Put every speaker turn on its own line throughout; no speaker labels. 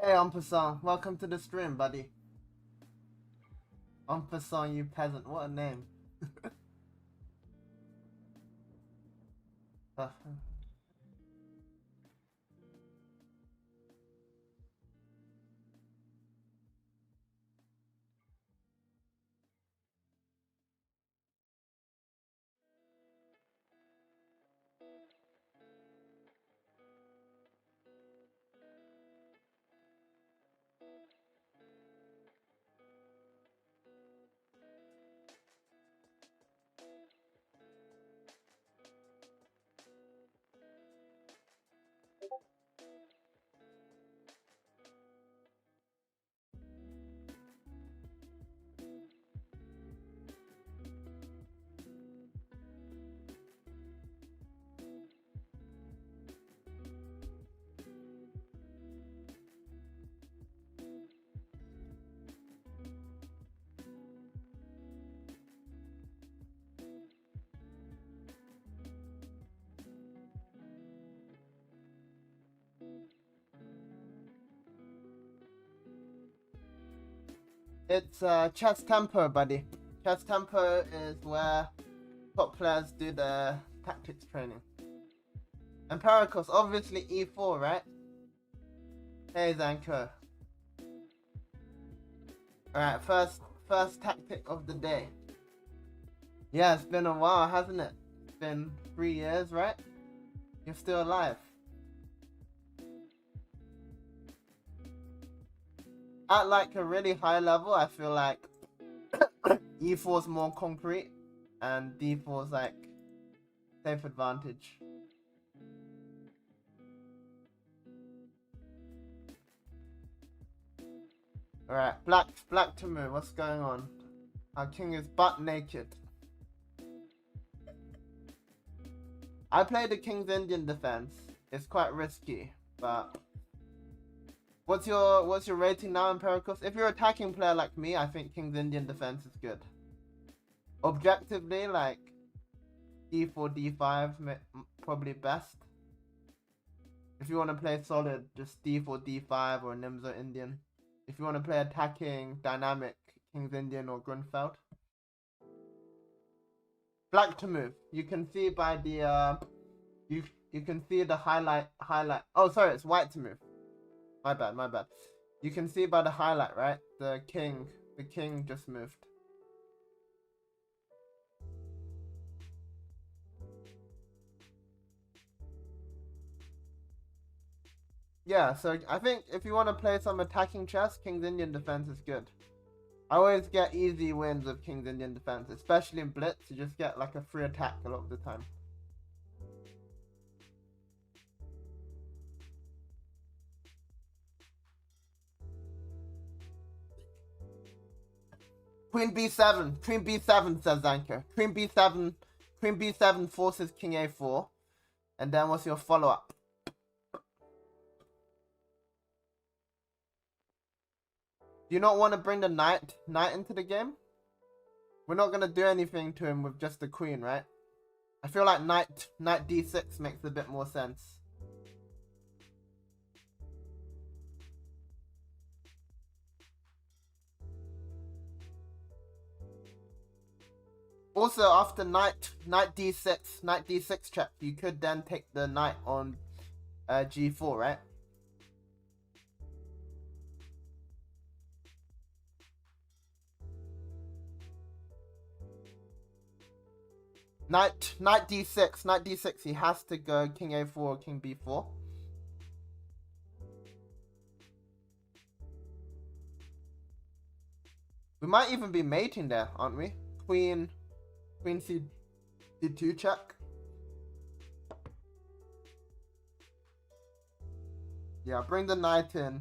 Hey, Umpasong, welcome to the stream, buddy. Umpasong, you peasant, what a name. It's chess tempo, buddy. Chess tempo is where top players do their tactics training. Empiricals, obviously E4, right? Hey, Zanko. Alright, first tactic of the day. Yeah, it's been a while, hasn't it? It's been 3 years, right? You're still alive. At like a really high level, I feel like E4 is more concrete and D4 is like safe advantage. Alright, black to move. What's going on? Our king is butt naked. I play the King's Indian defense. It's quite risky, but what's your rating now, Empiricals? If you're an attacking player like me, I think King's Indian defense is good. Objectively, like D4, D5, probably best. If you want to play solid, just D4, D5 or Nimzo Indian. If you want to play attacking, dynamic, King's Indian or Grunfeld. Black to move. You can see by the you can see the highlight. Oh, sorry, it's white to move. My bad. You can see by the highlight, right? The king just moved. Yeah, so I think if you want to play some attacking chess, King's Indian defense is good. I always get easy wins with King's Indian defense, especially in Blitz. You just get like a free attack a lot of the time. Queen B7, Queen B7, says Zanker. Queen B7 forces King A4. And then what's your follow-up? Do you not want to bring the knight into the game? We're not going to do anything to him with just the queen, right? I feel like knight D6 makes a bit more sense. Also, after knight D6 check, you could then take the knight on G4, right? Knight D6, he has to go King A4 or King B4. We might even be mating there, aren't we? Queen C D2 check. Yeah, bring the knight in.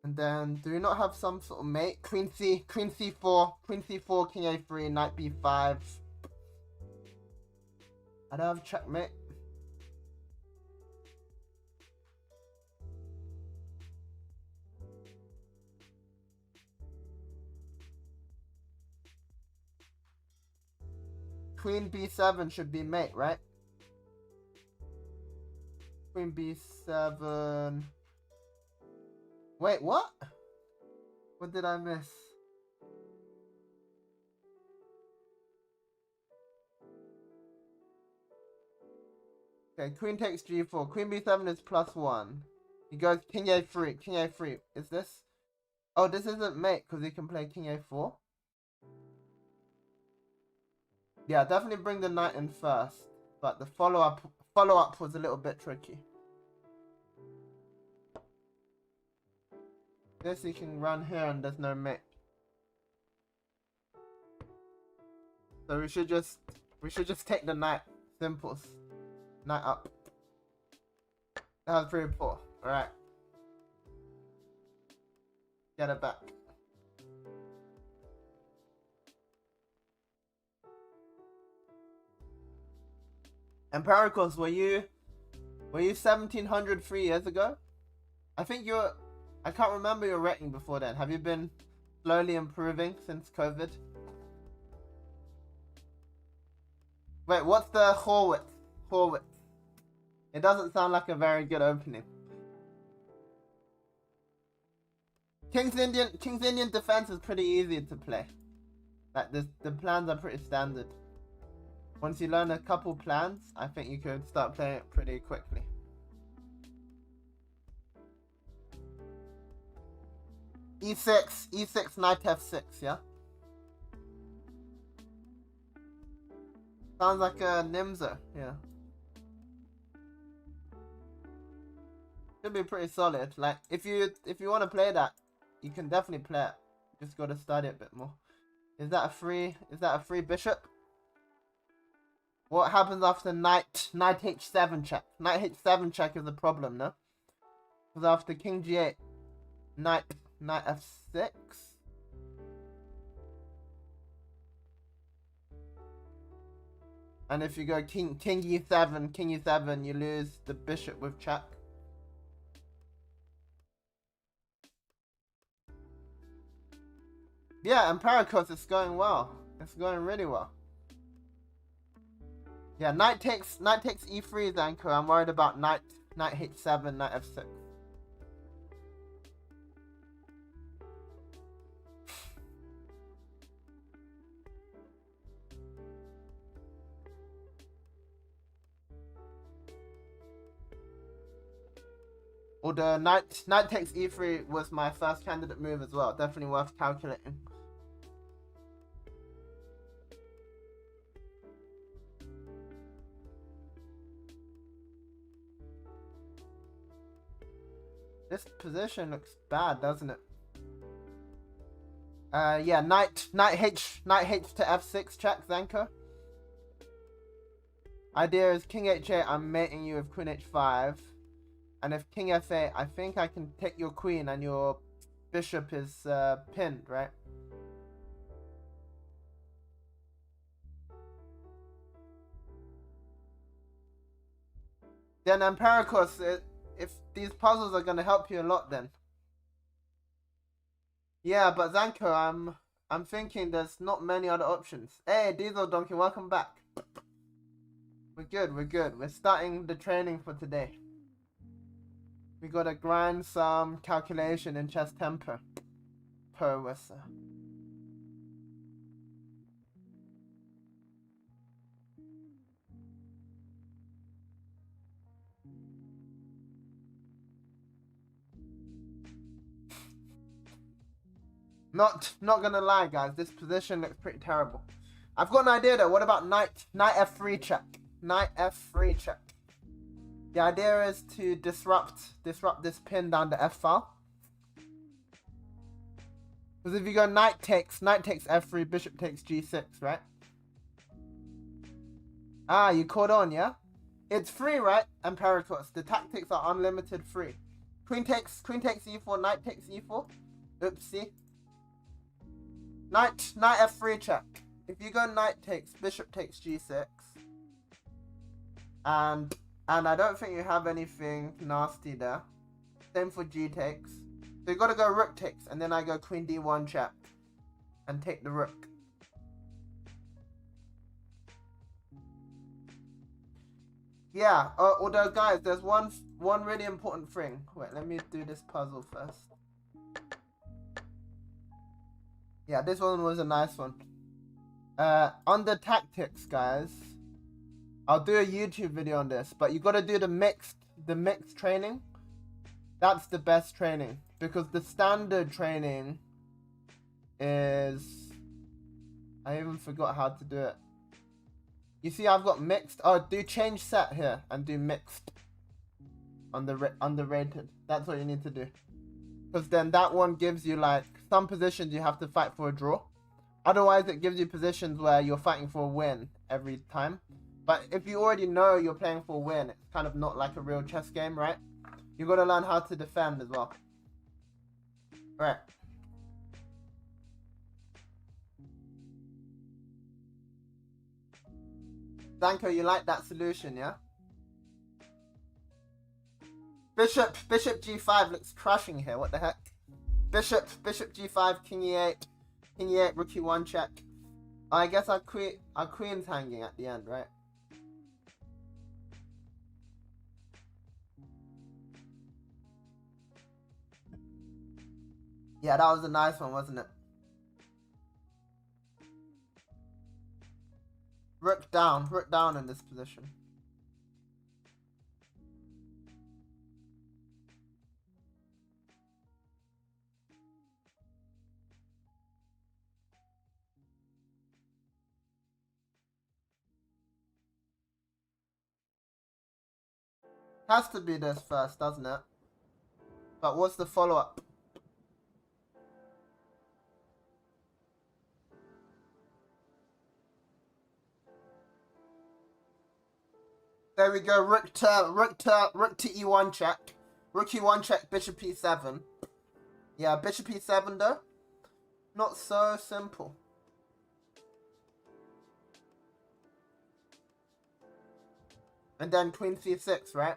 And then, do we not have some sort of mate? Queen C4, King A3, Knight B5. I don't have checkmate. Queen B7 should be mate, right? Queen B7. Wait, what? What did I miss? Okay, queen takes g4. Queen b7 is +1. He goes king a3. King a3. Is this? Oh, this isn't mate because he can play king a4. Yeah, definitely bring the knight in first. But the follow-up was a little bit tricky. This he can run here and there's no mate. So we should just take the knight. Simples. Knight up. That was pretty poor. Alright. Get it back. Empiricals, were you 1700 3 years ago? I think I can't remember your rating before then. Have you been slowly improving since COVID? Wait, what's the Horwitz? Horwitz. It doesn't sound like a very good opening. King's Indian defense is pretty easy to play. Like the plans are pretty standard. Once you learn a couple plans, I think you could start playing it pretty quickly. E6, knight f6, yeah? Sounds like a Nimzo, yeah. Should be pretty solid. Like if you want to play that, you can definitely play it. Just got to study it a bit more. Is that a free bishop? What happens after knight h7 check? Knight h7 check is a problem, no? Because after king g8, knight f6. And if you go king e7, you lose the bishop with check. Yeah, Empiricals, it's going well. It's going really well. Yeah, knight takes e3 is anchor. I'm worried about knight h7, knight f6. Although knight takes e3 was my first candidate move as well. Definitely worth calculating. This position looks bad, doesn't it? Yeah, knight h to f6 check, Zanko. Idea is king h8, I'm mating you with queen h5. And if king f8, I think I can take your queen and your bishop is pinned, right? Then Empiricals, if these puzzles are gonna help you a lot, then. Yeah, but Zanko, I'm thinking there's not many other options. Hey, Diesel Donkey, welcome back. We're good. We're starting the training for today. We gotta grind some calculation in chess tempo. Per Wissa. Not gonna lie, guys. This position looks pretty terrible. I've got an idea though. What about knight f3 check? Knight f3 check. The idea is to disrupt this pin down the f file. Because if you go knight takes f3, bishop takes g6, right? Ah, you caught on, yeah? It's free, right? Empiricals. The tactics are unlimited free. Queen takes e4, knight takes e4. Oopsie. Knight f3 check. If you go knight takes, bishop takes g6. And I don't think you have anything nasty there. Same for g takes. So you gotta go rook takes, and then I go queen d1 check. And take the rook. Yeah, although guys, there's one really important thing. Wait, let me do this puzzle first. Yeah, this one was a nice one. On the tactics, guys, I'll do a YouTube video on this, but you gotta do the mixed training. That's the best training, because the standard training is, I even forgot how to do it. You see, I've got mixed. Oh, do change set here and do mixed on the underrated. That's what you need to do, because then that one gives you like some positions you have to fight for a draw. Otherwise, it gives you positions where you're fighting for a win every time. But if you already know you're playing for a win, it's kind of not like a real chess game, right? You gotta learn how to defend as well. Right. Danko, you like that solution, yeah? Bishop G5 looks crushing here. What the heck? Bishop G5, King E8, King E8, Rook E1 check. I guess our queen's hanging at the end, right? Yeah, that was a nice one, wasn't it? Rook down in this position. Has to be this first, doesn't it? But what's the follow-up? There we go. Rook to E1 check. Rook E1 check. Bishop E7. Yeah, Bishop E7 though. Not so simple. And then Queen C6, right?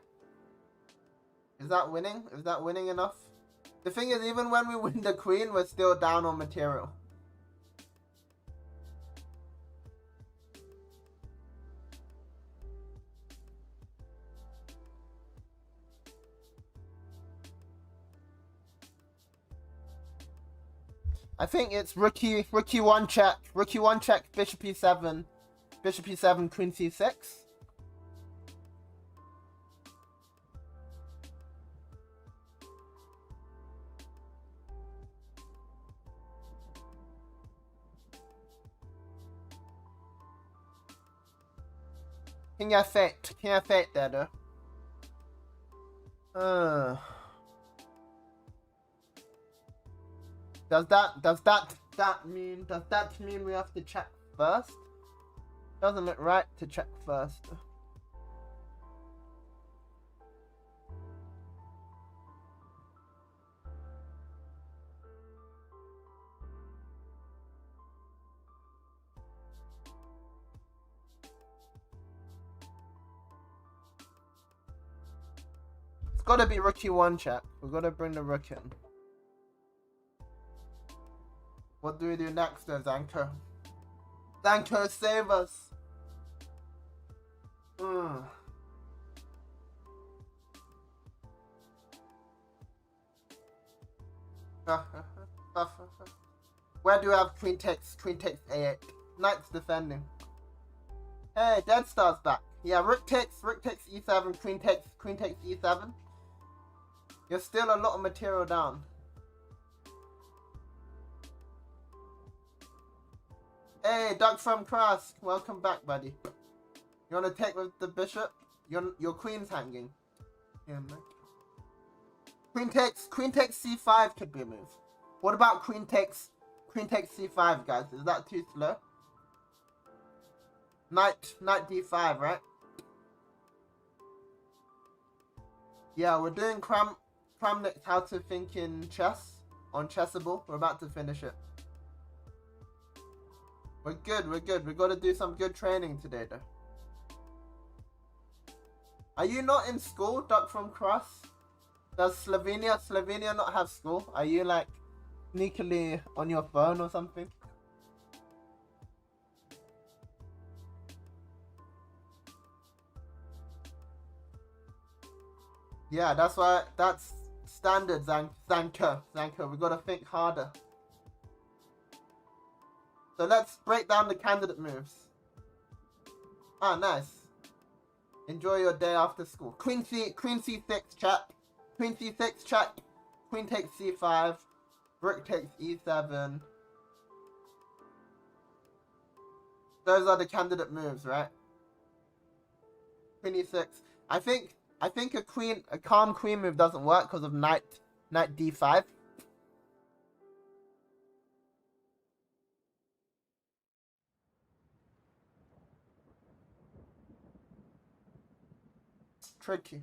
Is that winning? Is that winning enough? The thing is, even when we win the queen, we're still down on material. I think it's rook E1 check, bishop E7, queen C6. King F8 there though. Does that mean we have to check first? Doesn't look right to check first. It's gotta be rook E1 check. We've gotta bring the rook in. What do we do next though, Zanko? Zanko, save us! Where do we have queen takes A8? Knight's defending. Hey, Dead Star's back. Yeah, rook takes E7, queen takes E7. You're still a lot of material down. Hey, Duck from Krask, welcome back, buddy. You wanna take with the bishop? Your queen's hanging. Yeah, man. Queen takes C5 could be a move. What about queen takes C5, guys? Is that too slow? Knight D5, right? Yeah, we're doing Kramnik's How to Think in Chess on Chessable. We're about to finish it. We're good. We gotta do some good training today, though. Are you not in school, Duck from Cross? Does Slovenia not have school? Are you like sneakily on your phone or something? Yeah, that's standard, Zanko. We gotta think harder. So let's break down the candidate moves. Ah, nice. Enjoy your day after school. Queen C6 check. Queen C6 check. Queen takes C5. Rook takes E7. Those are the candidate moves, right? Queen E6. I think a calm queen move doesn't work because of knight D5. Tricky.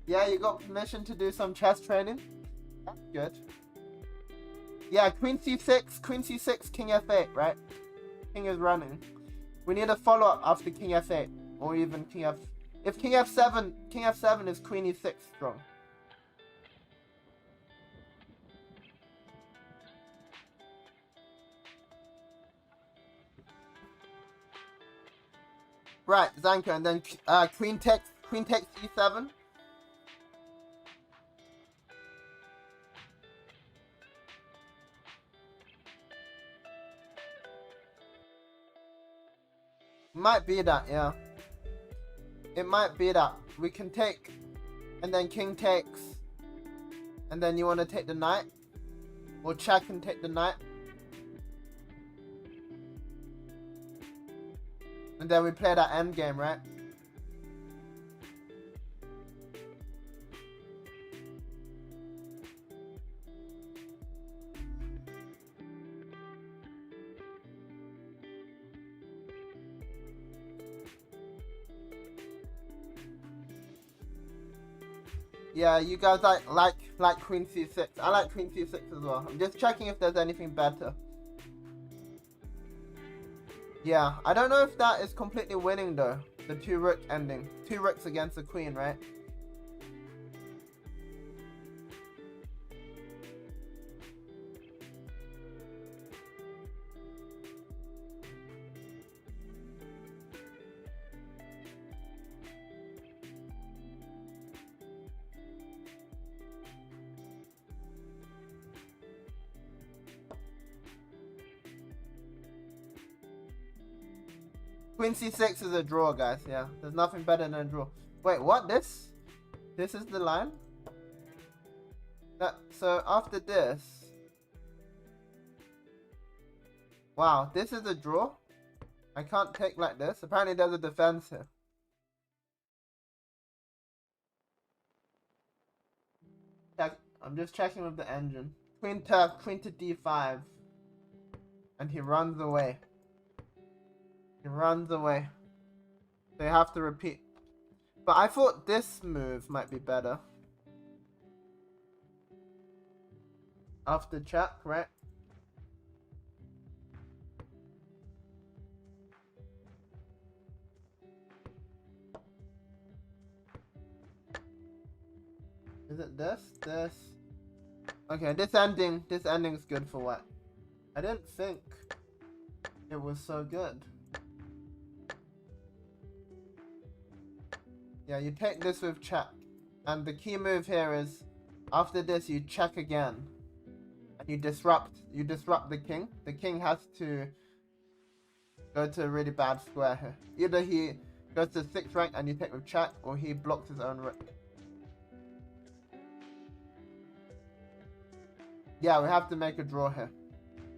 Yeah, you got permission to do some chess training? That's good. Yeah, Queen C6, King F8, right? King is running. We need a follow-up after King F8. Or even King F... If King F7 is Queen E6 strong. Right, Zanko, and then Queen takes E7. Might be that, yeah. It might be that. We can take, and then King takes, and then you want to take the knight? Or check and take the knight? And then we play that endgame, right? Yeah, you guys like Queen C6. I like Queen C6 as well. I'm just checking if there's anything better. Yeah, I don't know if that is completely winning though. The 2 rook ending. 2 rooks against the queen, right? Queen C6 is a draw, guys. Yeah, there's nothing better than a draw. Wait, what? This is the line? So after this... Wow, this is a draw? I can't take like this. Apparently there's a defense here. I'm just checking with the engine. Queen to D5. And he runs away. He runs away. They have to repeat. But I thought this move might be better. After check, right? Is it this? This? Okay, this ending's good for what? I didn't think it was so good. Yeah, you take this with check. And the key move here is, after this you check again. And you disrupt the king. The king has to go to a really bad square here. Either he goes to 6th rank and you take with check, or he blocks his own rook. Yeah, we have to make a draw here.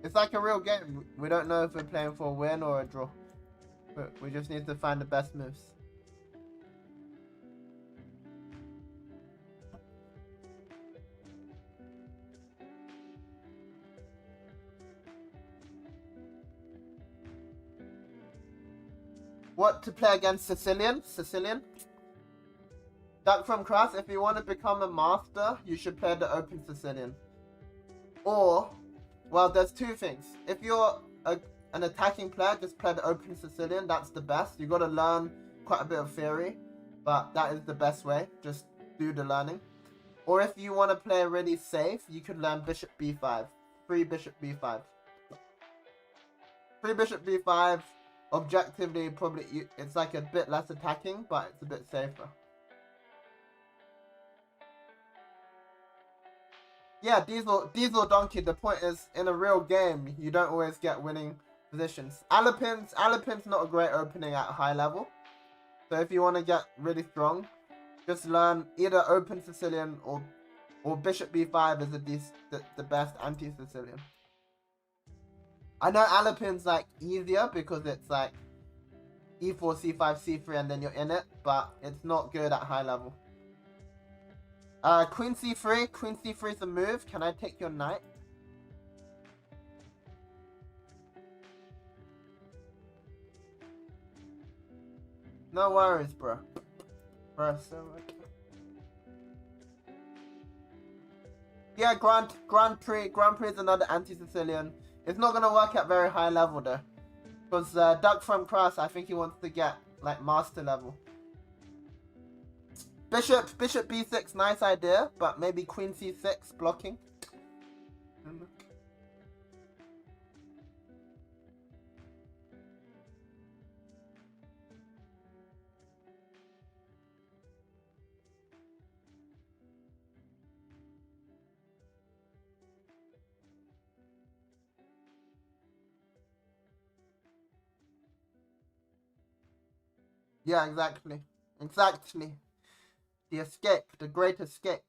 It's like a real game. We don't know if we're playing for a win or a draw. But we just need to find the best moves. What to play against Sicilian? Sicilian? Duck from Cross, if you want to become a master, you should play the open Sicilian. Or, well, there's two things. If you're an attacking player, just play the open Sicilian. That's the best. You got to learn quite a bit of theory, but that is the best way. Just do the learning. Or if you want to play really safe, you could learn Bishop B5. Free Bishop B5. Free Bishop B5, objectively, probably, it's like a bit less attacking, but it's a bit safer. Yeah, Diesel Donkey, the point is, in a real game, you don't always get winning positions. Alapin's not a great opening at high level. So if you want to get really strong, just learn either open Sicilian or Bishop B5 is the best anti-Sicilian. I know Alapin's like easier because it's like E4, C5, C3 and then you're in it, but it's not good at high level. Queen C3. Queen C3 is a move. Can I take your knight? No worries, bro. Bro, so much. Yeah, Grand Prix is another anti-Sicilian. It's not gonna work at very high level though, because Duck from Cross, I think he wants to get like master level. Bishop B6, nice idea, but maybe Queen C6 blocking. Yeah, exactly. The escape, the great escape.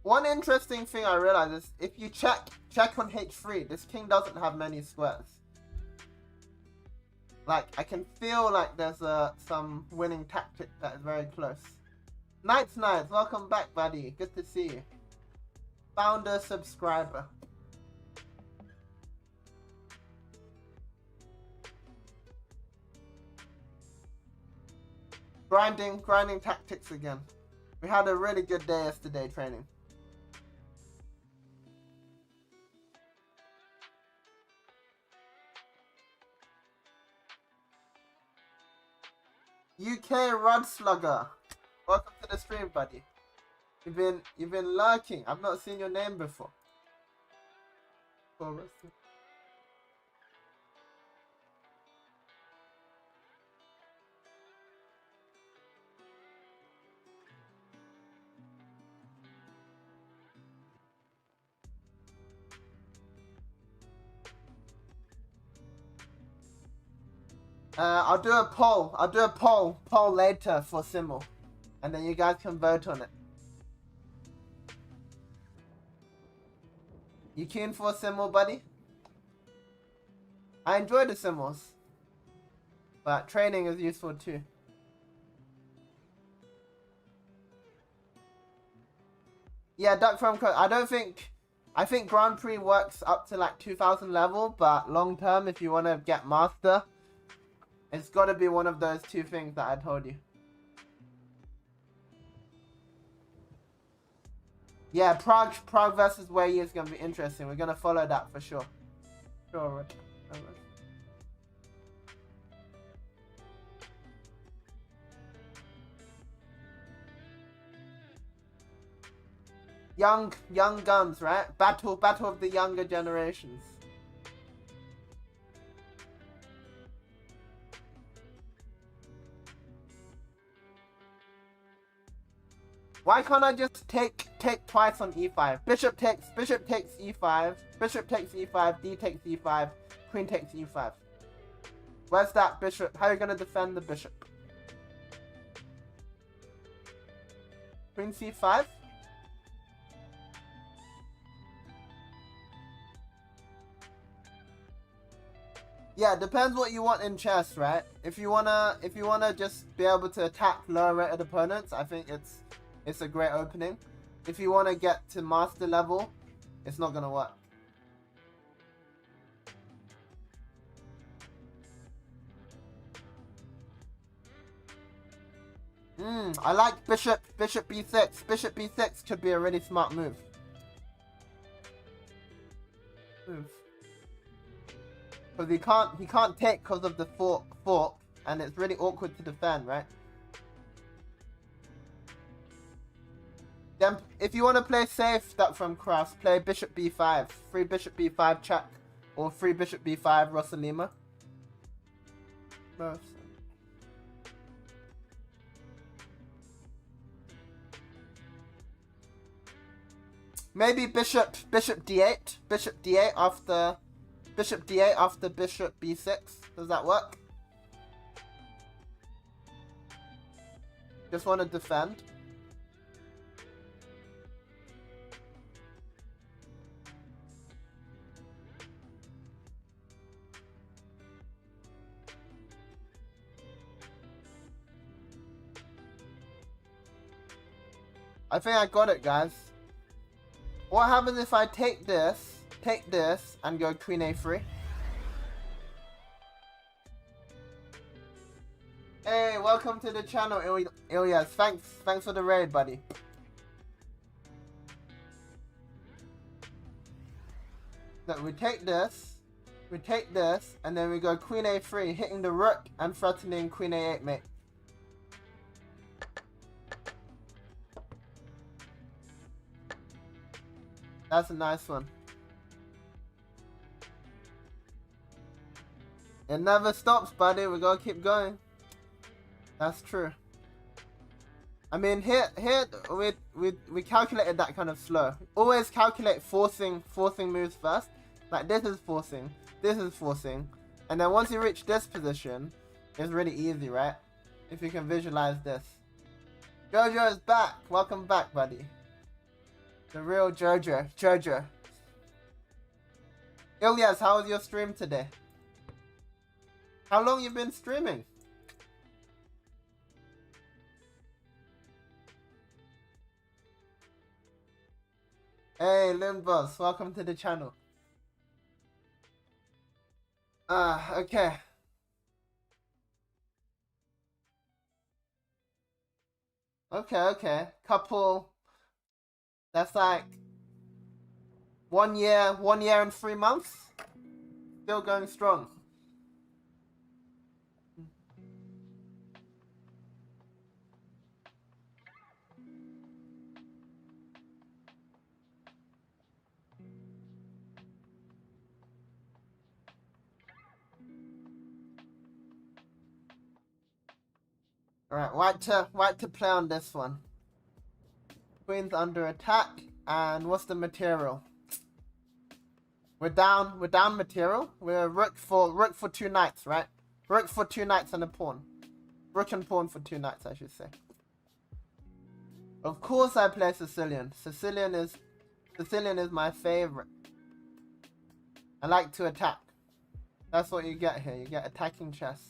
One interesting thing I realized is if you check on H3, this king doesn't have many squares. Like, I can feel like there's some winning tactic that is very close. Knights, welcome back, buddy. Good to see you. Founder, subscriber. Grinding tactics again. We had a really good day yesterday training. UK Rod Slugger, welcome to the stream, buddy. You've been lurking. I've not seen your name before. I'll do a poll later for Simmel, and then you guys can vote on it. You keen for a Simmel, buddy? I enjoy the Simmels, but training is useful too. Yeah, Duck from Cook. I think Grand Prix works up to like 2000 level, but long term, if you want to get master, it's got to be one of those two things that I told you. Yeah, Prague versus Wei is going to be interesting. We're going to follow that for sure. Sure. Young guns, right? Battle of the younger generations. Why can't I just take twice on e5? Bishop takes e5, bishop takes e5, d takes e5, queen takes e5. Where's that bishop? How are you gonna defend the bishop? Queen c5? Yeah, depends what you want in chess, right? If you wanna just be able to attack lower rated opponents, I think it's a great opening. If you wanna get to master level, it's not gonna work. I like bishop b6. Bishop b6 could be a really smart move. Because he can't take because of the fork, and it's really awkward to defend, right? Then if you want to play safe, that from Cross, play bishop b5, free bishop b5 check, or free bishop b5 Rosalima. Both. Maybe bishop d8, bishop d8 after bishop d8 after bishop b6. Does that work? Just want to defend. I think I got it, guys. What happens if I take this, and go queen a3? Hey, welcome to the channel, Ilyas. Thanks for the raid, buddy. Look, we take this, and then we go queen a3, hitting the rook and threatening queen a8 mate. That's a nice one. It never stops, buddy. We gotta keep going. That's true. I mean, here we calculated that kind of slow. Always calculate forcing moves first. Like this is forcing, and then once you reach this position, it's really easy, right? If you can visualize this. Jojo is back. Welcome back, buddy. The real Jojo. Ilyas, how was your stream today? How long you been streaming? Hey, Limboss, welcome to the channel. Okay. Okay. Couple. That's like 1 year and 3 months. Still going strong. Alright, white to play on this one. Queen's under attack, and what's the material? We're down material. We're rook for 2 knights, right? Rook for 2 knights and a pawn. Rook and pawn for 2 knights, I should say. Of course I play Sicilian. Sicilian is my favorite. I like to attack. That's what you get here. You get attacking chess.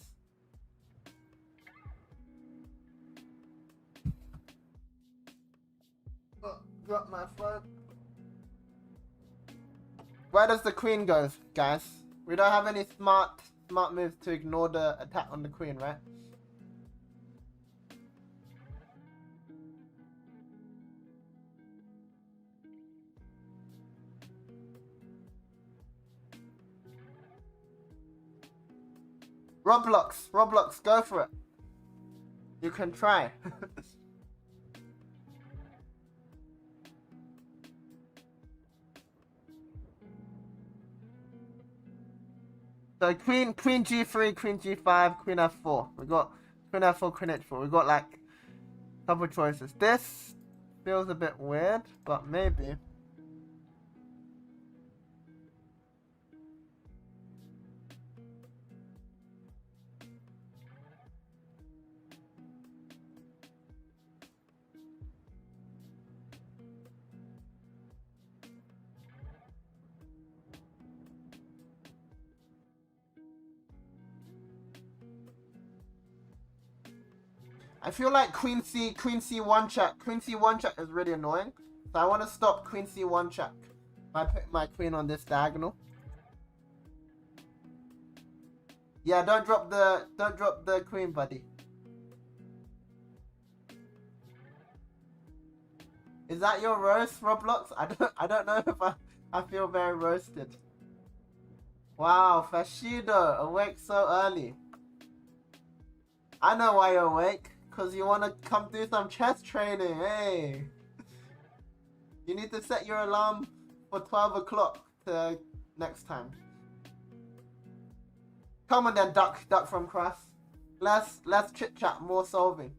Oh, drop my phone. Where does the queen go, guys? We don't have any smart moves to ignore the attack on the queen, right? Roblox, go for it. You can try. So queen g3, queen g5, queen f4. We got queen f4, queen h4. We got like a couple choices. This feels a bit weird, but maybe. I feel like Queen C one check. Queen C one check is really annoying. So I want to stop Queen C one check by putting my queen on this diagonal. Yeah, don't drop the queen, buddy. Is that your roast, Roblox? I don't know if I feel very roasted. Wow, Fashido, awake so early. I know why you're awake. Cause you wanna come do some chess training, hey. You need to set your alarm for 12 o'clock to next time. Come on then, duck from Crass. Less chit chat, more solving.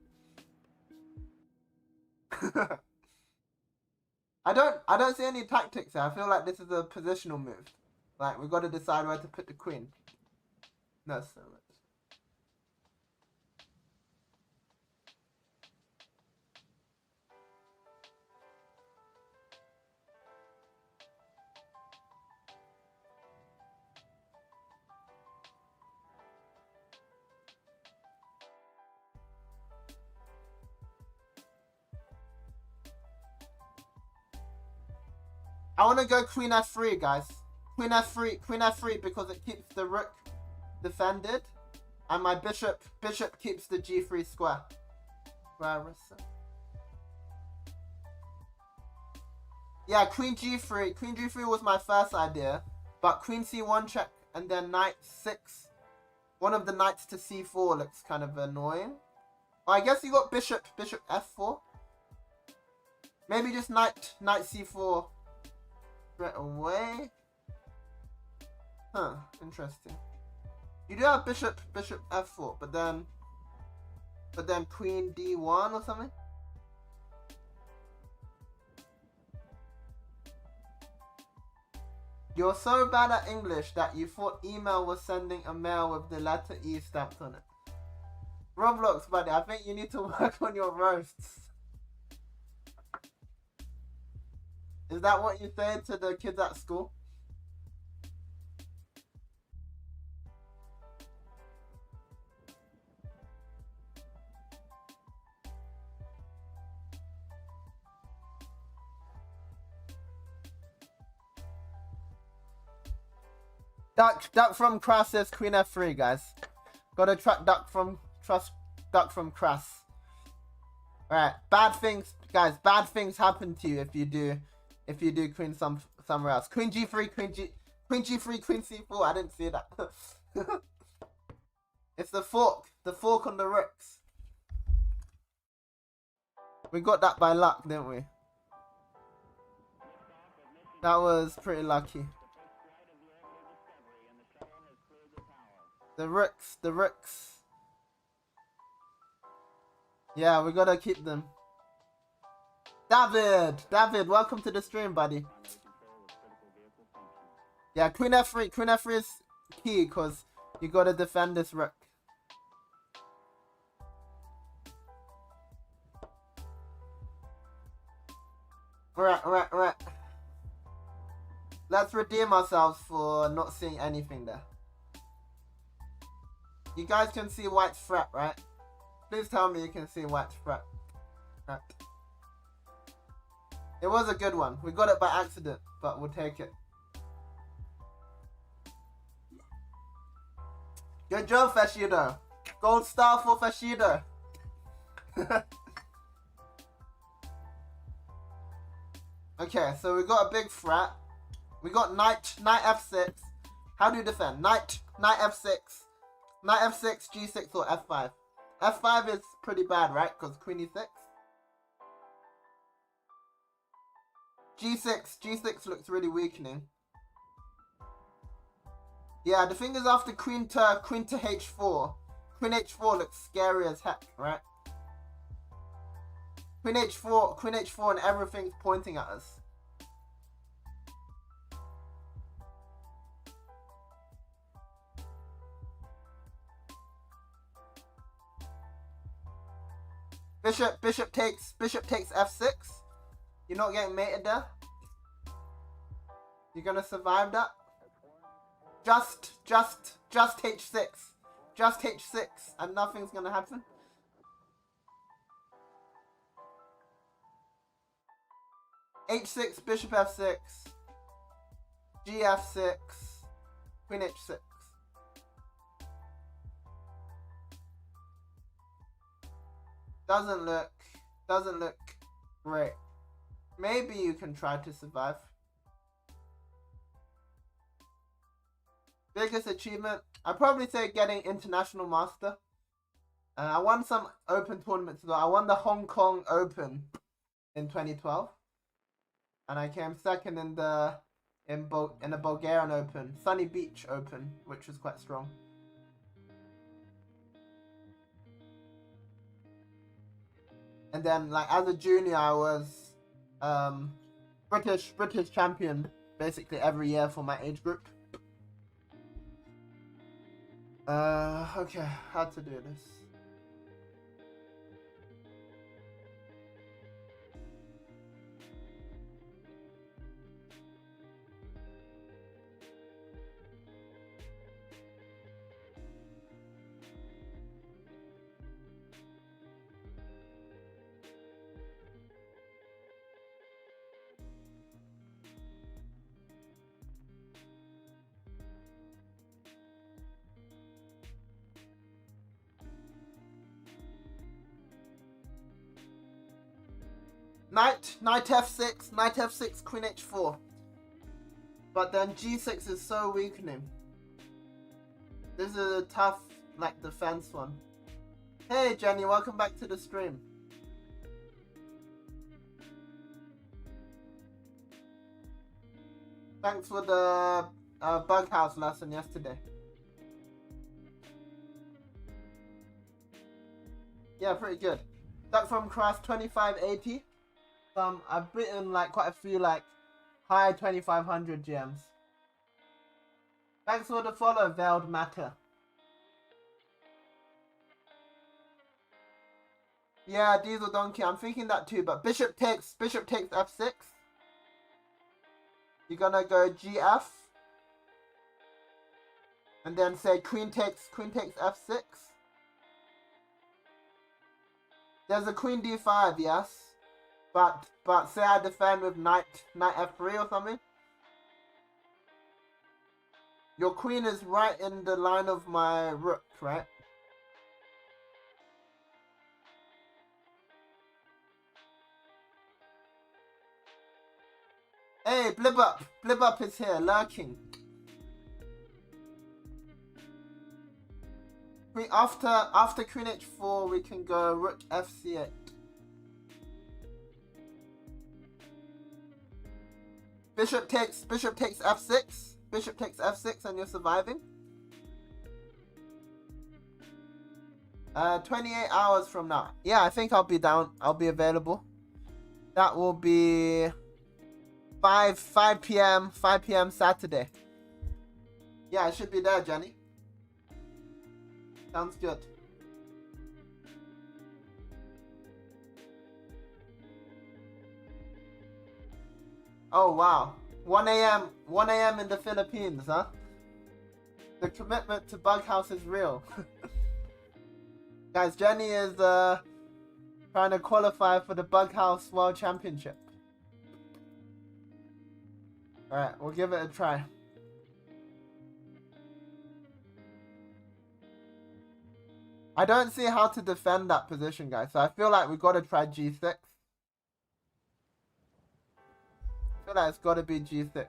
I don't see any tactics here. I feel like this is a positional move. Like we've got to decide where to put the queen. No, so much. I want to go Queen F3, guys. Queen F3 because it keeps the rook defended, and my bishop keeps the G3 square. Yeah, Queen G3. Queen G3 was my first idea, but Queen C1 check and then Knight 6. One of the knights to C4 looks kind of annoying. Well, I guess you got bishop F4. Maybe just Knight C4. Straight away. Huh, interesting. You do have bishop F4, but then Queen D1 or something? You're so bad at English that you thought email was sending a mail with the letter E stamped on it. Roblox, buddy, I think you need to work on your roasts. Is that what you say to the kids at school? Duck from Crass says Queen F3, guys. Gotta track duck from Crass. Alright, bad things, guys. Bad things happen to you if you do Queen somewhere else. Queen G3, Queen G3, Queen C4. I didn't see that. It's the fork on the rooks. We got that by luck, didn't we? That was pretty lucky. The rooks. Yeah, we gotta keep them. David, welcome to the stream, buddy. Yeah, Queen F3 is key because you gotta defend this rook. Right. Let's redeem ourselves for not seeing anything there. You guys can see white's threat, right? Please tell me you can see white's threat. Right. It was a good one. We got it by accident, but we'll take it. Good job, Fashido. Gold star for Fashido. Okay, so we got a big threat. We got knight f6. How do you defend? Knight f6. Knight f6, g6, or f5. f5 is pretty bad, right? Because queen e6. g6 looks really weakening. Yeah, the thing is after queen to h4, queen h4 looks scary as heck, right? Queen h4 and everything's pointing at us. Bishop takes f6. You're not getting mated there. You're gonna survive that. Just h6. Just h6 and nothing's gonna happen. H6, bishop f6, gf6, queen h6. Doesn't look great. Maybe you can try to survive. Biggest achievement, I'd probably say getting international master. I won some open tournaments as well. I won the Hong Kong Open in 2012, and I came second in the Bulgarian Open, Sunny Beach Open, which was quite strong. And then, like, as a junior, I was British champion basically every year for my age group. Okay, how to do this? Knight f6, queen h4. But then g6 is so weakening. This is a tough, like, defense one. Hey Jenny, welcome back to the stream. Thanks for the bug house lesson yesterday. Yeah, pretty good. Stuck from class 2580. I've beaten like quite a few like high 2500 gems. Thanks for the follow, Veiled Matter. Yeah, Diesel Donkey, I'm thinking that too, but bishop takes f6. You're gonna go gf. And then say queen takes f6. There's a queen d5, yes. But say I defend with knight f3 or something. Your queen is right in the line of my rook, right? Hey, Blibbup is here, lurking. After queen h4, we can go rook fc8. Bishop takes f6. Bishop takes f6 and you're surviving. 28 hours from now. Yeah, I think I'll be down. I'll be available. That will be 5 p.m. Saturday. Yeah, I should be there, Jenny. Sounds good. Oh wow, 1 a.m. in the Philippines, huh? The commitment to Bughouse is real. Guys, Jenny is trying to qualify for the Bughouse World Championship. Alright, we'll give it a try. I don't see how to defend that position, guys, so I feel like we've got to try g6. I feel like it's got to be g6.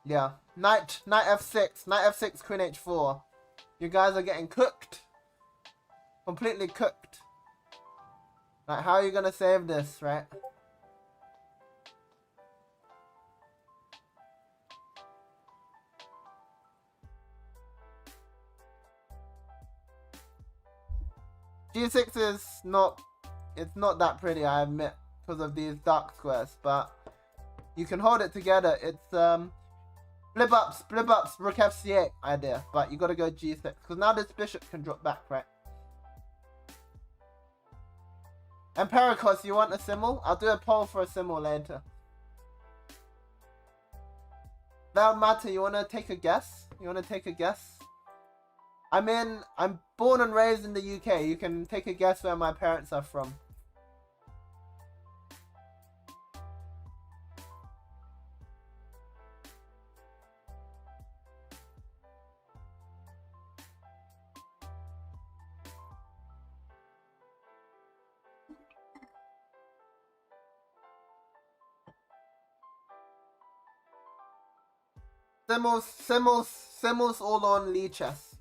Yeah, knight f6, queen h4. You guys are getting cooked. Completely cooked. Like, how are you gonna save this, right? G6 is not, it's not that pretty, I admit, because of these dark squares, but you can hold it together. It's flip ups, rook fc8 idea, but you gotta go g6, because now this bishop can drop back, right? Empiricos, you want a symbol? I'll do a poll for a symbol later. Veiled Matter, you wanna take a guess? I'm born and raised in the UK. You can take a guess where my parents are from. Simmels all on Lee Chess.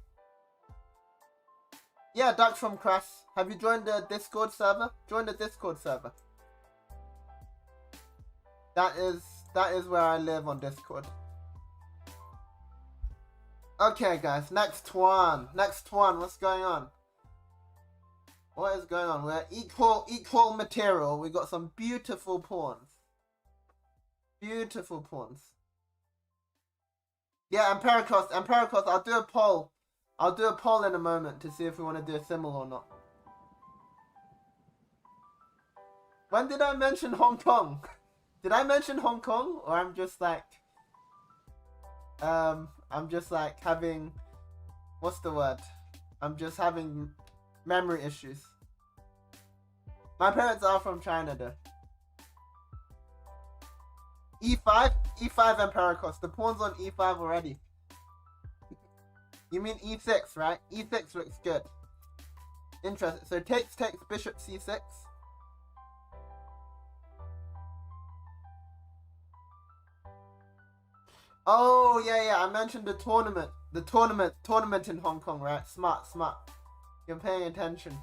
Yeah, Dutch from Crass. Have you joined the Discord server? Join the Discord server. That is where I live on Discord. Okay, guys. Next one. What's going on? What is going on? We're equal material. We got some beautiful pawns. Beautiful pawns. Yeah, and Pericos, I'll do a poll. I'll do a poll in a moment to see if we want to do a Simmel or not. When did I mention Hong Kong? Did I mention Hong Kong? Or I'm just like having, what's the word? I'm just having memory issues. My parents are from China though. E5 and Pericos. The pawn's on E5 already. You mean E6, right? E6 looks good. Interesting. So takes bishop C6. Oh yeah, I mentioned the tournament. The tournament in Hong Kong, right? Smart. You're paying attention.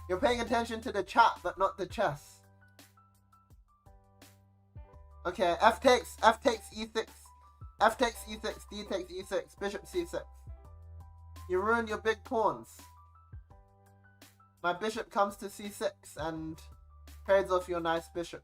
You're paying attention to the chat, but not the chess. Okay, F takes E6. F takes E6, D takes E6, bishop C6. You ruin your big pawns. My bishop comes to C6 and trades off your nice bishop.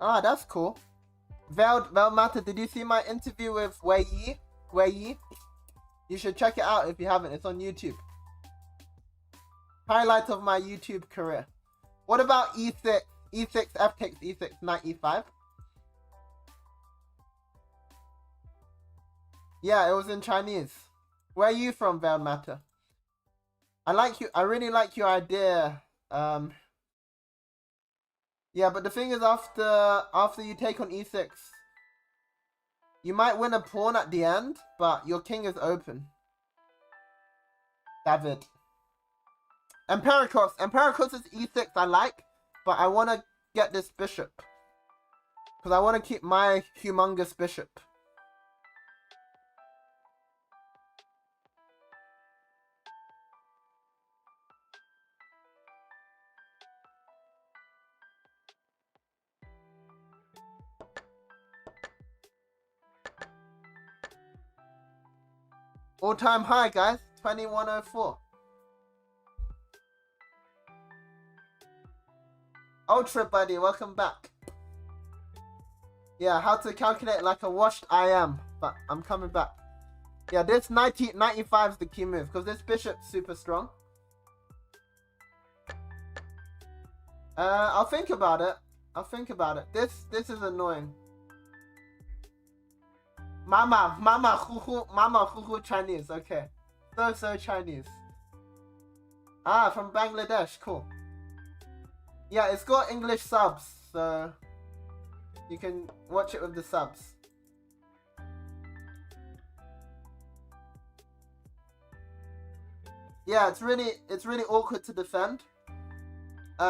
Ah, that's cool. Veiled Matter, did you see my interview with Wei Yi? You should check it out if you haven't. It's on YouTube. Highlight of my YouTube career. What about E6? E6, F takes E6, knight E5? Yeah, it was in Chinese. Where are you from, Veiled Matter? I really like your idea. Yeah, but the thing is, after you take on E6, you might win a pawn at the end, but your king is open. David. Pericos is E6 I like, but I want to get this bishop. Because I want to keep my humongous bishop. All-time high, guys. 2104. Ultra Buddy, welcome back. Yeah, how to calculate like a washed I am. But I'm coming back. Yeah, this 95 is the key move. Because this bishop's super strong. I'll think about it. This is annoying. Mama, huhu, Chinese. Okay. So Chinese. Ah, from Bangladesh. Cool. Yeah, it's got English subs, so you can watch it with the subs. Yeah, it's really awkward to defend.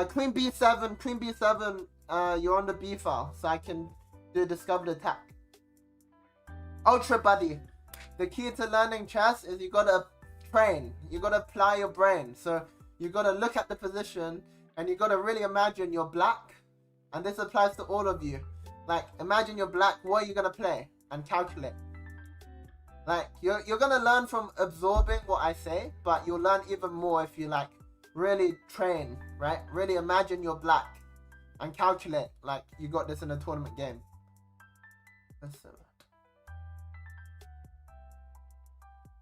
Queen B7, you're on the B file, so I can do a discovered attack. Ultra Buddy, the key to learning chess is you gotta train. You gotta apply your brain. So you gotta look at the position and you gotta really imagine you're black. And this applies to all of you. Like, imagine you're black, what are you gonna play? And calculate. Like you're gonna learn from absorbing what I say, but you'll learn even more if you like really train, right? Really imagine you're black and calculate like you got this in a tournament game. Listen.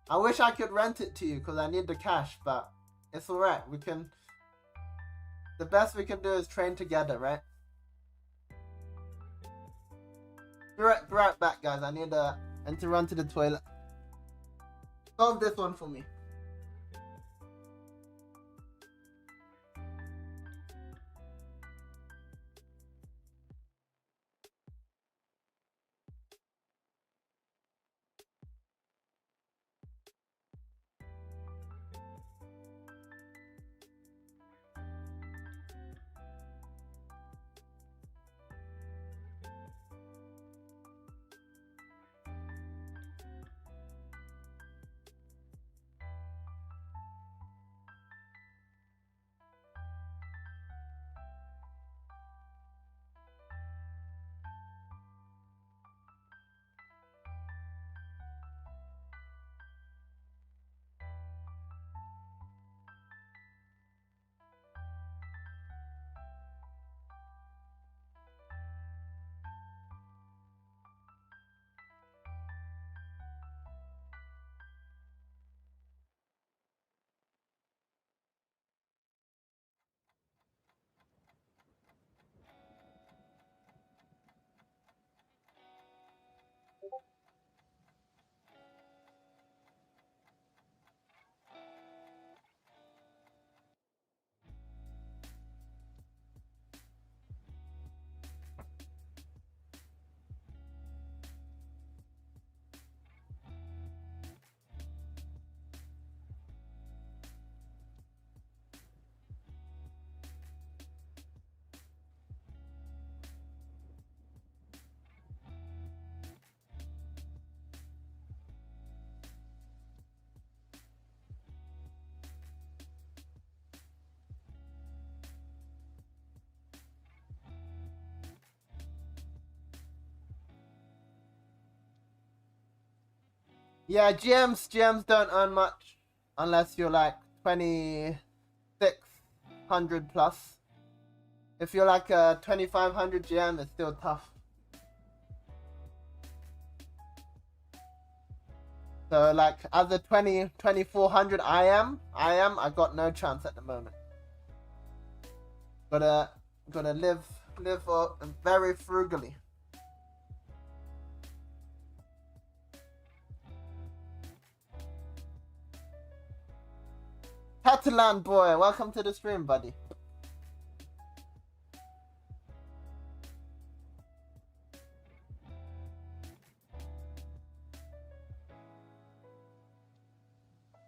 I wish I could rent it to you because I need the cash, but it's alright. We can. The best we can do is train together, right? Be right back, guys. I need to run to the toilet. Solve this one for me. Yeah, GMs don't earn much unless you're like 2600 plus. If you're like a 2500 GM, it's still tough. So like as a 2400 I got no chance at the moment. Gotta live very frugally. Catalan boy, welcome to the stream, buddy.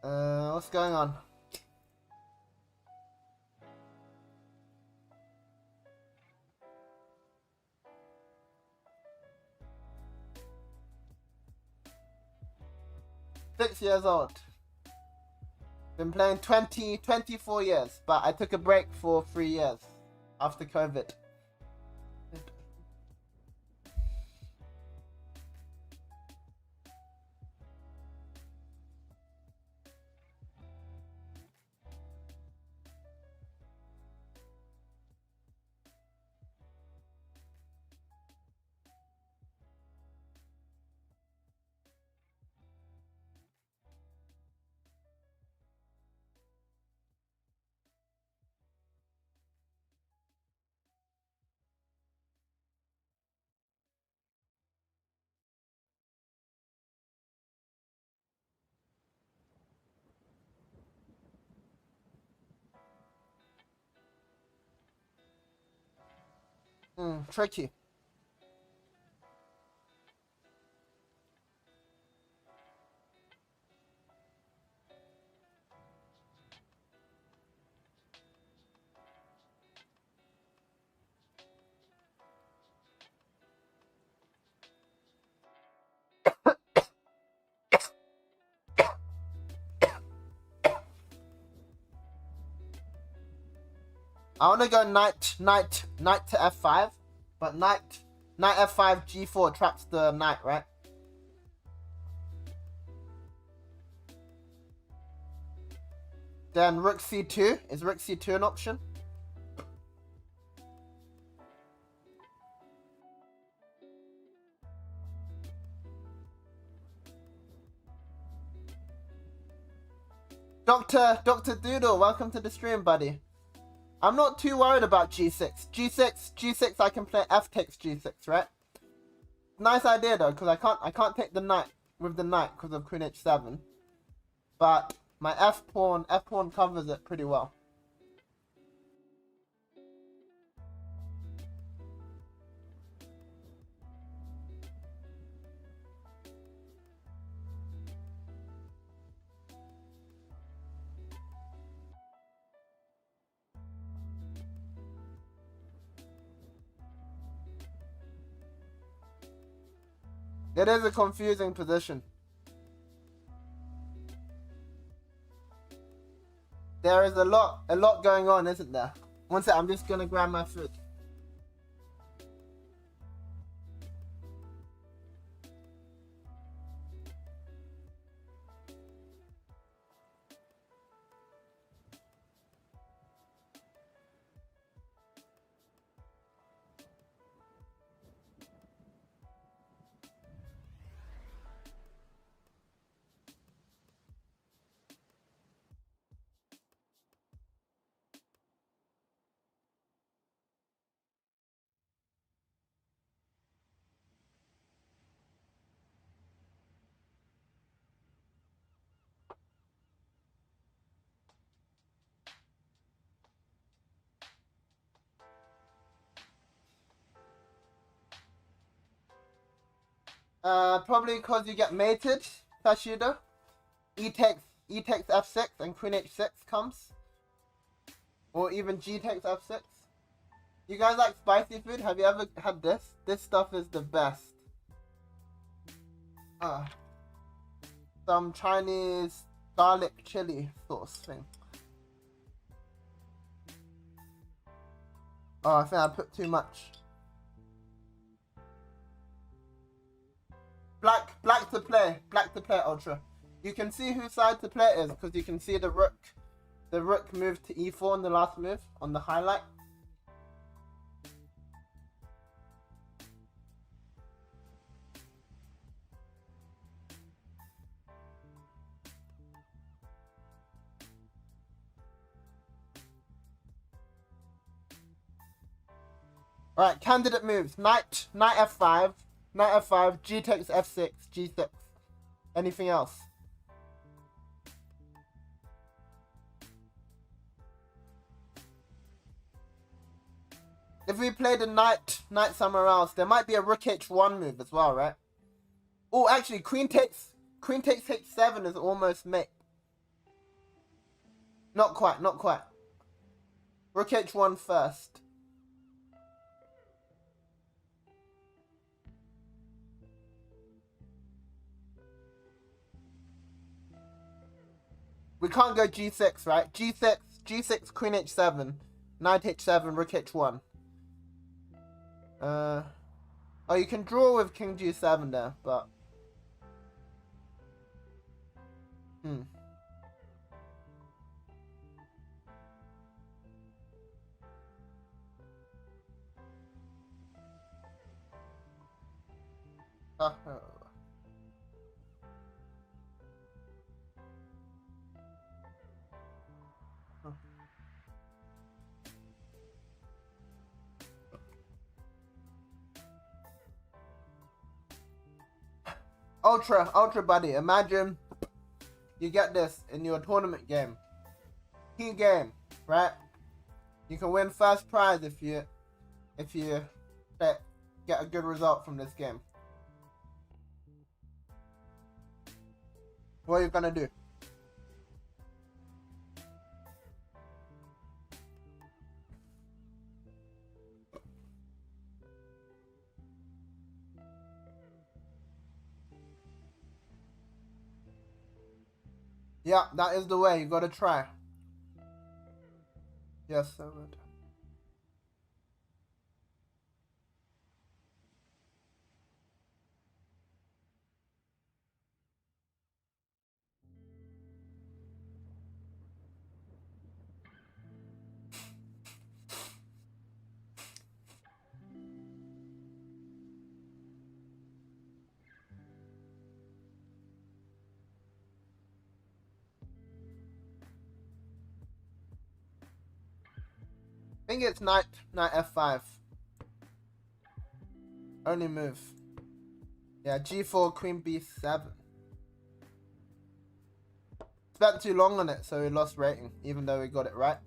What's going on? Six years old. Been playing 24 years, but I took a break for 3 years after COVID. Tricky. I want to go knight to f5, but knight f5 g4 traps the knight, right? Then rook c2. Is rook c2 an option? Dr. Doodle, welcome to the stream, buddy. I'm not too worried about g6. G6, I can play f takes g6, right? Nice idea though, because I can't take the knight with the knight because of queen h7. But my f pawn covers it pretty well. It is a confusing position. There is a lot going on, isn't there? One sec, I'm just gonna grab my food. Probably because you get mated, Tashido. E takes f6 and queen h6 comes. Or even g takes f6. You guys like spicy food? Have you ever had this? This stuff is the best. Some Chinese garlic chili sauce thing. Oh, I think I put too much. Black to play, Ultra. You can see whose side to play is because you can see the rook. The rook moved to e4 in the last move on the highlight. Alright, candidate moves. Knight f5, g takes f6, g6. Anything else? If we played a knight somewhere else, there might be a rook h1 move as well, right? Oh, actually, queen takes h7 is almost mate. Not quite. Rook h1 first. We can't go g6, right? G6, queen h7, knight h7, rook h1. Oh, you can draw with king g7 there, but... Ultra buddy, imagine you get this in your tournament game. Key game, right? You can win first prize if you get a good result from this game. What are you gonna do? Yeah, that is the way. You gotta try. Yes, I would. I think it's knight f5. Only move. Yeah, g4, queen b7. Spent too long on it, so we lost rating, even though we got it right.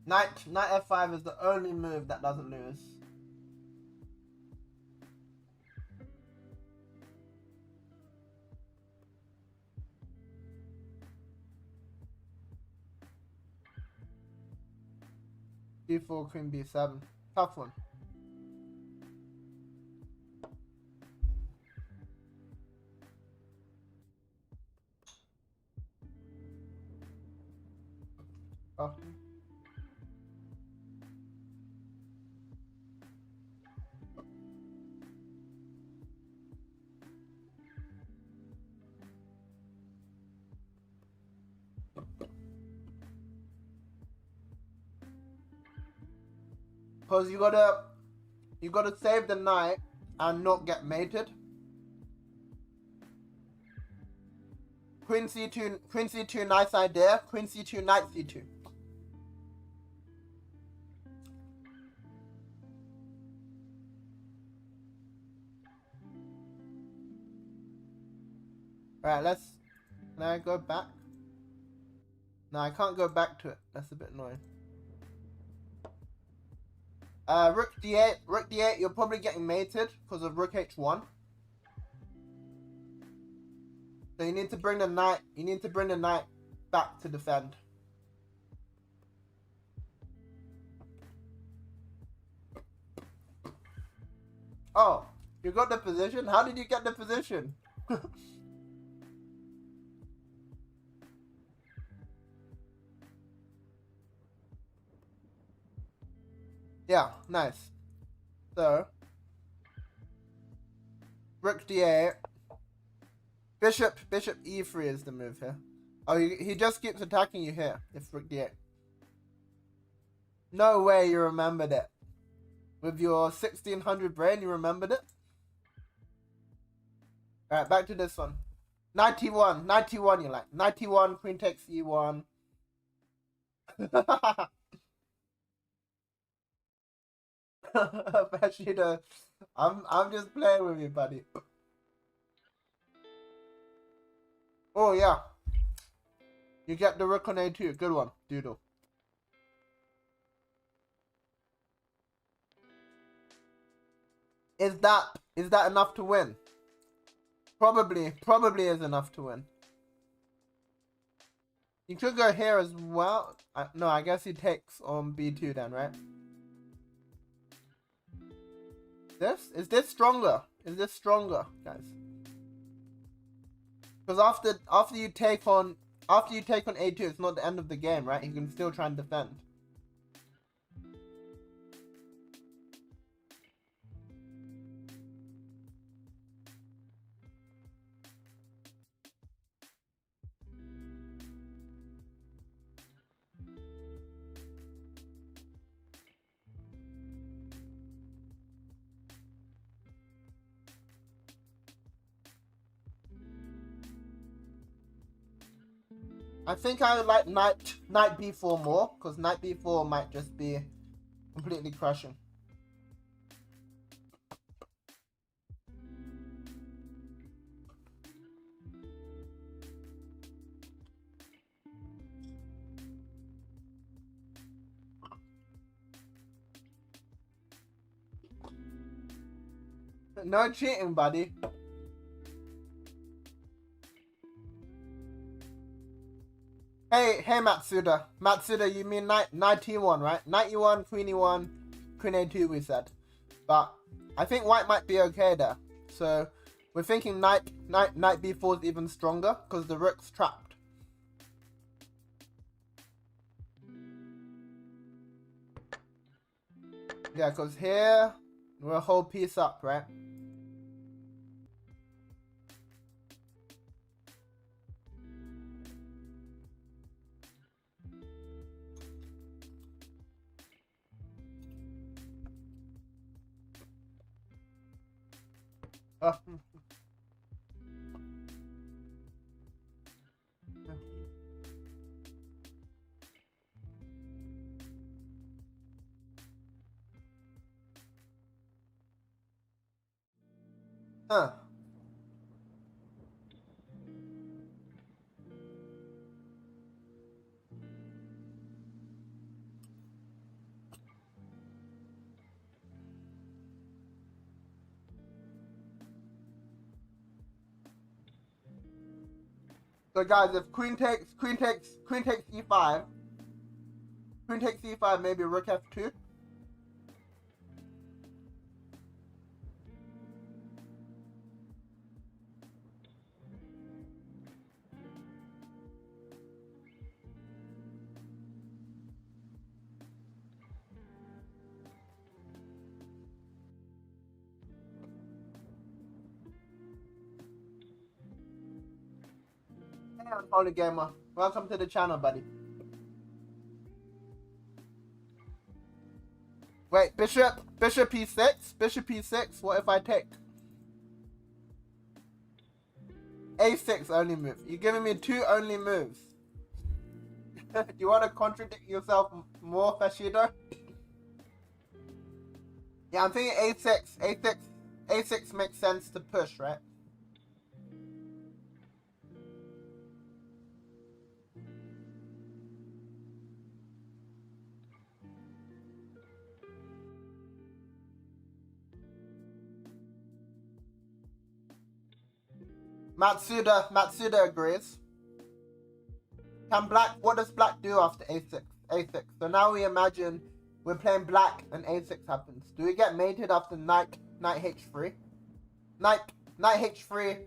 Knight f5 is the only move that doesn't lose. g4, queen b7. Tough one. Oh. Because you gotta save the knight and not get mated. Queen c2, nice idea. Queen c2, knight c2. Alright, can I go back? No, I can't go back to it. That's a bit annoying. Rook d8, you're probably getting mated because of rook h1. So you need to bring the knight back to defend. Oh, you got the position? How did you get the position? Yeah, nice. So, rook d8. Bishop e3 is the move here. Oh, he just keeps attacking you here. If rook d8. No way you remembered it. With your 1600 brain, you remembered it? Alright, back to this one. 91 you like. 91, queen takes e1. Bashida, I'm just playing with you, buddy. Oh yeah. You get the rook on a2. Good one, Doodle. Is that enough to win? Probably is enough to win. You could go here as well. No, I guess he takes on b2 then, right? Is this stronger? Is this stronger, guys? Because after you take on a2, it's not the end of the game, right? You can still try and defend. I think I would like knight b4 more, because knight b4 might just be completely crushing. No cheating, buddy. Hey Matsuda. Matsuda, you mean knight e1, right? Knight e1, queen e1, queen a2 we said. But I think white might be okay there. So we're thinking knight b4 is even stronger because the rook's trapped. Yeah, because here we're a whole piece up, right? Huh. So guys, if queen takes e5, queen takes e5, maybe rook f2. Hey, Unholy Gamer, welcome to the channel, buddy. Wait, bishop e6, bishop e6. What if I take a6 only move? You're giving me 2 only moves. Do you want to contradict yourself more, Fashido? Yeah, I'm thinking a6 makes sense to push, right? Matsuda agrees. What does black do after a6? a6. So now we imagine we're playing black and a6 happens. Do we get mated after knight h3? Knight h3,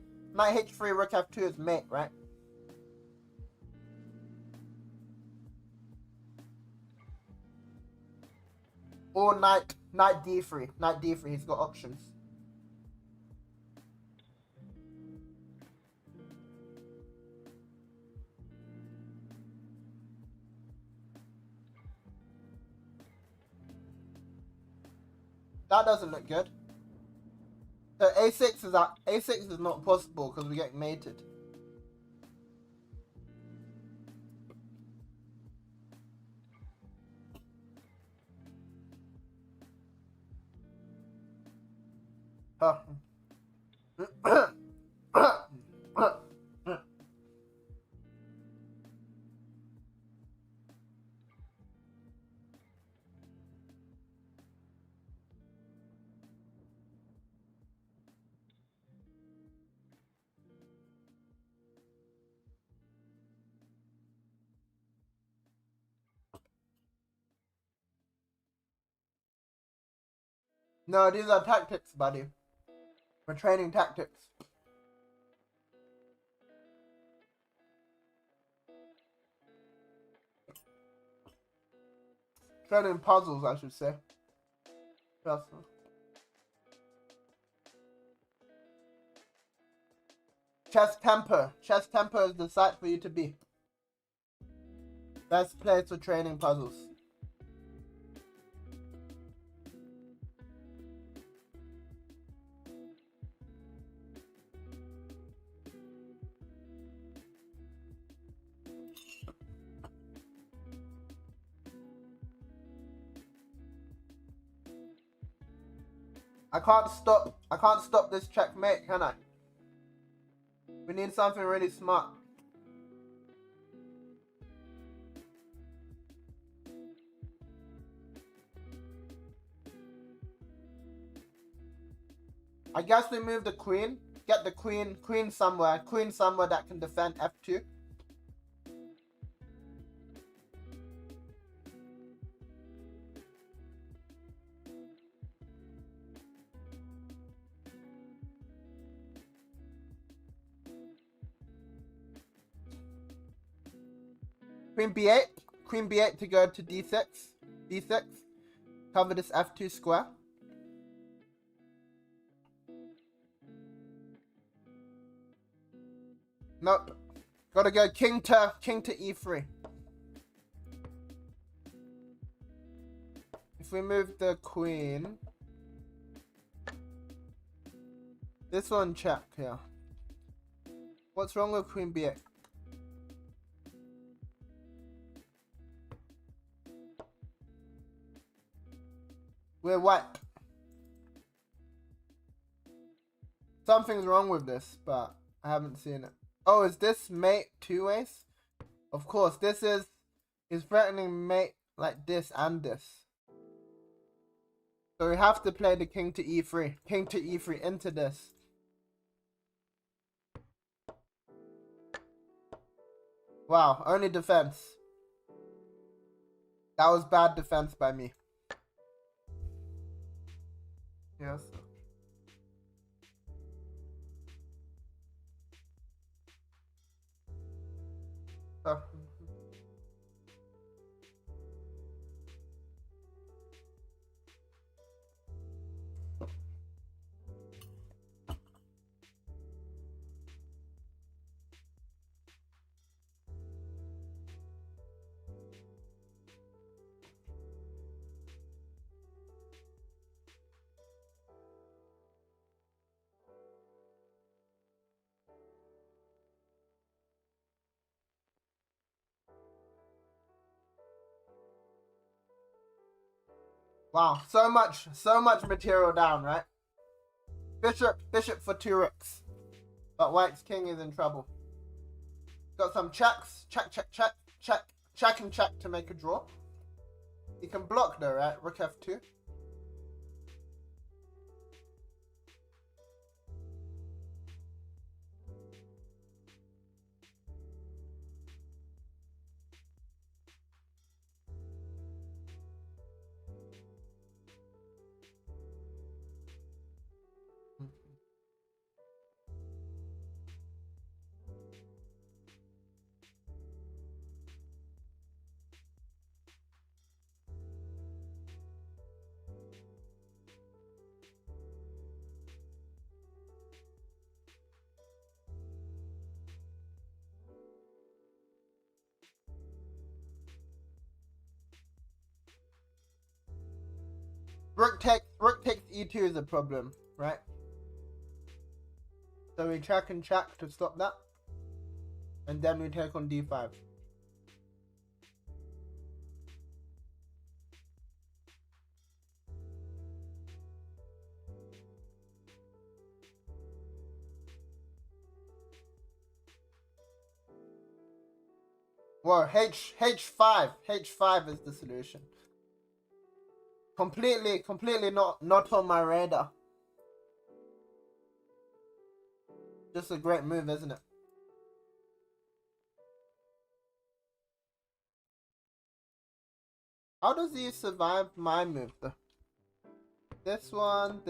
rook f2 is mate, right? Or knight d3. Knight d3, he's got options. That doesn't look good. So a6 is not possible because we get mated. Huh. No, these are tactics, buddy. We're training tactics. Training puzzles, I should say. Trust me. Chess Temper. Chess Temper is the site for you to be. Best place for training puzzles. I can't stop this checkmate, can I? We need something really smart. I guess we move the queen. Get the queen somewhere that can defend f2. Queen b8 to go to d6. Cover this f2 square. Nope. Gotta go king to e3. If we move the queen, this one check here. What's wrong with queen b8? We're white. Something's wrong with this, but I haven't seen it. Oh, is this mate two ace? Of course, this is... He's threatening mate like this and this. So we have to play the king to e3. King to e3 into this. Wow, only defense. That was bad defense by me. Yes. Oh. Wow, so much material down, right? Bishop for 2 rooks. But white's king is in trouble. Got some checks. Check and check to make a draw. He can block though, right? Rook f2. Rook takes e2 is a problem, right? So we check and check to stop that. And then we take on d5. Whoa, h5 is the solution. Completely not on my radar. Just a great move, isn't it? How does he survive my move though? This one.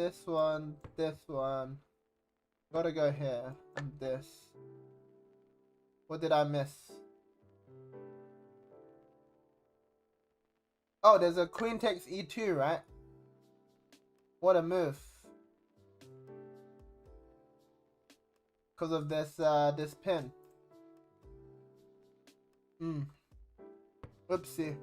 Gotta go here and this. What did I miss? Oh, there's a queen takes e2, right? What a move. Because of this pin. Oopsie.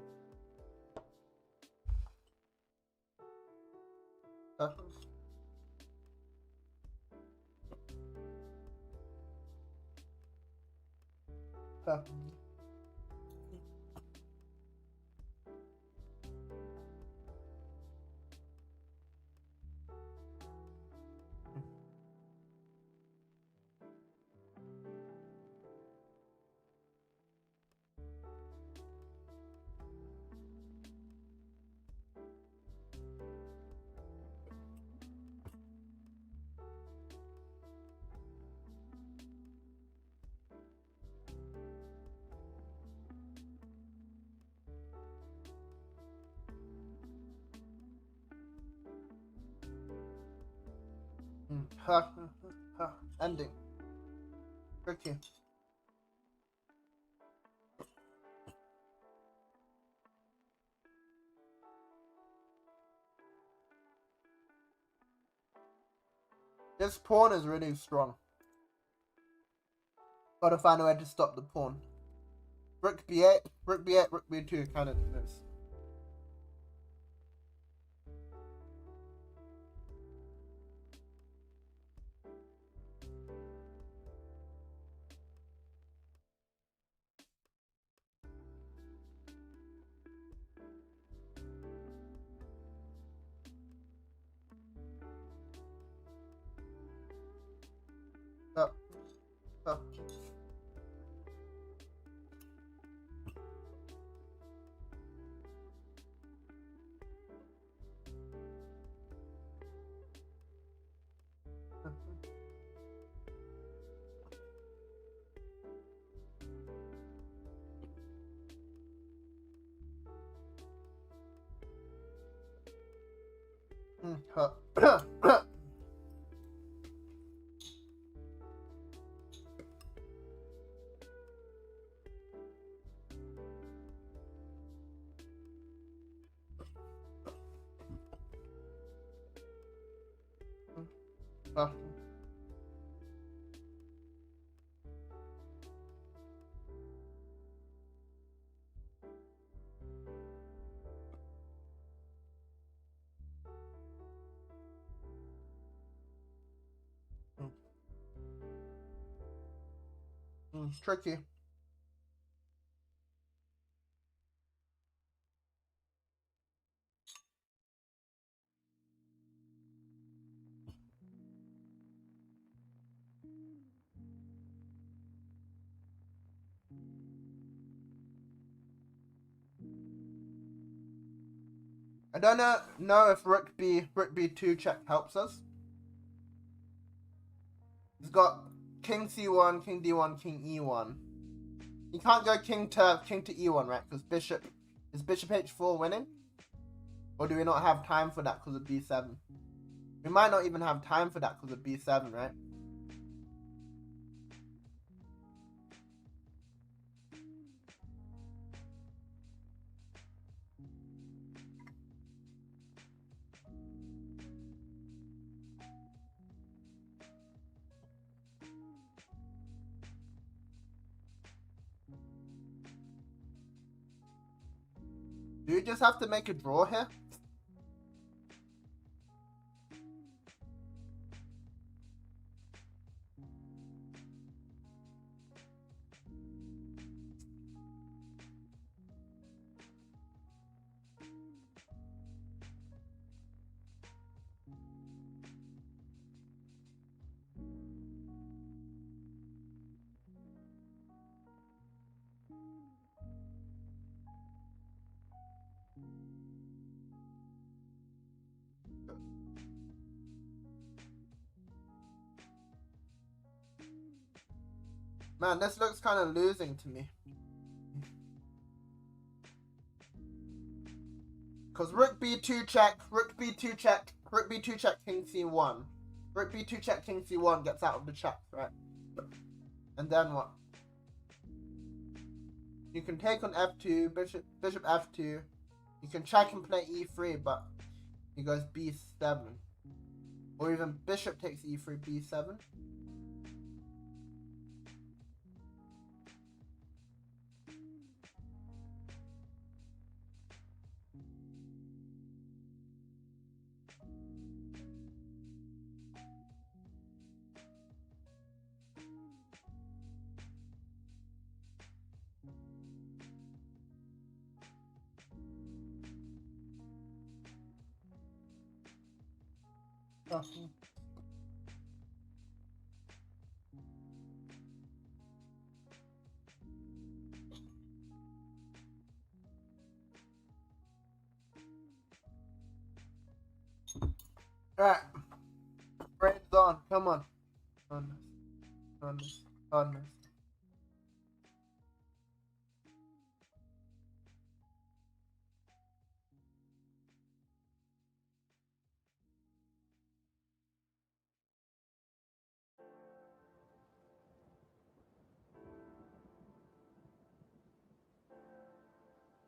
Ending. Tricky. This pawn is really strong. Gotta find a way to stop the pawn. Rook b8, rook b8, rook b2 kind of moves. Tricky. I don't know if rook b2 check helps us. He's got king c1, king d1, king e1. You can't go king to e1, right? Because is bishop h4 winning? Or do we not have time for that because of b7? We might not even have time for that because of b7, right? Do you just have to make a draw here? Man, this looks kind of losing to me. Because rook b2 check, rook b2 check, rook b2 check, king c1. Rook b2 check, king c1 gets out of the check, right? And then what? You can take on f2, bishop f2. You can check and play e3, but he goes b7. Or even bishop takes e3, b7. Alright. Brains on. Come on. On this.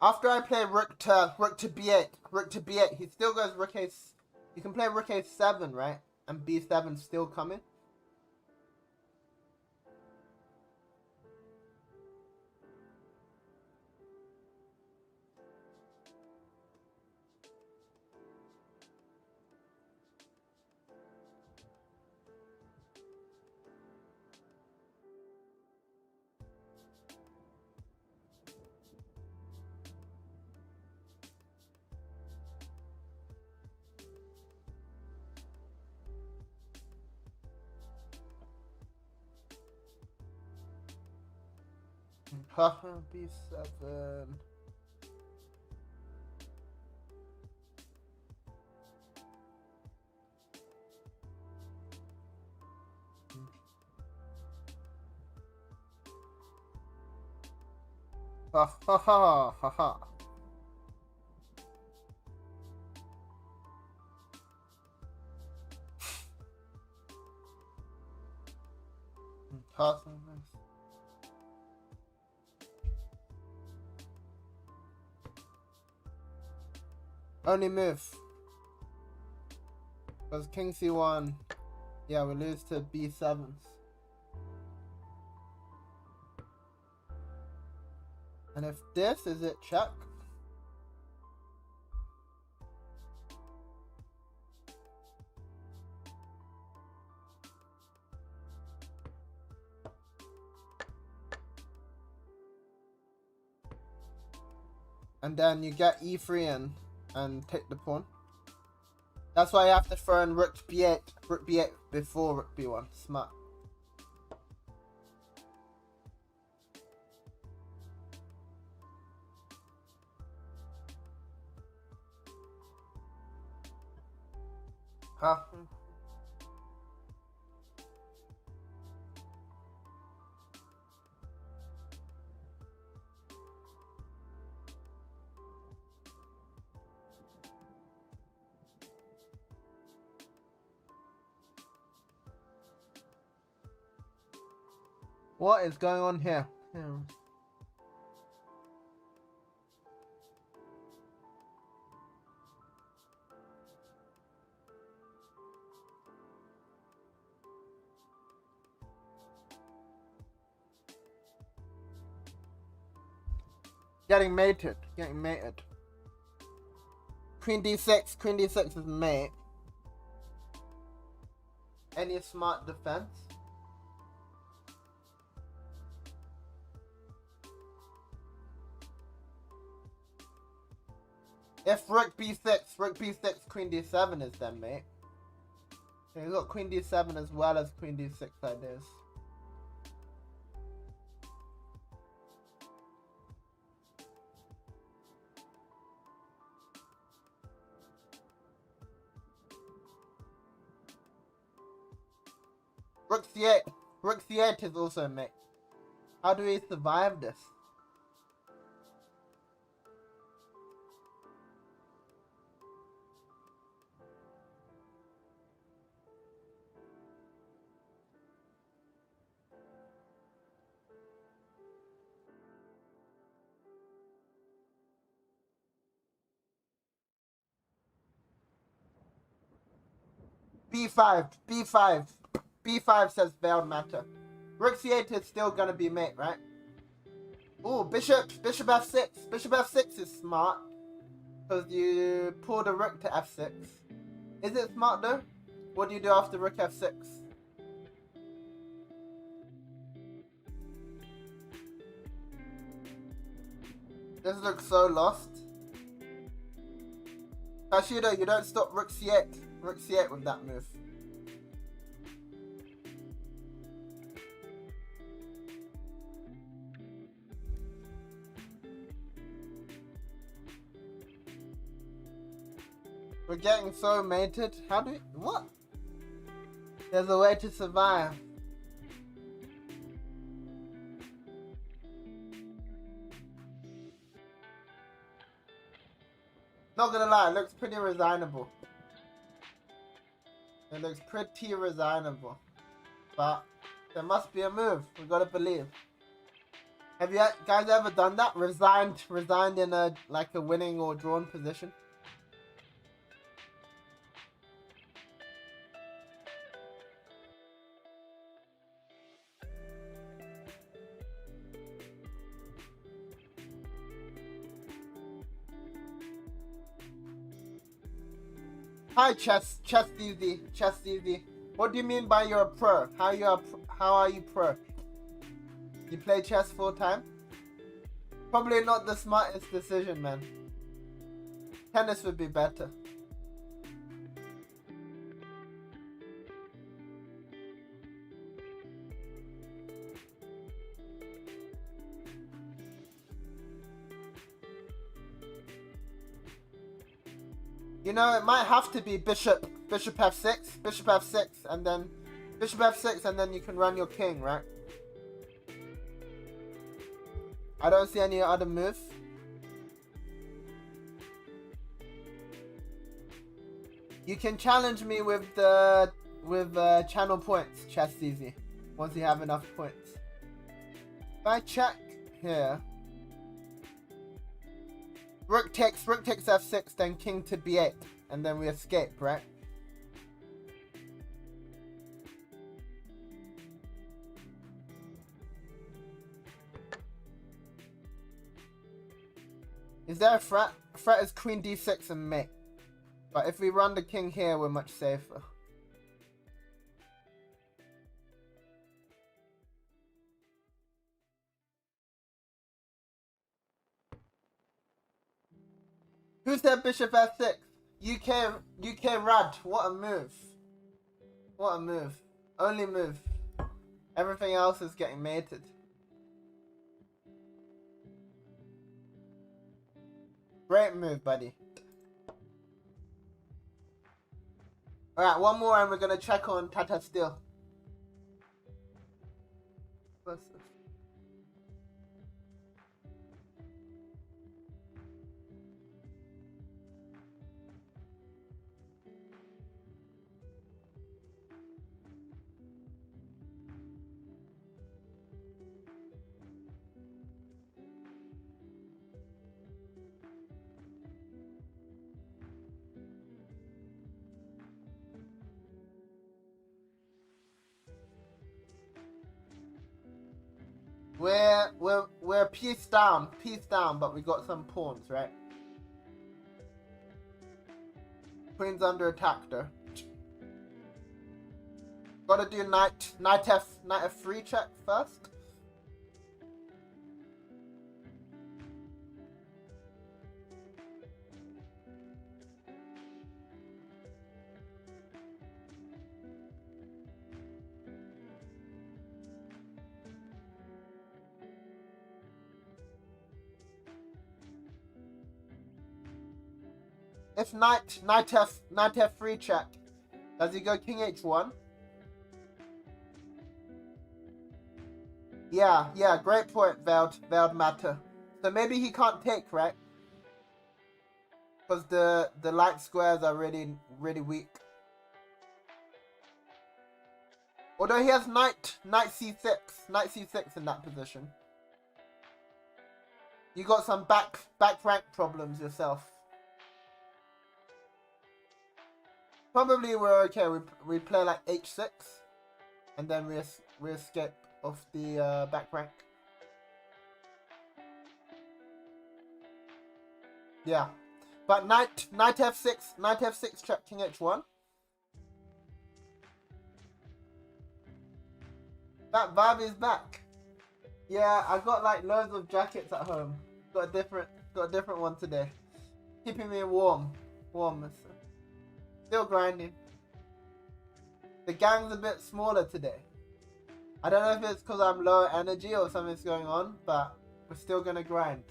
After I play rook to b8, he still goes rook a. You can play rook a7, right? And b7 still coming. Haha, b7. Ha ha ha ha ha. Castle, nice. Only move. Because king c1, yeah, we lose to b7s. And if this is it, check. And then you get e3 and take the pawn. That's why you have to throw in rook b8 before rook b1. Smart. Huh? What is going on here? Getting mated. Queen d6 is mate. Any smart defense? If rook b6, queen d7 is then mate. So you've got queen d7 as well as queen d6 ideas. Rook c8 is also mate. How do we survive this? B5 says veiled matter. Rook c8 is still gonna be mate, right? Ooh, bishop f6. Bishop f6 is smart. Because you pull the rook to f6. Is it smart though? What do you do after rook f6? This looks so lost. Kashido, you don't stop rook c8. Rook c8 with that move. We're getting so mated. How do we... What? There's a way to survive. Not gonna lie, it looks pretty resignable. It looks pretty resignable. But there must be a move. We gotta believe. Have you guys ever done that? Resigned in a winning or drawn position? Hi, Chess Easy. What do you mean by you're a pro? How are you pro? You play chess full time? Probably not the smartest decision, man. Tennis would be better. You know, it might have to be bishop f6, and then bishop f6, and then you can run your king, right? I don't see any other moves. You can challenge me with channel points, Chess Easy. once you have enough points. If I check here, rook takes f6, then king to b8, and then we escape, right? Is there a threat? Threat is queen d6 and mate. But if we run the king here, we're much safer. Who said bishop f6? UK Rad. What a move. What a move. Only move. Everything else is getting mated. Great move, buddy. Alright, one more and we're gonna check on TataSteel. We're piece down, but we got some pawns, right? Queen's under attack though. Gotta do knight f3 check first. If knight f3 check, does he go king h1? Yeah, great point, veiled matter. So maybe he can't take, right? Because the light squares are really weak. Although he has knight c6 in that position. You got some back rank problems yourself. Probably we're okay. We play like h6, and then we escape off the back rank. Yeah, but knight f6 check king h1. That vibe is back. Yeah, I got like loads of jackets at home. Got a different one today. Keeping me warm. Still grinding. The gang's a bit smaller today. I don't know if it's because I'm low energy or something's going on, but we're still gonna grind.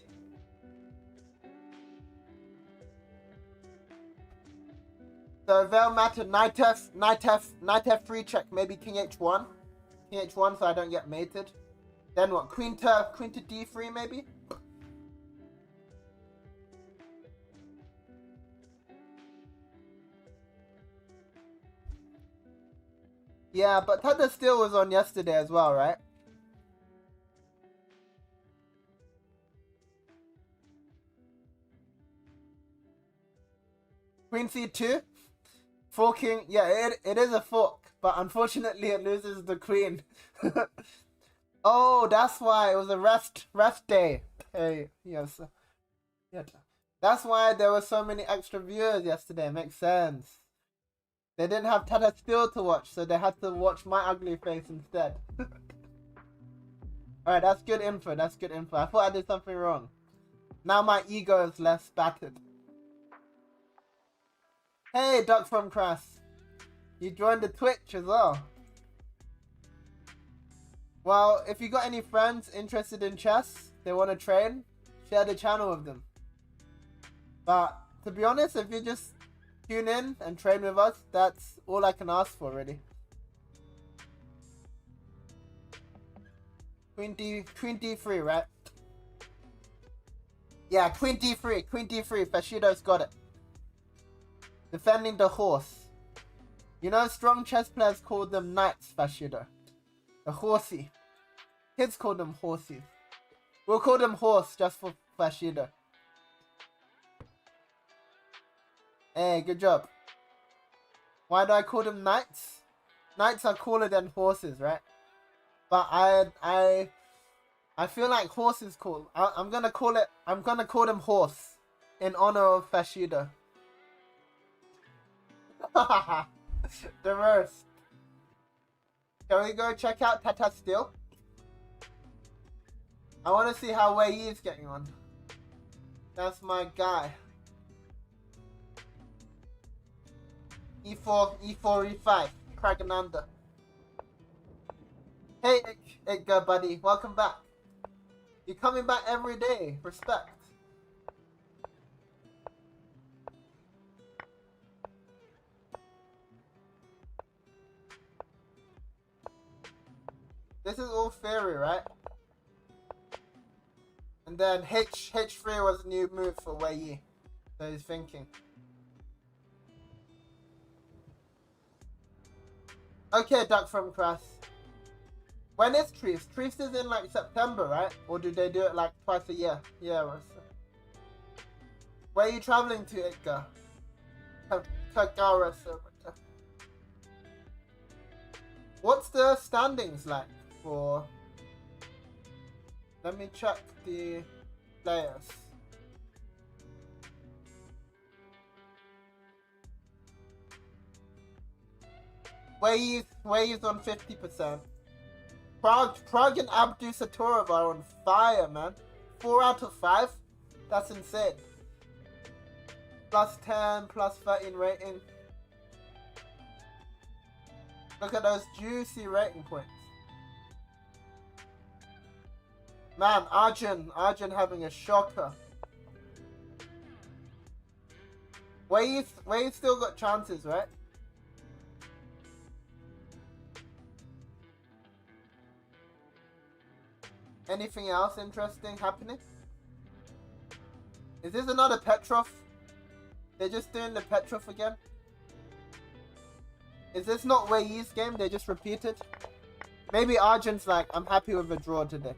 So veil matter, knight f3 check, maybe king h1. King h1 so I don't get mated. Then what? Queen to d3 maybe? Yeah, but TataSteel was on yesterday as well, right? Queen c2? Forking, yeah, it is a fork, but unfortunately it loses the queen. Oh, that's why it was a rest day. Hey, yes. Yeah. That's why there were so many extra viewers yesterday, makes sense. They didn't have TataSteel to watch, so they had to watch my ugly face instead. Alright, that's good info, I thought I did something wrong. Now my ego is less battered. Hey, Duck from Crass. You joined the Twitch as well. Well, if you got any friends interested in chess, they want to train, share the channel with them. But, to be honest, if you just tune in and train with us, that's all I can ask for, really. Queen d3, right? Yeah, Queen d3, Fashido's got it. Defending the horse. You know, strong chess players call them knights, Fashido. A horsey. Kids call them horsies. We'll call them horse just for Fashida. Hey, good job. Why do I call them knights? Knights are cooler than horses, right? But I feel like horse is cool. I'm gonna call them horse in honor of Fashida. The worst. Can we go check out TataSteel? I want to see how Wei Yi is getting on. That's my guy. E4, E5, Pragananda. Hey, Edgar, buddy, welcome back. You're coming back every day. Respect. This is all theory, right? And then H3 was a new move for Wei Yi. So he's thinking. Okay, Duck from Crass. When is Treefs? Treefs is in like September, right? Or do they do it like twice a year? Yeah, where are you traveling to, Edgar? Tagara. What's the standings like for... Let me check the players. Wei Yi's on 50%. Prague and Abdu Satorov are on fire, man. 4 out of 5? That's insane. Plus 10, plus 13 rating. Look at those juicy rating points. Man, Arjun having a shocker. Wei Yi's still got chances, right? Anything else interesting happening? Is this another Petrov? They're just doing the Petrov again? Is this not Wei Yi's game? They just repeated? Maybe Arjun's like, I'm happy with a draw today.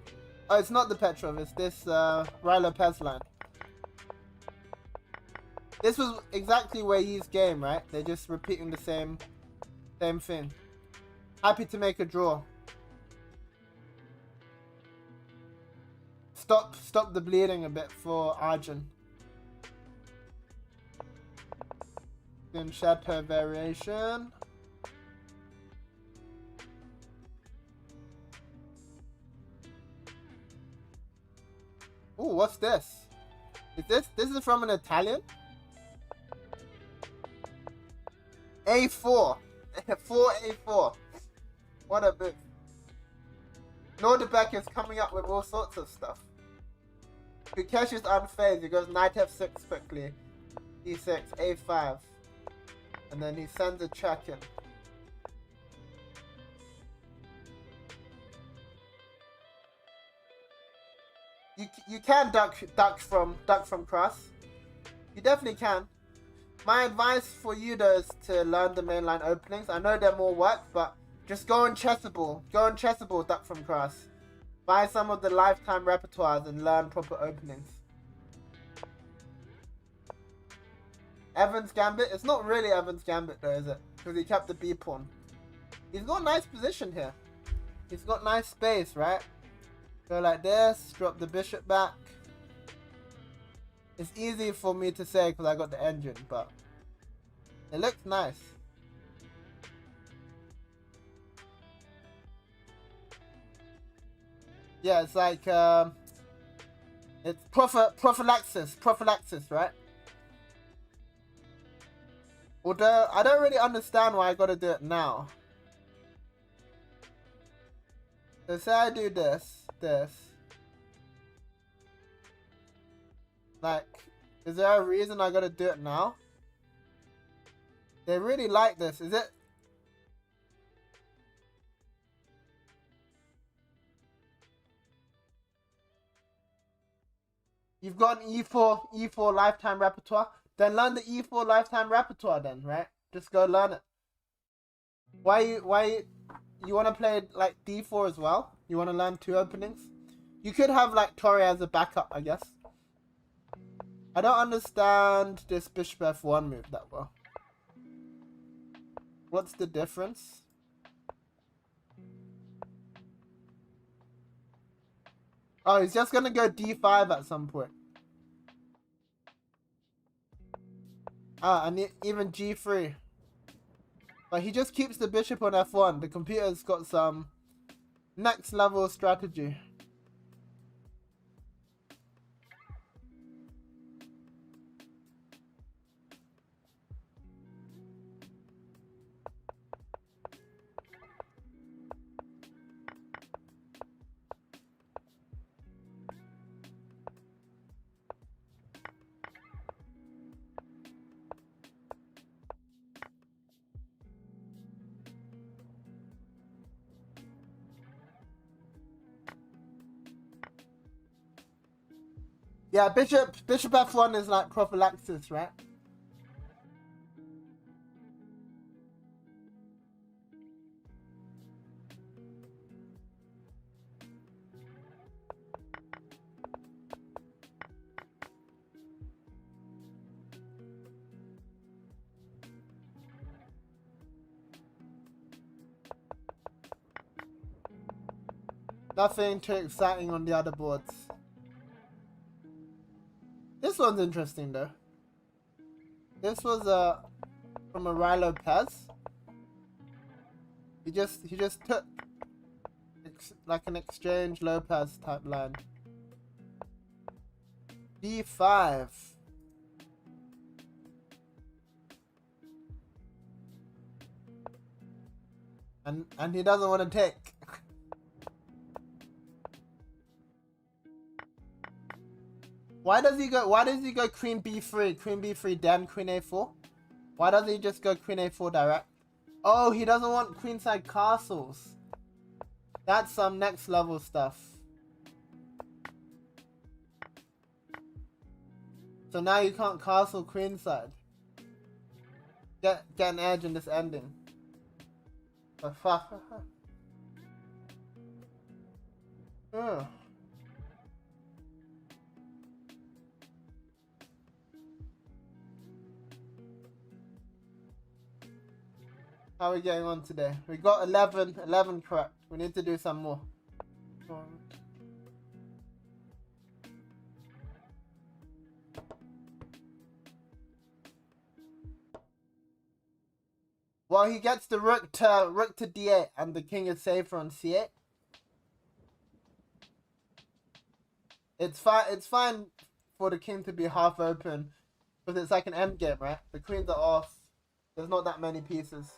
Oh, it's not the Petrov, it's this Rai Lopez line. This was exactly Wei Yi's game, right? They're just repeating the same thing. Happy to make a draw. Stop the bleeding a bit for Arjun. Then Chateau variation. Ooh, what's this? This is from an Italian? A4. 4A4. What a bit. Norderbeck is coming up with all sorts of stuff. Kukesh is unfazed. He goes knight f6 quickly. d6, a5. And then he sends a check in. You can duck from cross. You definitely can. My advice for you though is to learn the mainline openings. I know they're more work, but just go on Chessable. Go on Chessable, duck from cross. Buy some of the lifetime repertoires and learn proper openings. Evans Gambit. It's not really Evans Gambit though, is it? Because he kept the B pawn. He's got a nice position here. He's got nice space, right? Go like this, drop the bishop back. It's easy for me to say because I got the engine, but it looks nice. Yeah, it's like it's prophylaxis, right? Although I don't really understand why I gotta do it now. So say I do this. Like, is there a reason I gotta do it now? They really like this, is it? You've got an E4 lifetime repertoire. Then learn the E4 lifetime repertoire then, right? Just go learn it. Why you want to play like d4 as well? You want to learn 2 openings? You could have like Torre as a backup, I guess. I don't understand this bishop f1 move that well. What's the difference? Oh, he's just gonna go d5 at some point. Ah, and even g3. But he just keeps the bishop on f1. The computer's got some next level strategy. Yeah, bishop f1 is like prophylaxis, right? Nothing too exciting on the other boards. This one's interesting though. This was from a Rai Lopez. He just took like an exchange Lopez type line. D5. And he doesn't want to take. Why does he go queen b3, queen b3, then queen a4? Why doesn't he just go queen a4 direct? Oh, he doesn't want queenside castles. That's some next level stuff. So now you can't castle queenside. Get an edge in this ending. Oh, fuck. Ugh. How are we getting on today? We got 11 correct. We need to do some more. Well, he gets the rook to d8 and the king is safer on c8. It's fine for the king to be half open because it's like an endgame, right? The queens are off. There's not that many pieces.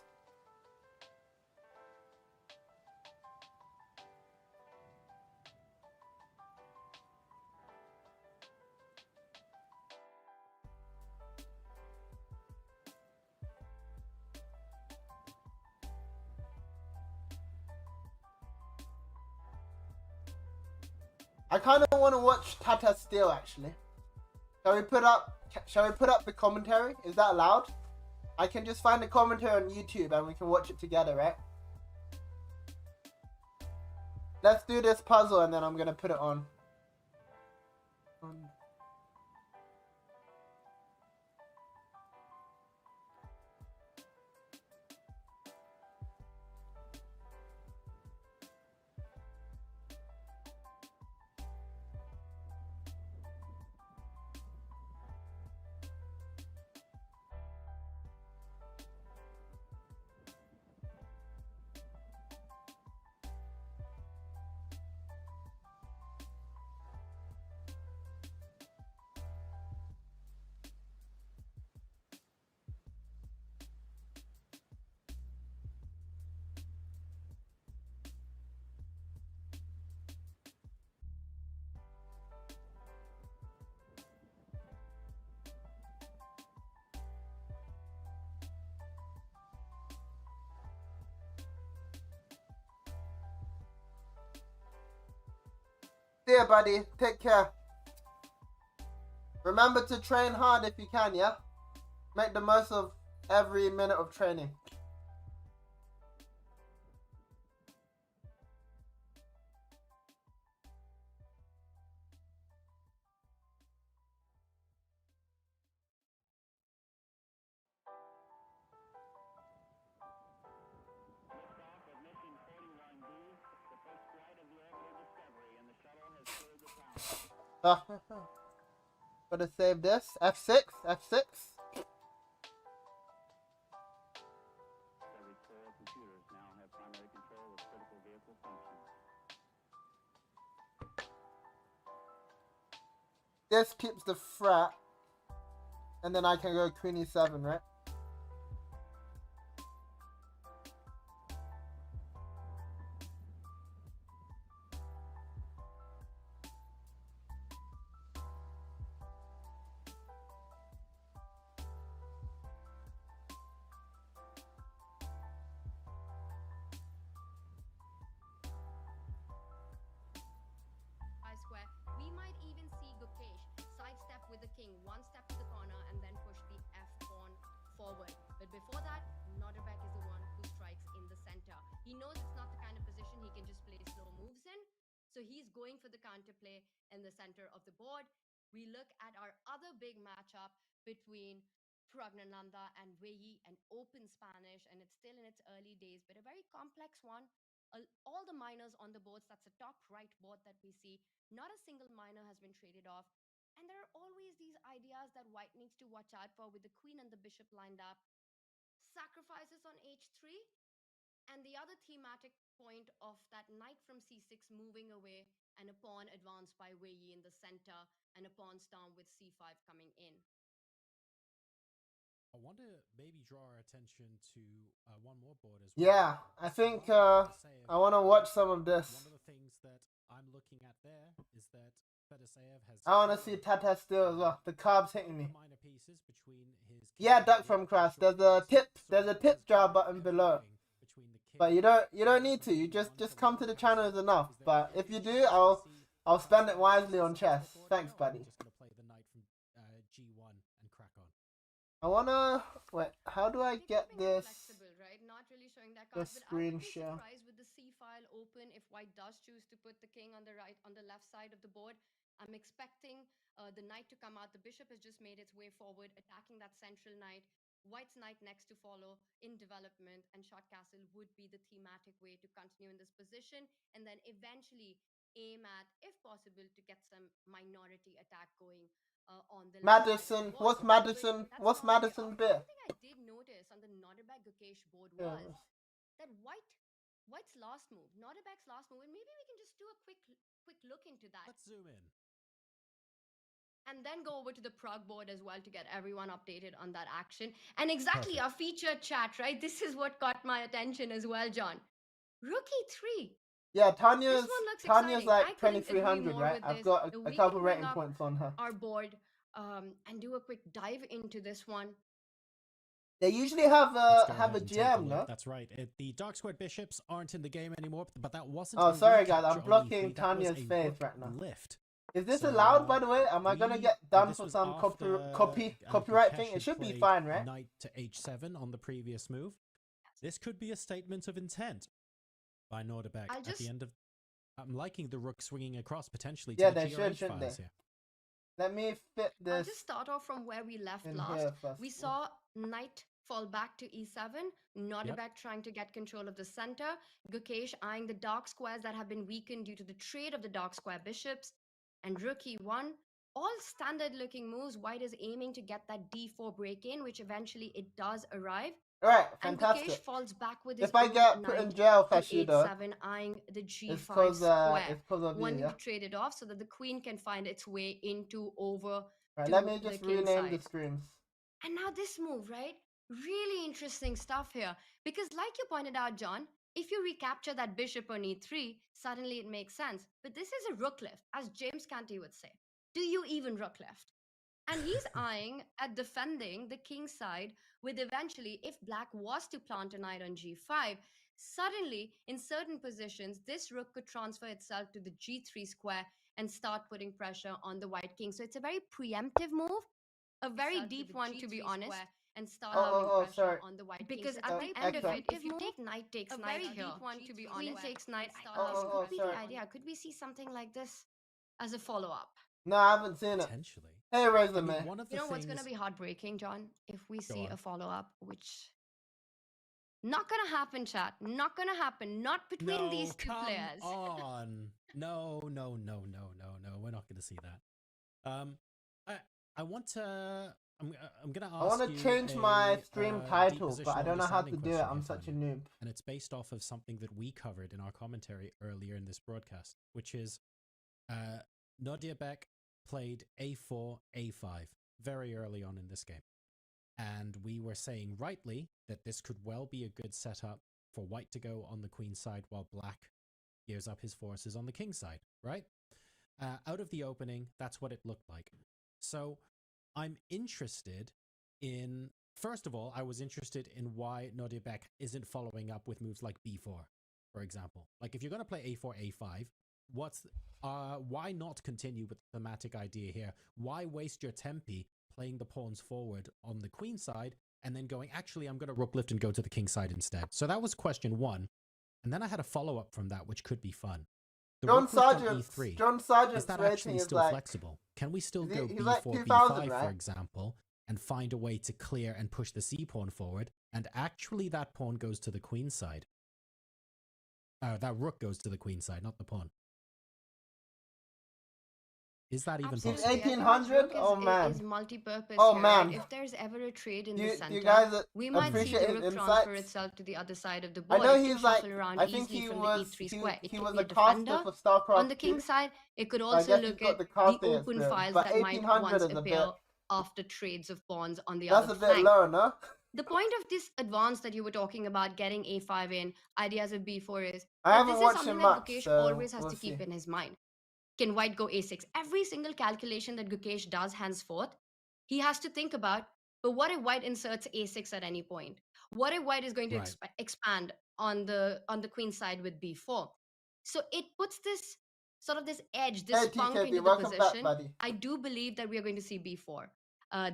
I kind of want to watch TataSteel actually. Shall we put up the commentary? Is that allowed? I can just find the commentary on YouTube and we can watch it together, right? Let's do this puzzle and then I'm gonna put it on. See ya, buddy. Take care. Remember to train hard if you can, yeah? Make the most of every minute of training. Gotta save this. F6, F6. This keeps the threat, and then I can go queen e7, right?
Square. We might even see Gukesh sidestep with the king, one step to the corner, and then push the f pawn forward. But before that, Norbek is the one who strikes in the center. He knows it's not the kind of position he can just play slow moves in, so he's going for the counterplay in the center of the board. We look at our other big matchup between Pragnananda and Wei, an open Spanish, and it's still in its early days, but a very complex one. All the minors on the boards, that's the top right board that we see. Not a single minor has been traded off. And there are always these ideas that white needs to watch out for with the queen and the bishop lined up. Sacrifices on h3. And the other thematic point of that knight from c6 moving away and a pawn advanced by Wei in the center and a pawn storm with c5 coming in.
I want to maybe draw our attention to one more board as well.
Yeah, I think I want to watch some of this.
One of the things that I'm looking at there is that TataSteel has.
I want to see TataSteel as well. The carb's hitting me.
Minor pieces between his.
Yeah, duck from crash. There's a tip jar button below. But you don't need to. You just come to the channel is enough. But if you do, I'll spend it wisely on chess. Thanks, buddy.
I'm just gonna play the knight from G1 and crack on.
I wanna wait. How do I get this?
Flexible, right? Not really showing that
The
card,
screen
but I
share.
would be surprised with the C file open if white does choose to put the king on the left side of the board. I'm expecting the knight to come out. The bishop has just made its way forward, attacking that central knight. White's knight next to follow in development, and short castle would be the thematic way to continue in this position, and then eventually aim at, if possible, to get some minority attack going on the
Madison. What's Madison? What's Madison bit?
One thing I did notice on the Norbek Gukesh board was that White's last move, Norbek's last move, and maybe we can just do a quick look into that.
Let's zoom in.
And then go over to the Prague board as well to get everyone updated on that action. And exactly our featured chat, right? This is what caught my attention as well, John. Rook e3.
Yeah, Tanya's
exciting.
like 2300, right? I've got a couple rating points on her.
Our board and do a quick dive into this one.
They usually have a GM, no?
That's right. The dark squared bishops aren't in the game anymore, but that wasn't.
Oh, sorry guys, I'm blocking Tanya's face right now.
Lift.
Is this allowed, by the way? Am I gonna get done for some copyright thing? It should be fine, right?
Knight to h7 on the previous move. This could be a statement of intent by Norbek at the end of. I'm liking the rook swinging across potentially.
Yeah,
to
they shouldn't they? Here. Let me fit this.
I'll just start off from where we left last. We saw knight fall back to e7. Norbek trying to get control of the center. Gukesh eyeing the dark squares that have been weakened due to the trade of the dark square bishops. And rook e1, all standard looking moves. White is aiming to get that d4 break in, which eventually it does arrive.
All right, fantastic.
And Gukesh falls back with his
if I get put in jail, Fashido,
h7, eyeing the g5 square.
It's because of
wanting
you,
to trade it off so that the queen can find its way into over.
Right, let me just rename the streams.
And now this move, right? Really interesting stuff here. Because like you pointed out, John, if you recapture that bishop on e3, suddenly it makes sense. But this is a rook lift, as James Canty would say. Do you even rook lift? And he's eyeing at defending the king side with eventually, if black was to plant a knight on g5, suddenly, in certain positions, this rook could transfer itself to the g3 square and start putting pressure on the white king. So it's a very preemptive move, a very deep one, to be honest. And start pressure on the white because king. At the end of it, if you take knight takes knight here, to be honest, queen takes knight. This could be the idea. Could we see something like this as a follow-up?
No, I haven't seen it.
Potentially.
Hey, resume.
I mean,
you know what's going to be heartbreaking, John? If we see a follow-up, which not going to happen, chat. Not going to happen. Not between these two players.
Come on. No. We're not going to see that. I I want to. I'm gonna
I
ask
want
you
to change
a,
my stream title,
deep
but I
positional
don't know how to
understanding
do it.
question
I'm
here,
such a
Tanya.
noob.
And it's based off of something that we covered in our commentary earlier in this broadcast, which is Nadia Beck played a4, a5 very early on in this game. And we were saying rightly that this could well be a good setup for white to go on the queen side while black gears up his forces on the king side, right? Out of the opening, that's what it looked like. So I'm interested in, first of all, I was interested in why Nadia Beck isn't following up with moves like b4, for example. Like if you're going to play a4, a5, why not continue with the thematic idea here? Why waste your tempi playing the pawns forward on the queen side and then going, actually, I'm going to rook lift and go to the king side instead? So that was question one. And then I had a follow-up from that, which could be fun. The
John
rook lift on
Sargent's
e3,
John
is
Sargent's
that
rating
actually
is
still
like
flexible? Can we still go
he's
b4,
like
b5,
2000, right?
for example, and find a way to clear and push the c pawn forward, and actually that pawn goes to the queen side? That rook goes to the queen side, not the pawn. Is that even
Absolutely.
possible?
I think this
1800?
rook
Oh man.
is multi-purpose
Oh
here,
man.
right? If there's ever a trade in
Do
the
you
center,
guys
we might see
appreciate
the
his
rook transfer
insights?
itself to the other side of the
I
board.
know
It can
he's like,
shuffle around
I think
easily
he
from the
was
e3 square. It
he
can
was
be
a
a
caster
defender
for
on
StarCraft
the
2.
king side. It could
So I
also
guess he's
look
got
at
the
the
casting
open
experience.
files
But
that might
1800
once
is a
appear
bit.
after trades of pawns on the
That's
other
a bit
flank.
low, no?
The point of this advance that you were talking about, getting a5 in, ideas of b4 is
I
that
haven't
this is
watched
something
him
that
much,
Gukesh
so
always has
we'll
to keep
see.
in his mind. Can white go a6? Every single calculation that Gukesh does henceforth, he has to think about, but what if white inserts a6 at any point? What if white is going to
Right.
expand on the queen side with b4? So it puts this sort of this edge, this
Hey
funk
TKB,
into the
welcome back,
position.
buddy.
I do believe that we are going to see b4.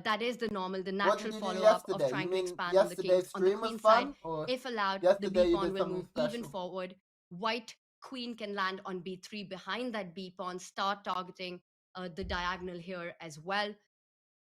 That is the normal, the
What did
natural
you do
follow-up of
yesterday? You
trying to
mean
expand on the
yesterday's
kings. On the
stream was
queen side,
fun? Or
if allowed, the
yesterday
b
you
pawn
did
will
something
move
special?
even forward. White queen can land on b3 behind that b pawn, start targeting the diagonal here as well.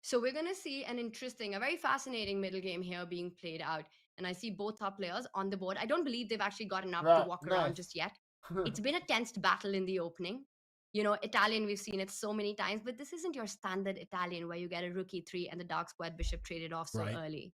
So we're going to see an interesting, a very fascinating middle game here being played out. And I see both top players on the board. I don't believe they've actually gotten up to
Right,
walk
nice.
around just yet. It's been a tensed battle in the opening. You know, Italian, we've seen it so many times, but this isn't your standard Italian where you get a rook e3 and the dark squared bishop traded off so
Right.
early.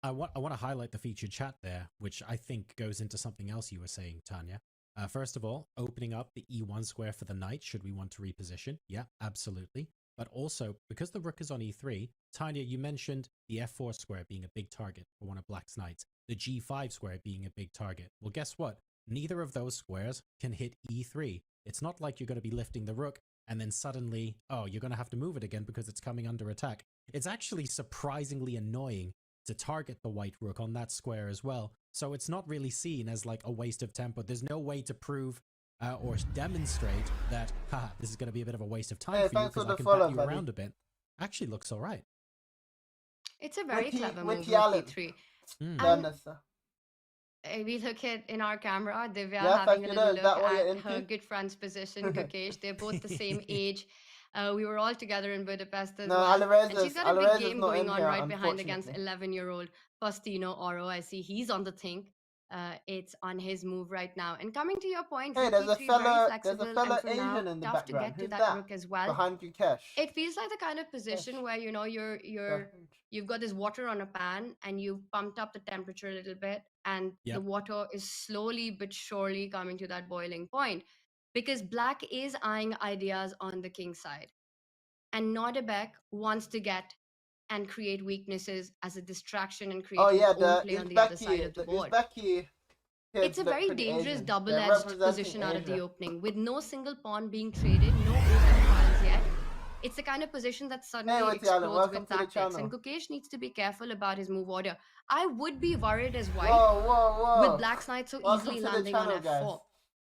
I want to highlight the featured chat there, which I think goes into something else you were saying, Tanya. First of all, opening up the e1 square for the knight should we want to reposition. Yeah, absolutely. But also, because the rook is on e3, Tanya, you mentioned the f4 square being a big target for one of black's knights, the g5 square being a big target. Well, guess what? Neither of those squares can hit e3. It's not like you're going to be lifting the rook and then suddenly, oh, you're going to have to move it again because it's coming under attack. It's actually surprisingly annoying to target the white rook on that square as well. So it's not really seen as like a waste of tempo. There's no way to prove or demonstrate that, haha, this is going to be a bit of a waste of time for you because I can bat you around a bit. Actually looks all right.
It's a very clever move,
Rook
e3. We look at in our camera, Divya having a little look at her good friend's position, Gukesh. They're both the same age. We were all together in Budapest as well. And she's got a big game going on right behind against 11-year-old Faustino Oro. I see he's on the think. It's on his move right now. And coming to your point,
hey,
there's a fellow
Asian in the
tough
background.
to get to that rook as well.
Behind Gukesh.
It feels like the kind of position where, you know, you've got this water on a pan and you've pumped up the temperature a little bit, and the water is slowly but surely coming to that boiling point, because black is eyeing ideas on the king side, and Nordebek wants to get and create weaknesses as a distraction and create his own play on the other side of the board. It's a very dangerous double-edged position out of the opening, with no single pawn being traded, no open files yet. It's the kind of position that suddenly explodes with tactics, and Gukesh needs to be careful about his move order. I would be worried as white with black's knight so easily landing on f4.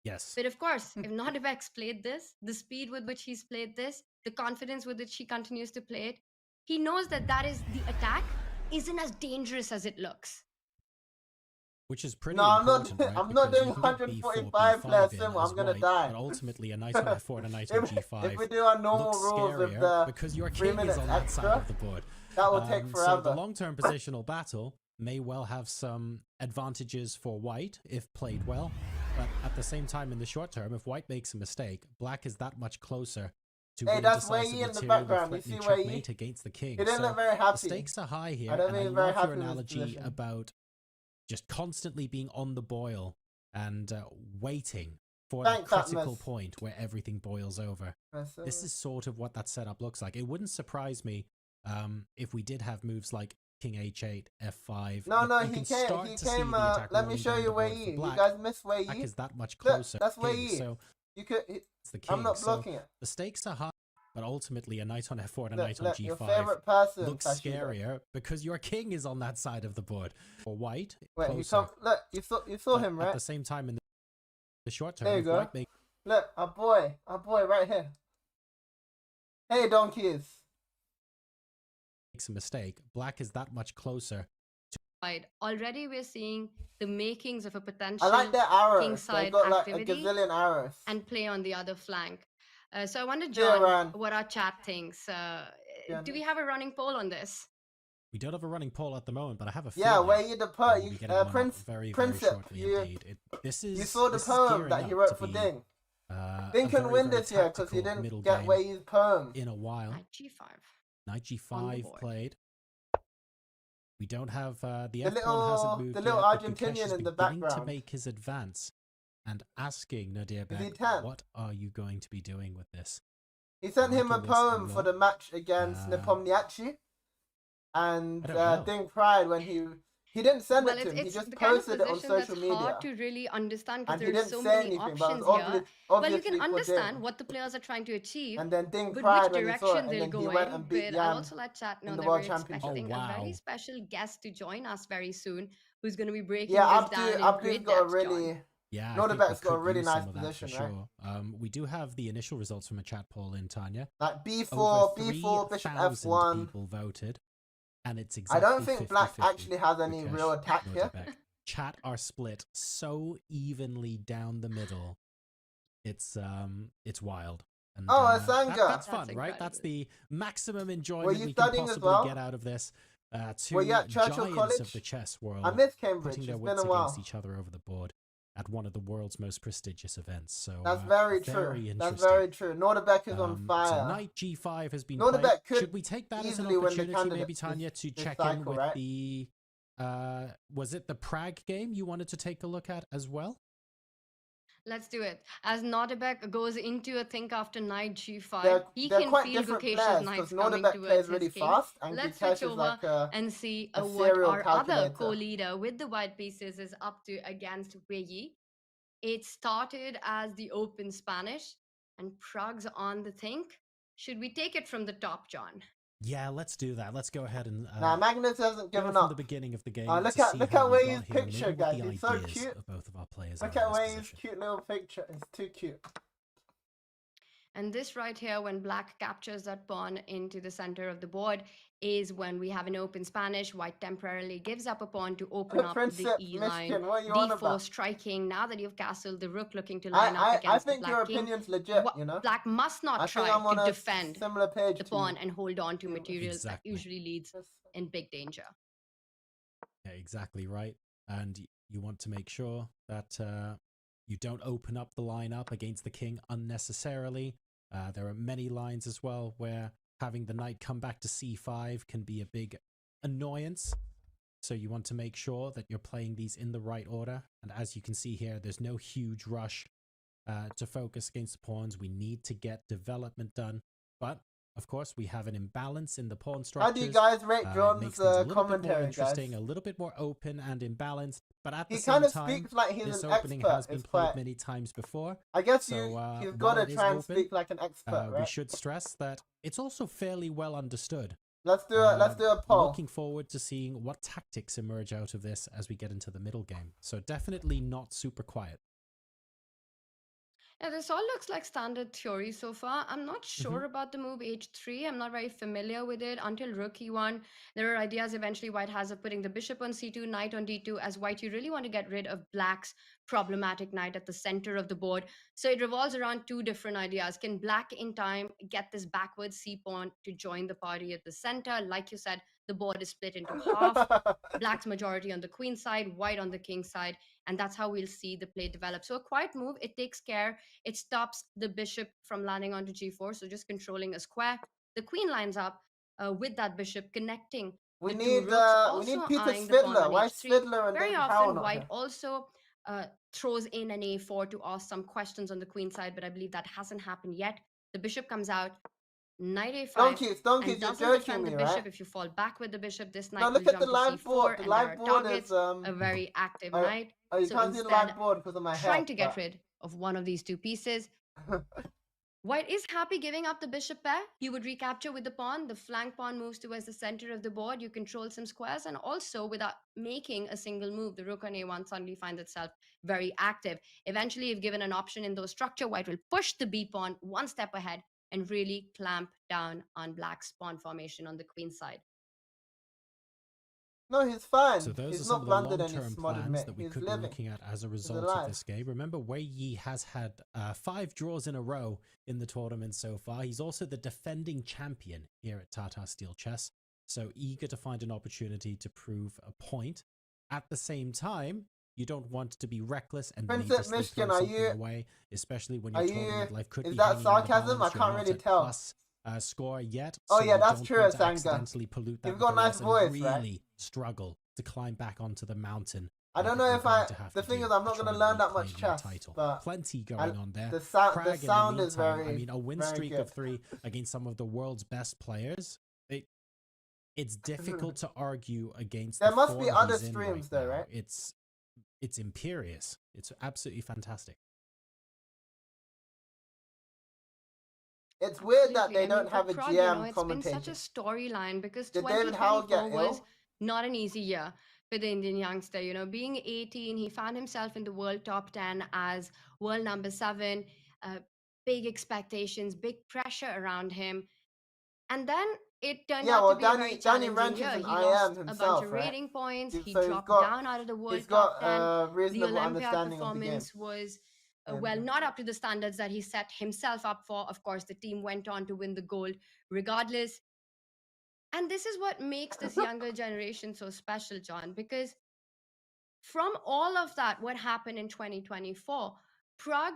Yes.
But of course, if Nordebek's played this, the speed with which he's played this, the confidence with which he continues to play it, he knows that that is the attack isn't as dangerous as it looks.
Which is pretty important, right?
I'm not doing 145 player sim, I'm gonna die.
But ultimately, a knight on f4 and a knight on g5
if we do our normal
looks
rules
scarier
of the
because your king is on that side of the board.
That will take forever.
So the long-term positional battle may well have some advantages for white if played well, but at the same time, in the short term, if white makes a mistake, black is that much closer to
Hey,
win
that's
decisive
Wei in the
material or
background. You
threatening
see Wei?
checkmate against the king.
He didn't
So
look very
the
happy.
stakes are high here,
I don't
and I
think he's very
love your
happy with his
analogy
position.
about just constantly being on the boil and waiting for
Thanks,
that critical
Atmos.
point where everything boils over. This is sort of what that setup looks like. It wouldn't surprise me if we did have moves like King H8, F5.
No,
You
he
can
came.
start
He
to see
came.
the attack
Let me
rolling
show
down
you
the
Wei
board for
Yi. You
black.
guys miss Wei
Black
Yi.
is that much
Look,
closer.
that's Wei
King,
Yi.
so
You could.
it's the king.
I'm not
So
blocking it.
the stakes are high, but ultimately a knight on F4 and a
Look,
knight on
look, your
G5
favorite person,
looks
Tashido.
scarier because your king is on that side of the board. For white,
Wait,
closer.
he come. Look, you saw him, right?
At the same time, in the short term,
There you
if
go.
white makes
Look, our boy right here. Hey, donkeys.
a mistake, black is that much closer.
Already we're seeing the makings of a potential
I like their arrows. They've
kingside
got like a
activity
gazillion arrows.
and play on the other flank. So I wonder,
Yeah,
John,
Ran.
what our chat thinks.
Yeah.
Do we have a running poll on this?
We don't have a running poll at the moment, but I have a
Yeah,
feeling
where you the
we'll
poem,
be getting one up
Prince,
very
Princip,
shortly
you,
indeed. This is
you saw the
this is
poem
gearing
that he
up
wrote
to
for
be,
Ding.
a
Ding can
very,
win
very
this year because he
tactical
didn't
middle
get
game
Wei Yi's poem.
in a while.
Knight G5.
Knight
On the
G5
board.
played. We don't have the
The
F pawn hasn't moved
the
yet,
little
but Gukesh
Argentinian
is
in the
beginning to
background.
make his advance and asking Nadir
Is he
Bek,
10?
what are you going to be doing with this?
He sent him a
Liking this
poem for
lot.
the match against Nepomniachtchi, and Ding cried when he didn't send it to him. He
It's
just
the kind of
posted it on
position
social
that's
media.
hard to really understand because
And he
there's
didn't
so
say
many
anything, but it
options
was
here.
obviously
Well, you can
for
understand
Ding.
what the players are trying to achieve,
And then Ding
but
cried
which
when he saw
direction
it, and
they'll
then
go
he went
in.
and beat
But I'll
Yan
also let chat know
in the
that
World
we're
Championship.
expecting
Oh,
a very
wow.
special guest to join us very soon, who's going to be breaking
Yeah,
this down in
Abdu's
great
got a
depth, John.
really.
Yeah, I
Nordebek's
think we
got a
could
really
use
nice
some of that
position,
for
right?
sure. We do have the initial results from a chat poll in Tanya.
Like B4,
Over
B4, Bishop
3,000
F1.
people voted, and it's
I
exactly
don't think Black
50-50.
actually has any
Gukesh,
real attack here.
Nordebek. Chat are split so evenly down the middle. It's wild. And,
Oh, a Sanga.
that's fun,
That's
right? That's the maximum
Were
enjoyment
you
we can
studying as
possibly
well?
get out of this. Two
Were you at Churchill
giants
College?
of the chess world
I miss Cambridge.
putting their
It's been
wits
a while.
against each other over the board at one of the world's most prestigious events. So
That's very true.
interesting.
That's very true. Nordebek is on fire.
So Knight G5 has been
Nordebek
played.
could
Should we take that as an
easily win the
opportunity, maybe
candidate
Tanya,
this
to check
cycle,
in with
right?
the was it the Prague game you wanted to take a look at as well?
Let's do it. As Nordebek goes into a think after knight g5, he
they're
can
quite
feel
different
Gukesh's
players
knights
because
coming
Nordebek
towards
plays
his
really
king.
fast and
Let's
Gukesh
switch
is
over
like a
and see
a
what
serial
our other
calculator.
co-leader with the white pieces is up to against Wei Yi. It started as the open Spanish and Prague's on the think. Should we take it from the top, John?
Yeah, let's do that. Let's go ahead and
Nah, Magnus hasn't
go
given
from
up.
the beginning of the game.
Look
to
at
see
look
how
at
we
Wei's
got here, and
picture,
maybe
guys.
what the
He's so
ideas
cute.
of both of our players
Look
are
at
in this
Wei's
position.
cute little picture. It's too cute.
And this right here, when black captures that pawn into the center of the board, is when we have an open Spanish. White temporarily gives up a pawn to open up
Princip,
the E line.
Michigan, what are you on
D4
about?
striking. Now that you've castled, the rook looking to line up
I
against the
think
black
your
king.
opinion's legit, you know?
Black must not
I think
try
I'm on
to
a
defend
similar page
the
to
pawn
you.
and hold on to
Yeah,
materials
exactly.
that usually leads in big danger.
Yeah, exactly right. And you want to make sure that you don't open up the line up against the king unnecessarily. There are many lines as well where having the knight come back to c5 can be a big annoyance. So you want to make sure that you're playing these in the right order. And as you can see here, there's no huge rush to focus against the pawns. We need to get development done. But of course, we have an imbalance in the pawn structures.
How do you guys rate
It
John's
makes things a little bit more
commentary,
interesting,
guys?
a little bit more open and imbalanced. But at the
He
same
kind of
time,
speaks like he's
this
an
opening
expert.
has been
It's
played
quite...
many times before.
I guess
So,
you've
while
got to
it is
try and
open,
speak like an expert, right?
we should stress that it's also fairly well understood.
Let's do a poll.
Looking forward to seeing what tactics emerge out of this as we get into the middle game. So definitely not super quiet.
Yeah, this all looks like standard theory so far. I'm not sure about the move h3. I'm not very familiar with it until rook e1. There are ideas eventually white has of putting the bishop on c2, knight on d2. As white, you really want to get rid of black's problematic knight at the center of the board. So it revolves around two different ideas. Can black in time get this backward c pawn to join the party at the center? Like you said, the board is split into half. Black's majority on the queen side, white on the king side, and that's how we'll see the play develop. So a quiet move, it takes care, it stops the bishop from landing onto g4, so just controlling a square. The queen lines up with that bishop, connecting
we
the two
need
rooks,
Peter
eyeing the pawn
Svidler.
on
Why
h3.
Svidler and
Very
David Howell
often,
not
white
here?
also throws in an a4 to ask some questions on the queen side, but I believe that hasn't happened yet. The bishop comes out, knight a5,
Donkeys,
and
you're
doesn't
joking
defend the
me,
bishop.
right?
If you fall back with the bishop, this
No,
knight will
look at the
jump to
live board.
c4,
The
and there
live
are
board
targets,
is
a very active
oh,
knight.
oh, you
So
can't see the
instead,
live board because of my
trying
head.
to get rid of one of these two pieces. White is happy giving up the bishop pair. You would recapture with the pawn. The flank pawn moves towards the center of the board. You control some squares, and also without making a single move, the rook on a1 suddenly finds itself very active. Eventually, if given an option in those structure, white will push the b pawn one step ahead and really clamp down on black's pawn formation on the queen side.
No, he's fine.
So those
He's
are some
not
of the
blundered any
long-term
modern
plans
mate.
that we
He's
could be
living.
looking at as a result
alive.
of this game. Remember, Wei Yi has had 5 draws in a row in the tournament so far. He's also the defending champion here at TataSteel Chess, so eager to find an opportunity to prove a point. At the same time, you don't want to be reckless and
Princess
needlessly
Michigan,
throw
are
something
you-
away, especially when your tournament life could
is
be
that
hanging in the
sarcasm?
balance.
I can't
You're not
really
at
tell.
plus score yet,
Oh,
so
yeah,
you
that's
don't
true,
want to
Sanga.
accidentally pollute that
You've got a nice
with the rest
voice,
and
right?
really struggle to climb back onto the mountain.
I don't
that
know
you're
if
going to have
the
to
thing
do
is, I'm not
to
going to
try
learn
and
that much
reclaim your
chess,
title.
but
Plenty going on there.
the
Crag,
sound
in the
is
meantime,
very.
I mean, a win
very
streak
good.
of 3 against some of the world's best players. It's difficult to argue against.
There
the
must be
form
other
he's in
streams
right
though,
now.
right?
It's imperious. It's absolutely fantastic.
It's weird that
Absolutely.
they
I
don't
mean,
have
for
a
Prague,
GM
it's been such a
commentating.
storyline because
Did David Howell get
2024 was
ill?
not an easy year for the Indian youngster. You know, being 18, he found himself in the world top 10 as world number 7. Big expectations, big pressure around him. And then it turned out to be a very
Danny
challenging
Wrench
year.
is an
He
IM
lost a bunch
himself,
of
right?
rating points. He
So
dropped down out of the world
he's got
top 10.
a
The
reasonable
Olympiad
understanding of the game.
performance was, well, not up to the standards that he set himself up for. Of course, the team went on to win the gold regardless. And this is what makes this younger generation so special, John, because from all of that, what happened in 2024, Prague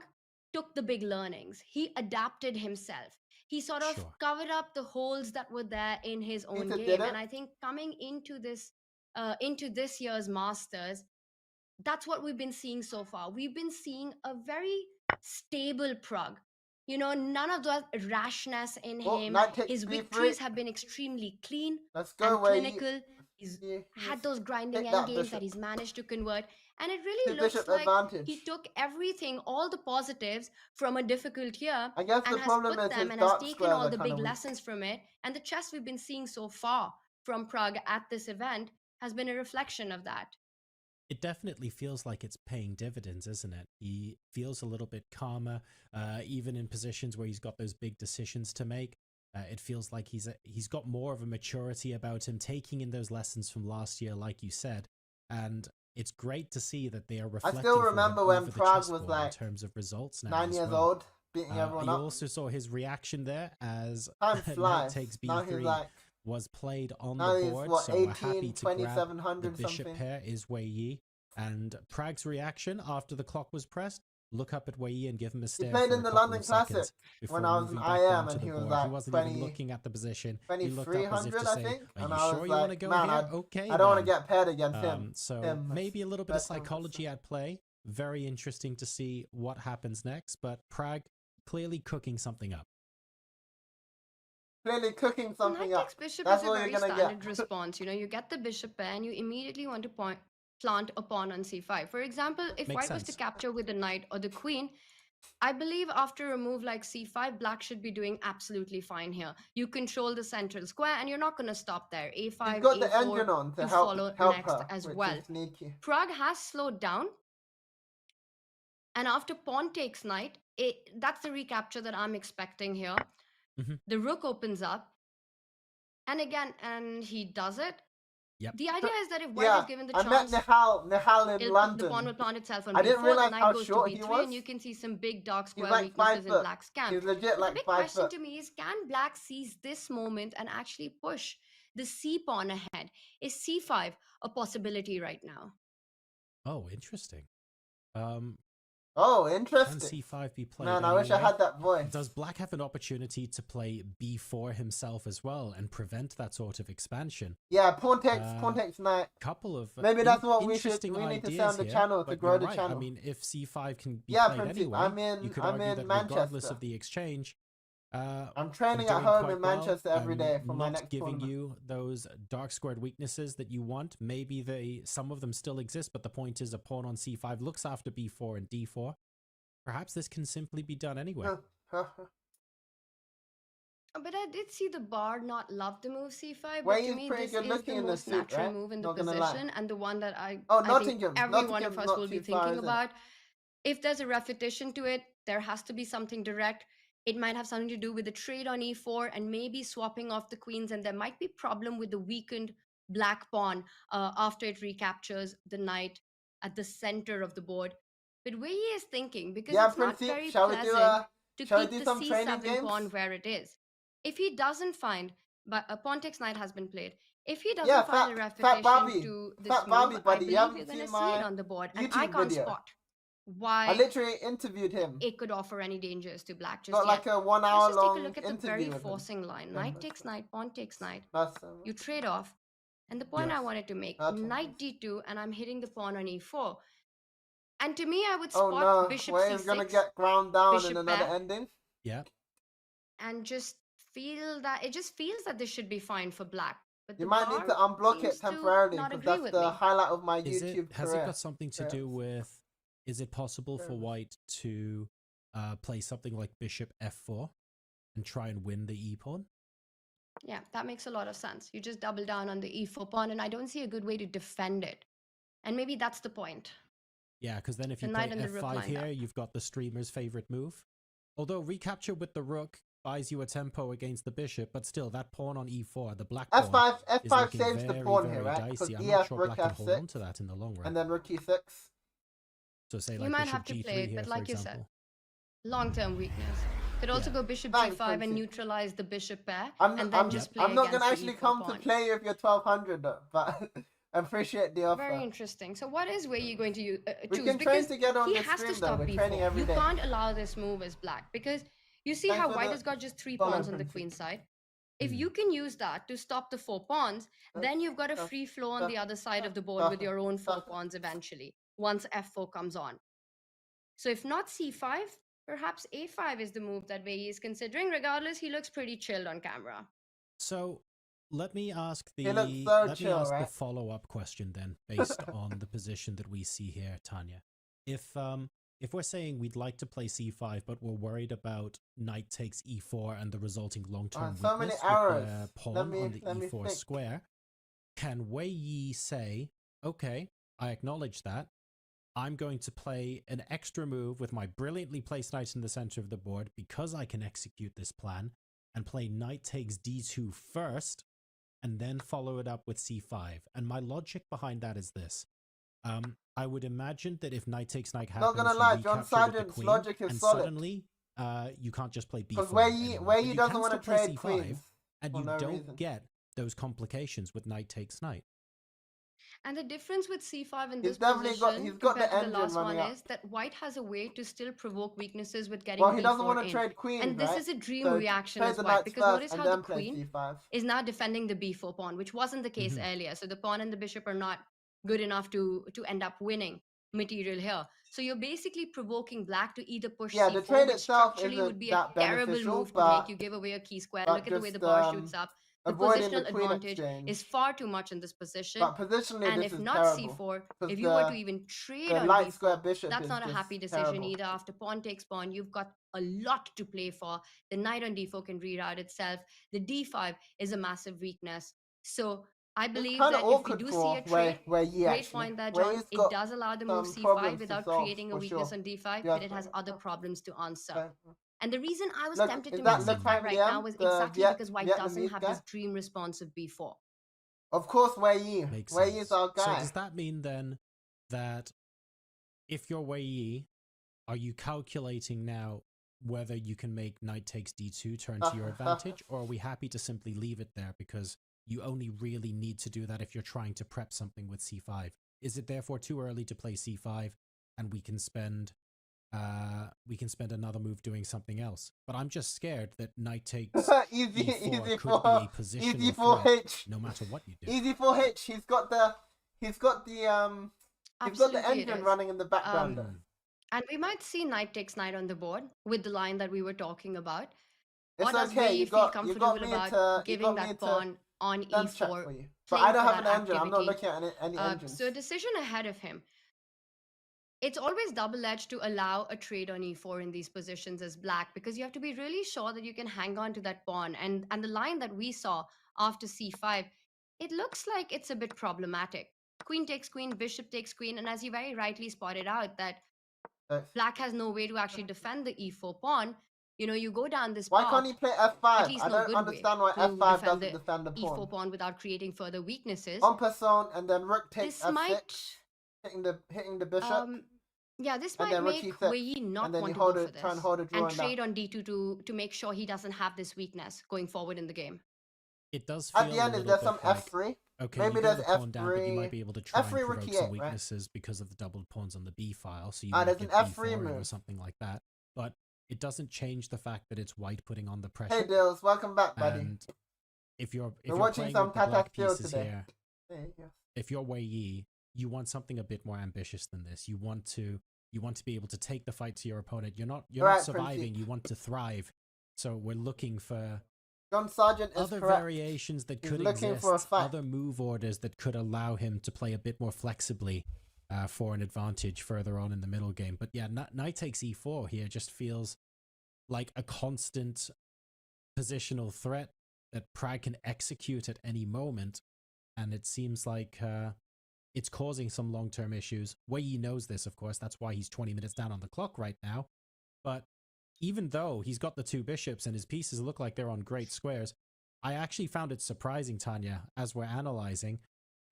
took the big learnings. He adapted himself. He sort of
Sure.
covered up the holes that were there in his own
Peter
game.
did it.
And I think coming into this year's Masters, that's what we've been seeing so far. We've been seeing a very stable Prague. You know, none of that rashness in him.
Knight takes
His
b3.
victories have been extremely clean
Let's
and
go where
clinical. He's had those grinding
take that
endgames
bishop.
that he's managed to convert. And it really
The
looks
bishop
like
advantage.
he took everything, all the positives from a difficult year,
I guess
and
the
has
problem
put
is
them
his
and has
dark
taken
squares
all
are
the
kind
big
of weak.
lessons from it. And the chess we've been seeing so far from Prague at this event has been a reflection of that.
It definitely feels like it's paying dividends, isn't it? He feels a little bit calmer, even in positions where he's got those big decisions to make. It feels like he's got more of a maturity about him, taking in those lessons from last year, like you said. And it's great to see that they are reflecting.
I still remember when
over the
Prague was
chessboard
like
in terms of results now
9
as
years
well.
old, beating everyone
you
up.
also saw his reaction there as
Time
Knight
flies.
takes
Now he's
b3
like,
was played on
now
the
he's
board,
what,
so
18,
we're happy to grab the
2700
bishop
something.
pair is Wei Yi. And Prague's reaction after the clock was pressed, look up at Wei Yi and give him a stare
played
for
in
a
the
couple
London
of seconds
Classic
before
when I was
moving
an
back
IM,
down
and
to the
he was
board.
like
He wasn't
20
even looking at the position. He looked up as if
2300,
to
I
say,
think.
are
And
you
I was
sure you
like,
want to go
man,
here? Okay,
I don't want
then.
to get paired against him.
So maybe a little bit of psychology at play. Very interesting to see what happens next, but Prague clearly cooking something up.
Clearly cooking something
Knight
up.
takes bishop
That's
is a
all you're
very
gonna
standard
get.
response. You know, you get the bishop pair and you immediately want to plant a pawn on c5. For example, if
Makes
white was
sense.
to capture with the knight or the queen, I believe after a move like c5, black should be doing absolutely fine here. You control the central square and you're not going to stop there. a5,
He's got the
a4
engine on to
follow
help
next
her,
as
which
well.
is sneaky.
Prague has slowed down. And after pawn takes knight, that's the recapture that I'm expecting here. The rook opens up. And again, and he does it.
Yep.
The idea is that if white is given the chance,
I met Nihal in London.
the pawn will plant itself on
I
b4,
didn't realize
the knight
how
goes to
short
b3,
he was.
and you can see some big dark square
like
weaknesses
5
in
foot.
black's camp.
He's legit
But
like
the big
5
question
foot.
to me is, can black seize this moment and actually push the c pawn ahead. Is c5 a possibility right now?
Oh, interesting.
Oh,
Can
interesting.
c5 be played
Man, I wish I
anyway?
had that voice.
Does black have an opportunity to play b4 himself as well and prevent that sort of expansion?
Yeah, pawn takes knight.
Couple of
Maybe that's what we
interesting
need to say
ideas
on the
here,
channel to
but
grow
you're
the
right.
channel.
I mean, if c5 can be
Yeah,
played
Princip,
anyway, you could
I'm
argue
in
that regardless
Manchester.
of the exchange,
I'm training at
doing
home
quite
in Manchester
well.
every day for my
Not
next
giving
tournament.
you those dark squared weaknesses that you want. Maybe some of them still exist, but the point is a pawn on c5 looks after b4 and d4. Perhaps this can simply be done anyway.
But I did see the bar not love the move c5,
Well,
but to
he's
me
pretty
this
good
is
looking
the
in the
most
suit,
natural
right?
move in the
Not gonna
position
lie.
and the one that I
Oh,
I think
Nottingham.
every one
Nottingham's
of us
not
will be
too far,
thinking
is it?
about. If there's a repetition to it, there has to be something direct. It might have something to do with the trade on e4 and maybe swapping off the queens, and there might be problem with the weakened black pawn after it recaptures the knight at the center of the board. But Wei Yi is thinking, because
Yeah,
it's not
Princip,
very pleasant to
shall we
keep
do
the
some training
c7
games?
pawn where it is. If he doesn't find, but a pawn takes knight has been played. If he
Yeah,
doesn't find a
Fat
repetition
Barbie.
to this
Fat
move,
Barbie,
I
buddy. You
believe you're
haven't
going to
seen
see it
my
on the board, and I
YouTube
can't
video.
spot
I
why
literally interviewed him.
it could offer any dangers to black just
Got
yet.
like a 1
Let's
hour
just take a
long
look at the
interview
very
with him.
forcing line. Knight takes knight, pawn takes knight.
That's
You trade off. And the point I wanted to make,
That's
knight d2, and I'm hitting the pawn on e4. And to me, I would
Oh
spot
no,
bishop
Wave's gonna
c6,
get ground down in
bishop
another
pair,
ending.
Yeah.
and just feel that it just feels that this should be fine for black. But
You
the
might need
bar
to unblock
seems
it temporarily
to not
because
agree
that's
with
the
me.
highlight of my
Has
YouTube
it
career.
got something to do with, is it possible for white to play something like bishop f4 and try and win the e-pawn?
Yeah, that makes a lot of sense. You just double down on the e4 pawn, and I don't see a good way to defend it. And maybe that's the point.
Yeah, because then if
The
you play
knight and the rook
f5
lined
here,
up.
you've got the streamer's favorite move. Although recapture with the rook buys you a tempo against the bishop, but still, that pawn on e4, the black pawn,
F5
is looking
saves the
very,
pawn
very
here, right? Because
dicey. I'm
EF
not sure
rook
black can hold
F6
on to that in the long run.
and then rook E6.
So say
You
like
might
bishop
have to
g3
play it,
here,
but like
for
you said,
example.
long-term weakness. Could also go bishop
Thanks,
g5 and
Quincy.
neutralize the bishop pair,
I'm
and then just play
I'm not
against
gonna
the
actually
e4
come
pawn.
to play with your 1200 though, but I appreciate the offer.
Very interesting. So what is Wei Yi going to choose?
We can train together on
he
the
has
stream
to
though.
stop
We're training
b4.
every
You
day.
can't allow this move as black, because you see
Thanks
how
for
white
the
has got just 3
follow,
pawns on the
Quincy.
queen side. If you can use that to stop the 4 pawns, then you've got a free flow on the other side of the board with your own 4 pawns eventually, once f4 comes on. So if not c5, perhaps a5 is the move that Wei Yi is considering. Regardless, he looks pretty chilled on camera.
So let me ask
He looks so chill,
the
right?
follow-up question then, based on the position that we see here, Tanya. If we're saying we'd like to play c5, but we're worried about knight takes e4 and the resulting long-term
so many
weakness
arrows.
with the pawn
Let me
on the e4
think.
square, can Wei Yi say, okay, I acknowledge that. I'm going to play an extra move with my brilliantly placed knight in the center of the board because I can execute this plan, and play knight takes d2 first, and then follow it up with c5. And my logic behind that is this. I would imagine that if knight takes knight happens,
Not gonna lie,
you
John
recapture with the
Sargent's
queen,
logic is
and
solid.
suddenly you can't just play b4
Because
anymore.
Wei
But
Yi
you
doesn't
can
want to
still play
trade
c5,
queens.
and
for
you
no
don't
reason.
get those complications with knight takes knight.
And the difference with c5 in
He's
this
definitely
position
he's got
compared
the
to the
engine
last one
running up.
is that white has a way to still provoke weaknesses with getting
Well, he doesn't
b4
want to
in.
trade queens,
And this
right?
is a dream
So
reaction
play
as
the
white,
knights
because
first
notice
and
how the
then play
queen
c5.
is now defending the b4 pawn, which wasn't the case earlier. So the pawn and the bishop are not good enough to end up winning material here. So you're basically provoking black to either push
Yeah, the
c4,
trade
which
itself
structurally would
isn't
be a
that
terrible
beneficial,
move to
but
make. You give away a key square.
but
Look at the way the
just
bar shoots up. The
avoiding the
positional
queen
advantage
exchange.
is far too much in this position.
But positionally,
And
this
if
is
not
terrible.
c4,
Because
if you were to even trade
the
on
light square
b4,
bishop
that's
is
not a
just
happy decision
terrible.
either. After pawn takes pawn, you've got a lot to play for. The knight on d4 can reroute itself. The d5 is a massive weakness. So I believe
Kind of
that if we
awkward
do
for
see a trade,
Wei Yi,
great
actually.
point there,
Wei
John.
Yi's
It
got
does allow the move
some
c5
problems to
without
solve,
creating a
for
weakness
sure.
on d5,
Yeah.
but it has other problems to answer.
Okay.
And the reason I was
Look,
tempted
is
to
that
make
Le
c5
Fang
right
Diem,
now was
the
exactly because white doesn't
Vietnamese
have
guy?
this dream response of b4.
Of course, Wei Yi.
Makes
Wei
sense.
Yi's our guy.
So does that mean then that if you're Wei Yi, are you calculating now whether you can make knight takes d2 turn to your advantage, or are we happy to simply leave it there because you only really need to do that if you're trying to prep something with c5. Is it therefore too early to play c5 and we can spend another move doing something else? But I'm just scared that knight takes
easy,
e4
easy
could
for
be a positional
easy for
threat
H.
no matter what you do.
Easy for H. He's got the
Absolutely it
engine
is.
running in the background.
And we might see knight takes knight on the board with the line that we were talking about.
It's
Or does
okay.
Wei
You
feel
got
comfortable
me
about
to
giving that pawn on
sense check
e4,
for you. But
playing
I don't
for
have
that
an engine. I'm not
activity?
looking at any engines.
So decision ahead of him. It's always double-edged to allow a trade on e4 in these positions as black, because you have to be really sure that you can hang on to that pawn. And the line that we saw after c5, it looks like it's a bit problematic. Queen takes queen, bishop takes queen, and as you very rightly spotted out, that black has no way to actually defend the e4 pawn. You go down this
Why
path,
can't he play f5?
at least
I
no
don't
good
understand
way
why
to
f5
defend
doesn't defend the pawn.
e4 pawn without creating further weaknesses.
En passant, and then rook takes
This
f6,
might
hitting the bishop.
Yeah, this
and
might
then rook
make
e6,
Wei not
and then
want
you
to
hold
go
it,
for this
try and hold a draw
and
and
trade on d2 to make sure he doesn't have this weakness going forward in the game.
It does feel
At the end,
a
is
little
there
bit
some
like,
f3?
okay,
Maybe
you
there's
go the pawn down, but you
f3,
might be able to try and
f3 rook
provoke
e8,
some
right?
weaknesses because of the doubled pawns on the b file. So you
Ah,
might
there's
get
an f3
b4 in or
move.
something like that. But it doesn't change the fact that it's white putting on the pressure.
Hey Dills, welcome back, buddy.
And if you're
watching
playing
some
with the black
TataSteel
pieces
today.
here, if you're Wei Yi, you want something a bit more ambitious than this. You want to be able to take the fight to your opponent. You're not
Right,
surviving.
Princey.
You want to thrive. So we're looking for
John Sargent is
other
correct.
variations that
He's
could
looking
exist,
for a fight.
other move orders that could allow him to play a bit more flexibly for an advantage further on in the middle game. But yeah, knight takes e4 here just feels like a constant positional threat that Prag can execute at any moment. And it seems like it's causing some long-term issues. Wei Yi knows this, of course. That's why he's 20 minutes down on the clock right now. But even though he's got the two bishops and his pieces look like they're on great squares, I actually found it surprising, Tanya, as we're analyzing,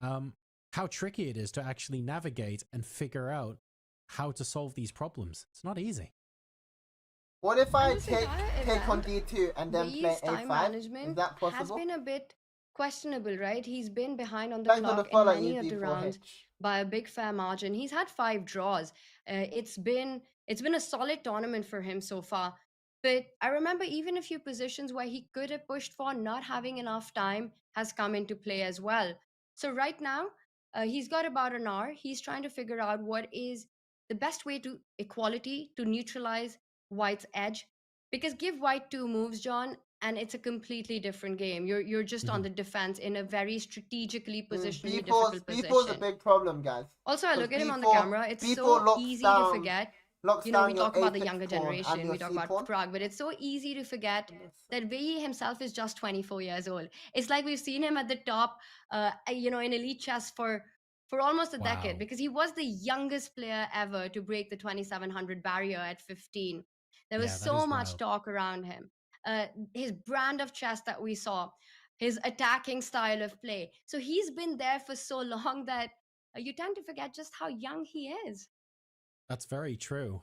how tricky it is to actually navigate and figure out how to solve these problems. It's not easy.
What if I
this
take
entire
on
event,
d2 and then play
Wei's time
a5? Is
management
that
has
possible?
been a bit questionable, right? He's been behind on the
Thanks for the
clock in
follow,
many of the rounds
ED4H.
by a big fair margin. He's had 5 draws. It's been a solid tournament for him so far. But I remember even a few positions where he could have pushed for not having enough time has come into play as well. So right now, he's got about an hour. He's trying to figure out what is the best way to equality to neutralize White's edge. Because give White 2 moves, John, and it's a completely different game. You're just on the defense in a very strategically positionally difficult position.
B4's a big problem, guys.
Also, I look at him on the
B4
camera. It's
B4
so
locks
easy
down-
to forget.
Locks
We
down your
talk about the
A6
younger
pawn and
generation.
your
We talk
C
about
pawn.
Prague, but it's so easy to forget that Wei himself is just 24 years old. It's like we've seen him at the top, in elite chess for almost a decade, because he was the youngest player ever to break the 2700 barrier at 15. There was so much
wild.
talk around him. His brand of chess that we saw, his attacking style of play. So he's been there for so long that you tend to forget just how young he is.
That's very true.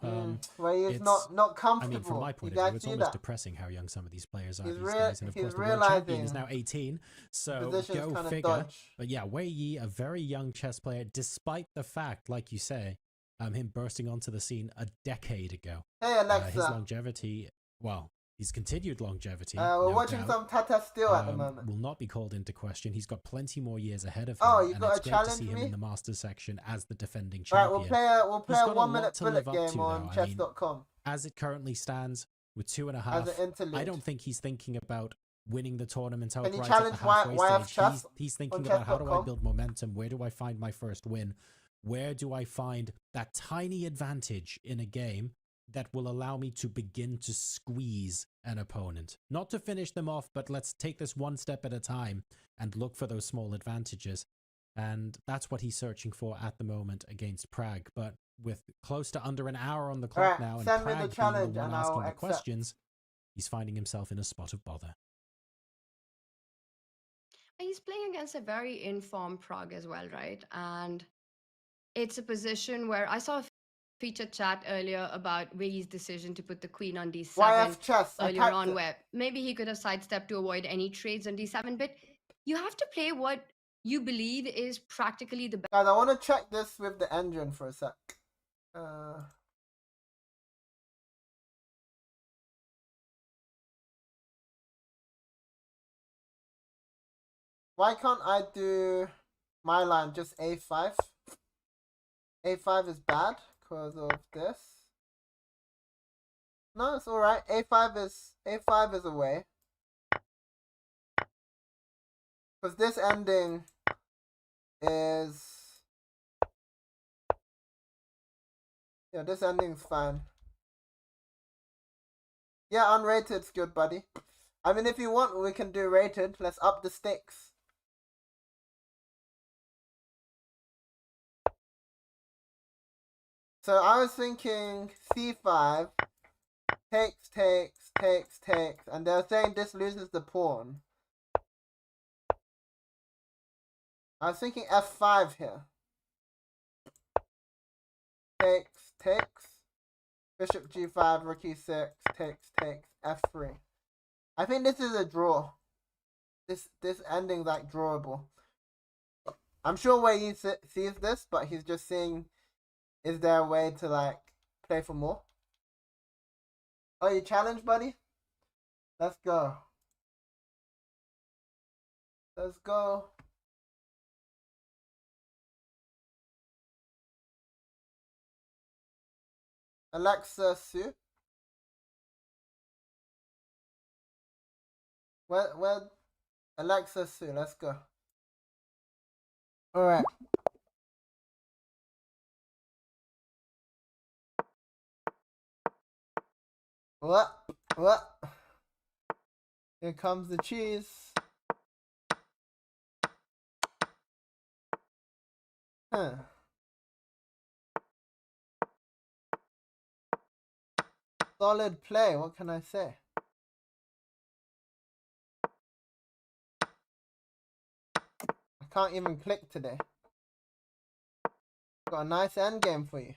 Where he's
it's
not comfortable.
I mean, from my point
You
of view,
guys
it's
see
almost
that?
depressing how young some of these players are
He's
these days. And of course, the world champion is
realizing
now 18. So
position's
go
kinda
figure.
dodge.
But yeah, Wei Yi, a very young chess player, despite the fact, like you say, him bursting onto the scene a decade ago.
Hey Alexa.
His longevity, well, his continued longevity,
we're
no
watching
doubt,
some TataSteel at the moment.
will not be called into question. He's got plenty more years ahead of him.
Oh, you
and
got
it's
to
great to
challenge
see him
me?
in the Masters section as the defending
Right,
champion.
we'll play a
He's got a
1
lot
minute
to
bullet
live up to,
game on
though. I mean,
chess.com.
as it currently stands, with 2.5,
As an interlude.
I don't think he's thinking about winning the tournament
you
outright at
challenge
the halfway
YF
stage.
Chess
He's
on
thinking about how do I
chess.com?
build momentum? Where do I find my first win? Where do I find that tiny advantage in a game that will allow me to begin to squeeze an opponent? Not to finish them off, but let's take this one step at a time and look for those small advantages. And that's what he's searching for at the moment against Prague. But with close to under an hour on the clock
Alright,
now, and
send me the
Prague being
challenge
the one
and
asking
I'll
the
accept.
questions, he's finding himself in a spot of bother.
He's playing against a very informed Prague as well, right? And it's a position where I saw a featured chat earlier about Wei's decision to put the queen on d7
YF Chess.
earlier on, where maybe he could have sidestepped to avoid any trades on d7. But You have to play what you believe is practically the
Guys, I want to check this with the engine for a sec. Why can't I do my line just A5? A5 is bad because of this. No, it's alright. A5 is away. Because this ending is, yeah, this ending's fine. Yeah, unrated's good, buddy. I mean, if you want, we can do rated. Let's up the stakes. So I was thinking C5 takes, and they're saying this loses the pawn. I was thinking F5 here. Takes. Bishop G5, rook E6, takes, F3. I think this is a draw. This ending's like drawable. I'm sure Wei Yi sees this, but he's just seeing, is there a way to like play for more? Oh, you challenged, buddy? Let's go. Let's go. Alexa Su. Where Alexa Su, let's go. Alright. What? Here comes the cheese. Huh. Solid play, what can I say? I can't even click today. Got a nice endgame for you.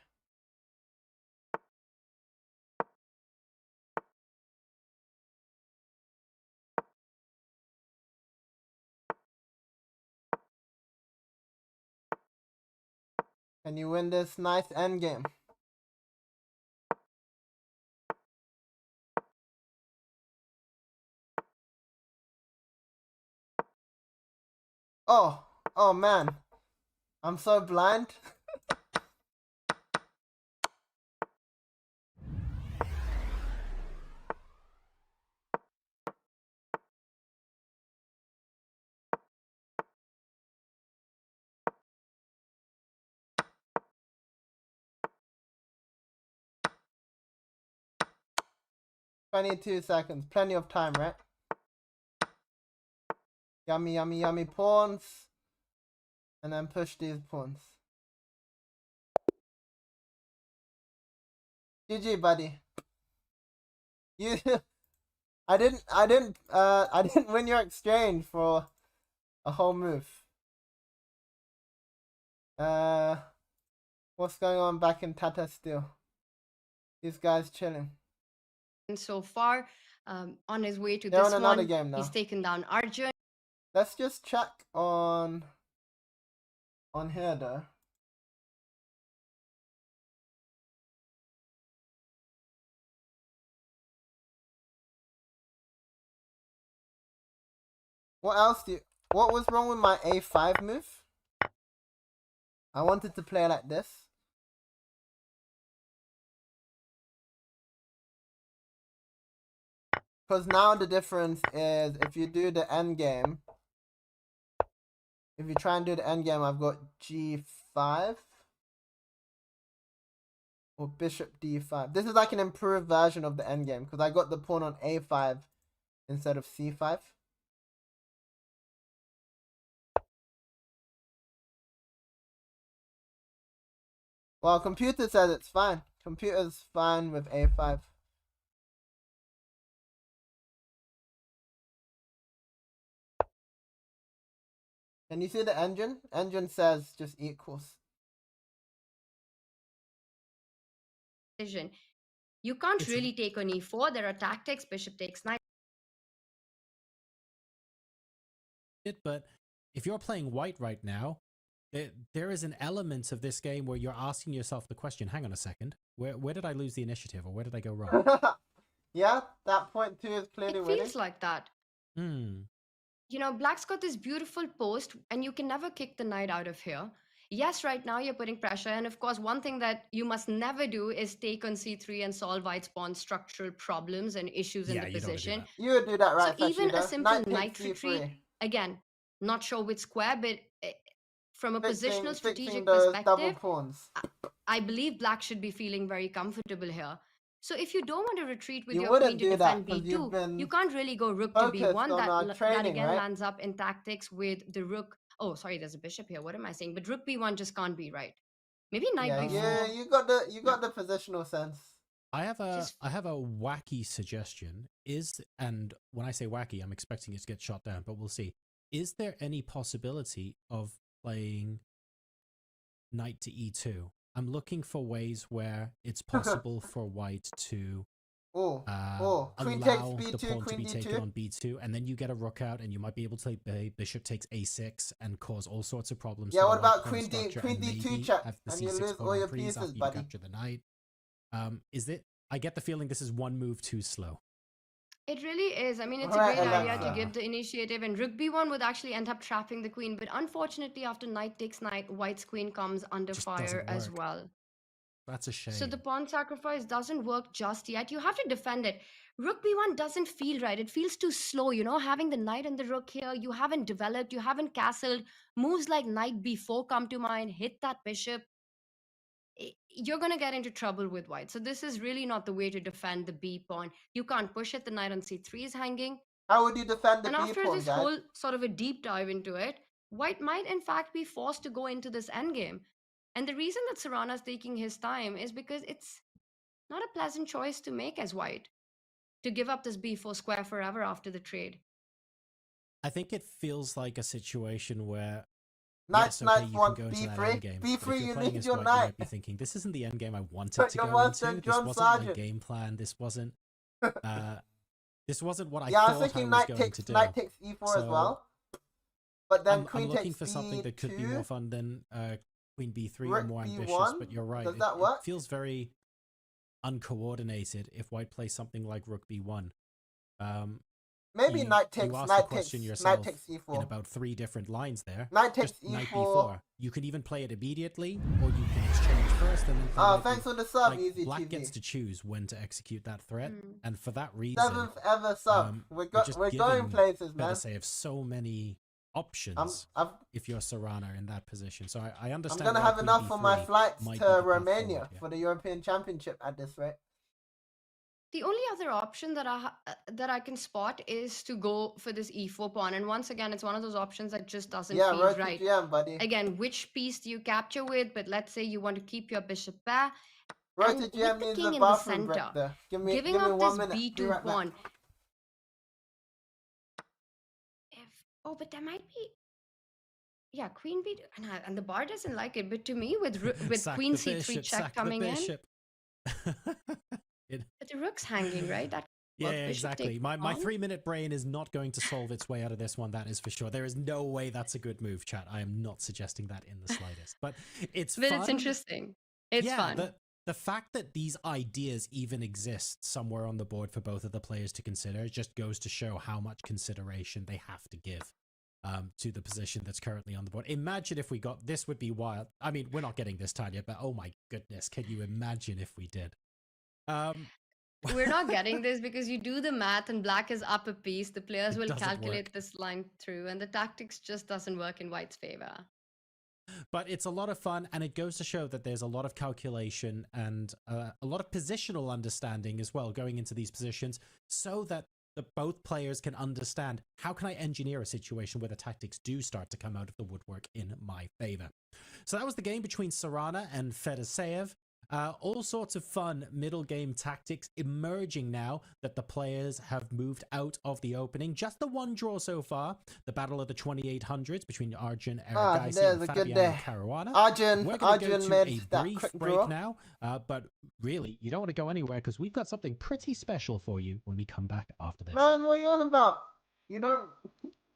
Can you win this nice endgame? Oh man. I'm so blind. "22 seconds, plenty of time, right? Yummy pawns. And then push these pawns. GG, buddy. You I didn't win your exchange for a whole move. What's going on back in TataSteel? These guys chilling.
so far. On his way to
They're
this
on another
one,
game now.
he's taken down Arjun.
Let's just check on here though. What was wrong with my A5 move? I wanted to play like this. Because now the difference is if you do the end game, if you try and do the end game, I've got G5 or Bishop D5. This is like an improved version of the end game because I got the pawn on A5 instead of C5. Well, computer says it's fine. Computer's fine with A5. Can you see the engine? Engine says just equals.
You can't really take on E4. There are tactics. Bishop takes knight.
it, but if you're playing white right now, there is an element of this game where you're asking yourself the question, hang on a second, where did I lose the initiative, or where did I go wrong?
Yeah, that point 2 is clearly
It
winning.
feels like that.
Hmm.
You know, Black's got this beautiful post, and you can never kick the knight out of here. Yes, right now you're putting pressure, and of course, one thing that you must never do is take on c3 and solve white's pawn structural problems and issues in
Yeah,
the
you don't want to do
position.
that.
You would do that
So
right,
even a
Sashida.
simple
Knight
knight
takes
retreat,
c3.
again, not sure which square, but from a positional
Fixing
strategic
those double
perspective,
pawns.
I believe Black should be feeling very comfortable here. So if you don't want to retreat with
You
your
wouldn't
queen to
do that
defend
because you've
b2,
been
you can't really go rook to
focused
b1.
on
That
training,
again
right?
lands up in tactics with the rook. Oh, sorry, there's a bishop here. What am I saying? But rook b1 just can't be right. Maybe knight
Yeah,
b4.
you got the positional sense.
I have a
Just-
wacky suggestion. And when I say wacky, I'm expecting it to get shot down, but we'll see. Is there any possibility of playing knight to e2? I'm looking for ways where it's possible for white to
Queen
allow
takes
the
b2,
pawn to
queen
be
d2.
taken on b2, and then you get a rook out, and you might be able to play bishop takes a6 and cause all sorts of problems.
Yeah,
to the
what
white
about
pawn
queen
structure, and
d2
maybe
check,
have the
and you
c6
lose
pawn
all
on
your
freeze
pieces,
after you
buddy.
capture the knight. I get the feeling this is one move too slow.
It really is. I mean, it's
Right,
a great idea
Alexa.
to give the initiative, and rook b1 would actually end up trapping the queen. But unfortunately, after knight takes knight, white's queen comes under
Just
fire
doesn't
as
work.
well.
That's a shame.
So the pawn sacrifice doesn't work just yet. You have to defend it. Rook b1 doesn't feel right. It feels too slow. You know, having the knight and the rook here, you haven't developed, you haven't castled. Moves like knight b4 come to mind. Hit that bishop. You're going to get into trouble with white. So this is really not the way to defend the b pawn. You can't push it. The knight on c3 is hanging.
How would you defend the
And
b
after
pawn,
this
guys?
whole sort of a deep dive into it, white might in fact be forced to go into this endgame. And the reason that Serrana's taking his time is because it's not a pleasant choice to make as white, to give up this b4 square forever after the trade.
I think it feels like a situation where
Knight,
yes, okay,
knight
you
wants
can go into that
b3.
endgame. But if
b3,
you're
you
playing
need
as
your
white, you
knight.
might be thinking, this isn't the endgame I wanted
Put
to
your
go
master,
into. This
John
wasn't my
Sargent.
game plan. This wasn't this wasn't what I
Yeah, I was
thought I
thinking
was
knight
going
takes
to do.
e4 as
So,
well. But then
I'm
queen
looking
takes
for something that could be
b2.
more fun than queen b3 or
Rook
more ambitious,
b1.
but you're right.
Does
It,
that
it
work?
feels very uncoordinated if white plays something like rook b1.
Maybe knight
you
takes
asked
knight
the question
takes
yourself
knight takes
in
e4.
about 3 different lines there.
Knight takes
Just knight
e4.
b4. You can even play it immediately, or you can exchange first and then play
Oh,
knight
thanks
b4.
for the sub,
Like,
Easy
black
TV.
gets to choose when to execute that threat,
Mm.
and for that reason,
7th ever sub.
we're just
We're going
giving
places, man.
TataSteel so many options
I'm
if you're Serrana in that position. So I understand.
gonna
why
have
queen
enough for my
b3
flights
might
to
be the path
Romania
forward, yeah.
for the European Championship at this rate.
The only other option that I can spot is to go for this e4 pawn. And once again, it's one of those options that just doesn't
Yeah,
feel
road
right.
to GM, buddy.
Again, which piece do you capture with? But let's say you want to keep your bishop there.
Road
And
to
with
GM
the
needs
king
a
in the
bathroom break
center,
there. Give me
giving up
1
this
minute. Be
b2
right back.
pawn. But there might be. Yeah, queen b2, and the bar doesn't like it. But to me, with
Sack
queen
the
c3
bishop,
check
sack the
coming in,
bishop.
but the rook's hanging, right? That
Yeah,
bishop
exactly.
takes
My
pawn.
3-minute brain is not going to solve its way out of this one. That is for sure. There is no way that's a good move, chat. I am not suggesting that in the slightest. But it's
But
fun.
it's interesting. It's fun.
The fact that these ideas even exist somewhere on the board for both of the players to consider just goes to show how much consideration they have to give to the position that's currently on the board. Imagine if we got this. Would be wild. I mean, we're not getting this, Tanya, but oh my goodness, can you imagine if we did?
We're not getting this because you do the math and black is up a piece. The players
It
will
doesn't
calculate
work.
this line through, and the tactics just doesn't work in white's favor.
But it's a lot of fun, and it goes to show that there's a lot of calculation and a lot of positional understanding as well going into these positions, so that both players can understand, how can I engineer a situation where the tactics do start to come out of the woodwork in my favor. So that was the game between Serrana and TataSteel. All sorts of fun middle game tactics emerging now that the players have moved out of the opening. Just the one draw so far, the battle of the 2800s between Arjun, Aragaisi,
there's
and
a good
Fabiano
day.
Caruana.
Arjun
We're going to go to
made
a
that
brief
quick
break
draw.
now, but really, you don't want to go anywhere because we've got something pretty special for you when we come back after this.
Man, what are you on about? You don't.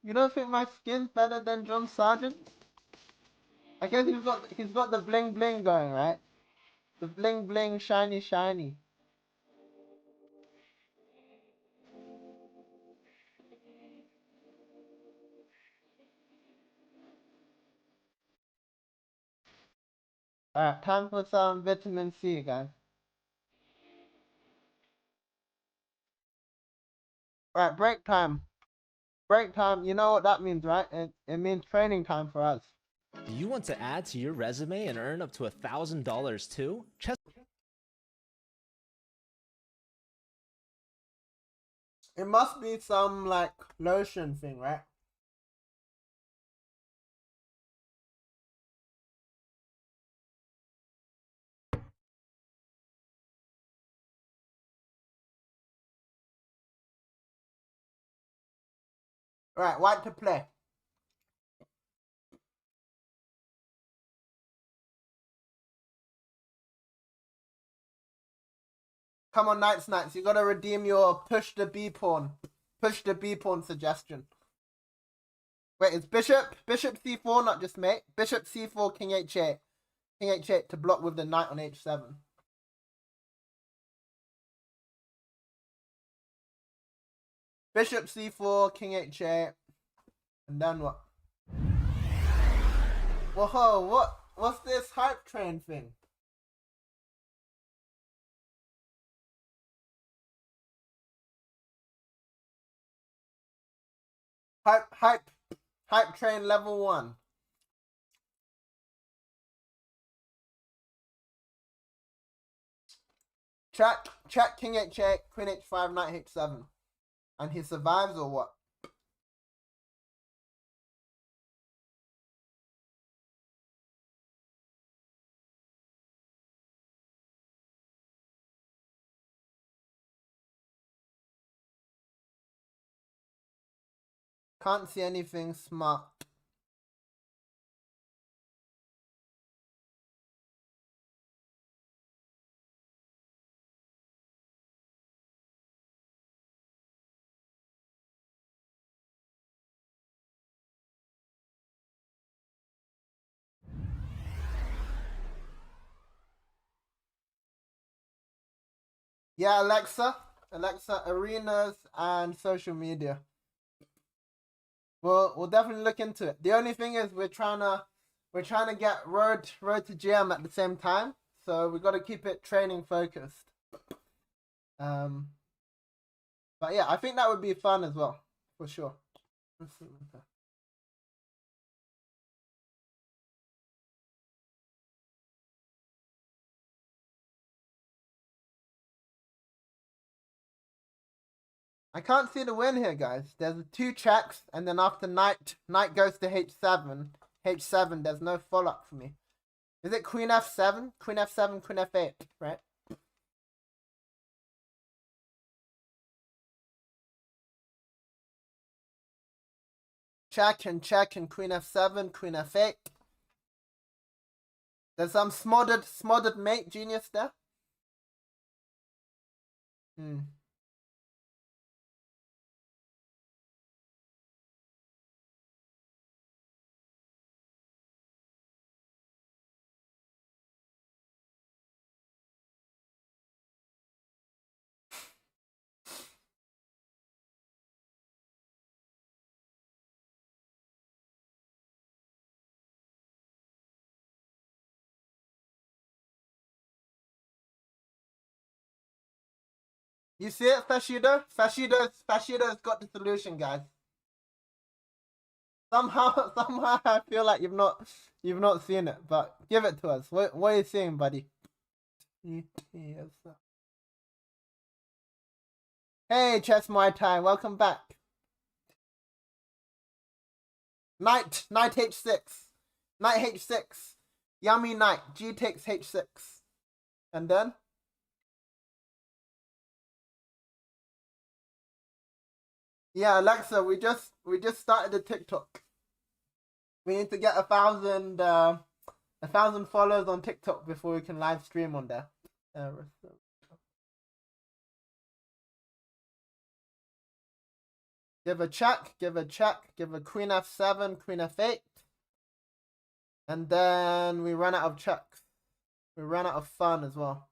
You don't think my skin's better than John Sargent? I guess he's got the bling bling going, right? The bling bling shiny shiny. Alright, time for some vitamin C, guys. Alright, break time. Break time, you know what that means, right? It means training time for us.
Do you want to add to your resume and earn up to $1,000 too?
It must be some like lotion thing, right? Right, white to play. Come on, Knights. You gotta redeem your push the B pawn. Push the B pawn suggestion. Wait, it's Bishop C4, not just mate. Bishop C4, King H8. King H8 to block with the knight on H7. Bishop C4, King H8. And then what? Whoa, what's this hype train thing? Hype train level 1. Check King H8, Queen H5, Knight H7. And he survives or what? Can't see anything smart. Yeah, Alexa, arenas and social media. We'll definitely look into it. The only thing is we're trying to get road to GM at the same time, so we got to keep it training focused. But yeah, I think that would be fun as well, for sure. I can't see the win here, guys. There's 2 checks, and then after knight goes to H7, there's no follow-up for me. Is it Queen F7? Queen F7, Queen F8, right? Check and Queen F7, Queen F8. There's some smothered mate genius there. You see it, Fashido? Fashido's got the solution, guys. Somehow I feel like you've not seen it, but give it to us. What are you seeing, buddy? Hey, Chess Muay Thai, welcome back. Knight H6. Knight H6. Yummy knight. G takes H6. And then? Yeah, Alexa, we just started the TikTok. We need to get 1,000 followers on TikTok before we can live stream on there. Give a check, give a check, give a queen f7, queen f8. And then we run out of checks. We ran out of fun as well.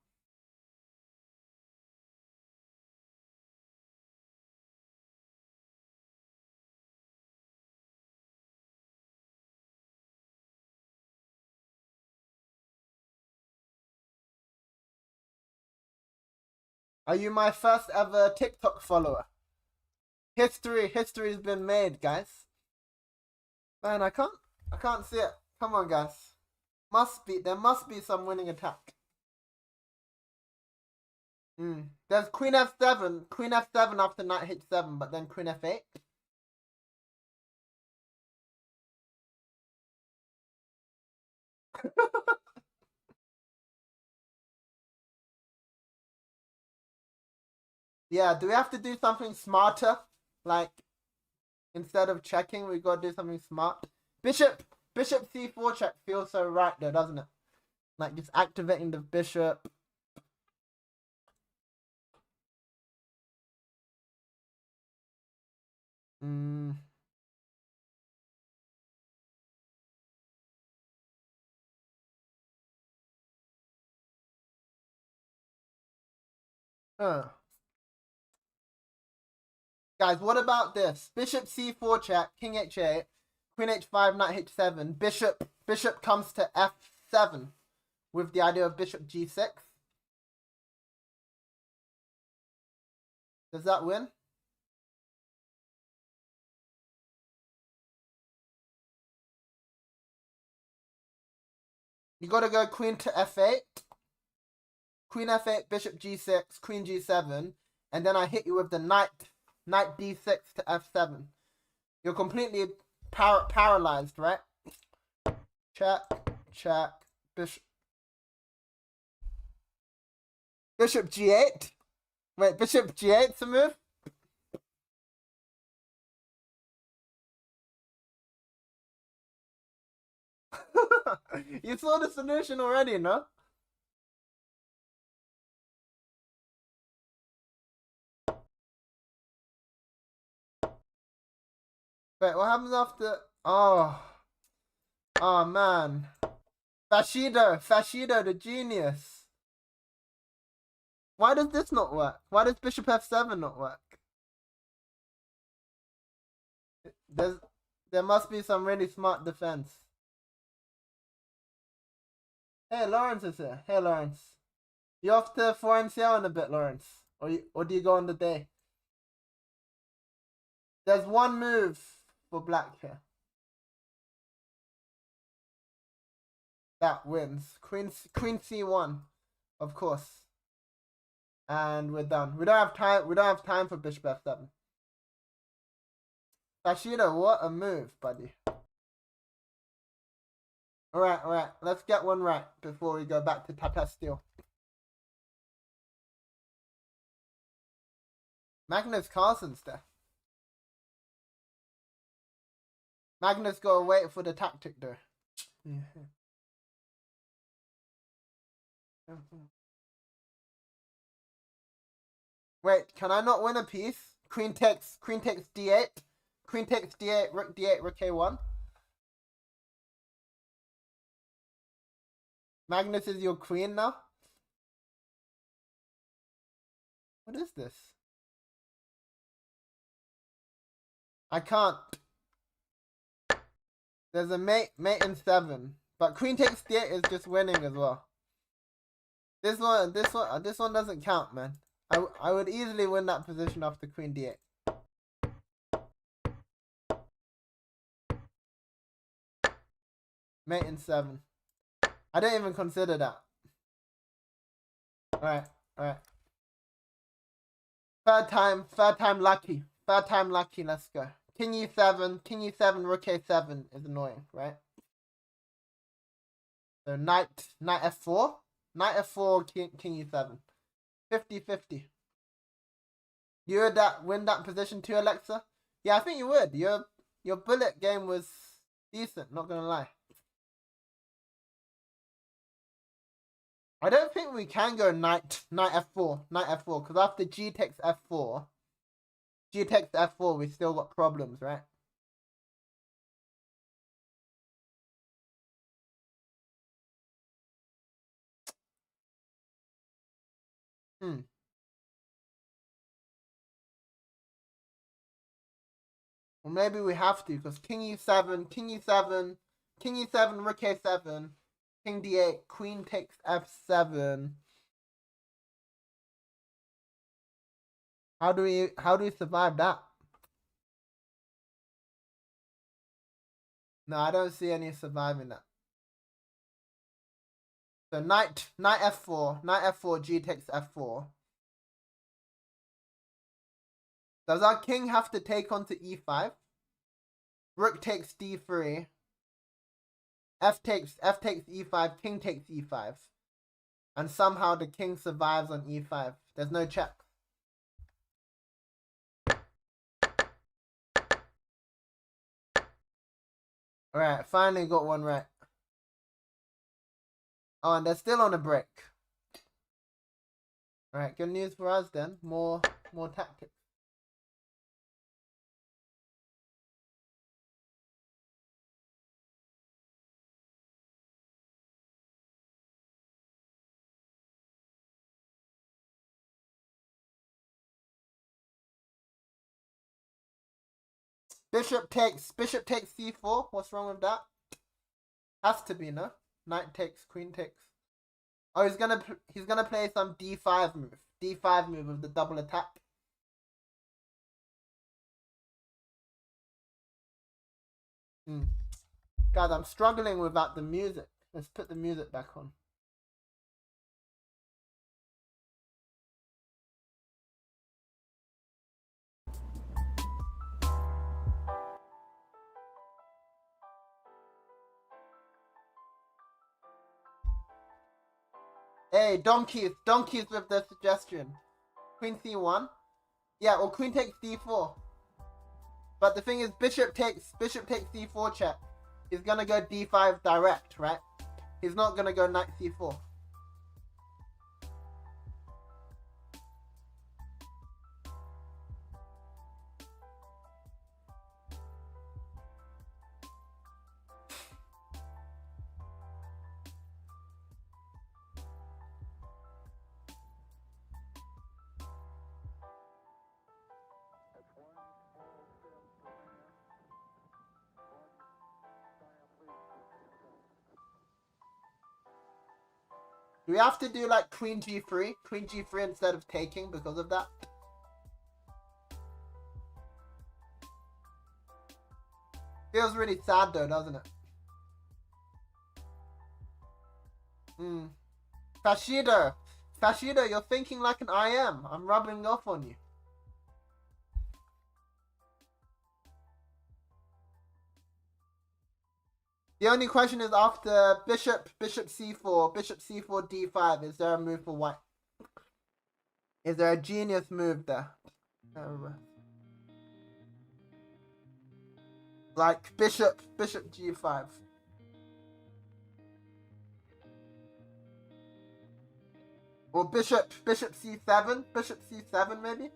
Are you my first ever TikTok follower? History's been made, guys. Man, I can't see it. Come on, guys. There must be some winning attack. There's queen f7 after knight h7, but then queen f8. Yeah, do we have to do something smarter? Like, instead of checking, we gotta do something smart. Bishop c4 check feels so right though, doesn't it? Like, just activating the bishop. Guys, what about this? Bishop c4 check, king h8, queen h5, knight h7. Bishop comes to f7 with the idea of bishop g6. Does that win? You gotta go queen to f8. Queen f8, bishop g6, queen g7. And then I hit you with the knight d6 to f7. You're completely paralyzed, right? Check, check, bishop g8. Wait, bishop g8's a move? You saw the solution already, no? Wait, what happens after? Oh man. Fashido, the genius. Why does this not work? Why does bishop f7 not work? There must be some really smart defense. Hey, Lawrence is here. Hey, Lawrence. You off to Florencia in a bit, Lawrence? Or do you go on the day? There's one move for black here. That wins. Queen c1, of course. And we're done. We don't have time for bishop f7. Fashido, what a move, buddy. Alright. Let's get one right before we go back to TataSteel. Magnus Carlsen's there. Magnus gotta wait for the tactic though. Wait, can I not win a piece? Queen takes d8. Queen takes d8, rook d8, rook a1. Magnus is your queen now? What is this? I can't. There's a mate in 7. But queen takes d8 is just winning as well. This one doesn't count, man. I would easily win that position after queen d8. Mate in 7. I don't even consider that. Alright. Third time lucky. Let's go. King e7, rook a7 is annoying, right? So knight f4. Knight f4, king e7. 50-50. You would win that position too, Alexa? Yeah, I think you would. Your bullet game was decent, not gonna lie. I don't think we can go knight f4, because after g takes f4, G takes f4, we still got problems, right? Hmm. Well, maybe we have to, because king e7, king e7, king e7, rook a7, king d8, queen takes f7. How do we survive that? No, I don't see any surviving that. So knight f4, g takes f4. Does our king have to take on to e5? Rook takes d3. F takes e5, king takes e5. And somehow the king survives on e5. There's no check. Alright, finally got one right. Oh, and they're still on a break. Alright, good news for us then. More tactics. Bishop takes c4. What's wrong with that? Has to be, no? Knight takes, queen takes. Oh, he's gonna play some d5 move. D5 move of the double attack. Guys, I'm struggling without the music. Let's put the music back on. Hey, donkeys with the suggestion. Queen c1. Yeah, or queen takes d4. But the thing is, bishop takes c4 check. He's gonna go d5 direct, right? He's not gonna go knight c4. Do we have to do like queen g3? Queen g3 instead of taking because of that? Feels really sad though, doesn't it? Fashido, you're thinking like an IM. I'm rubbing off on you. The only question is after bishop c4, d5, is there a move for white? Is there a genius move there? Like bishop g5. Or bishop c7 maybe?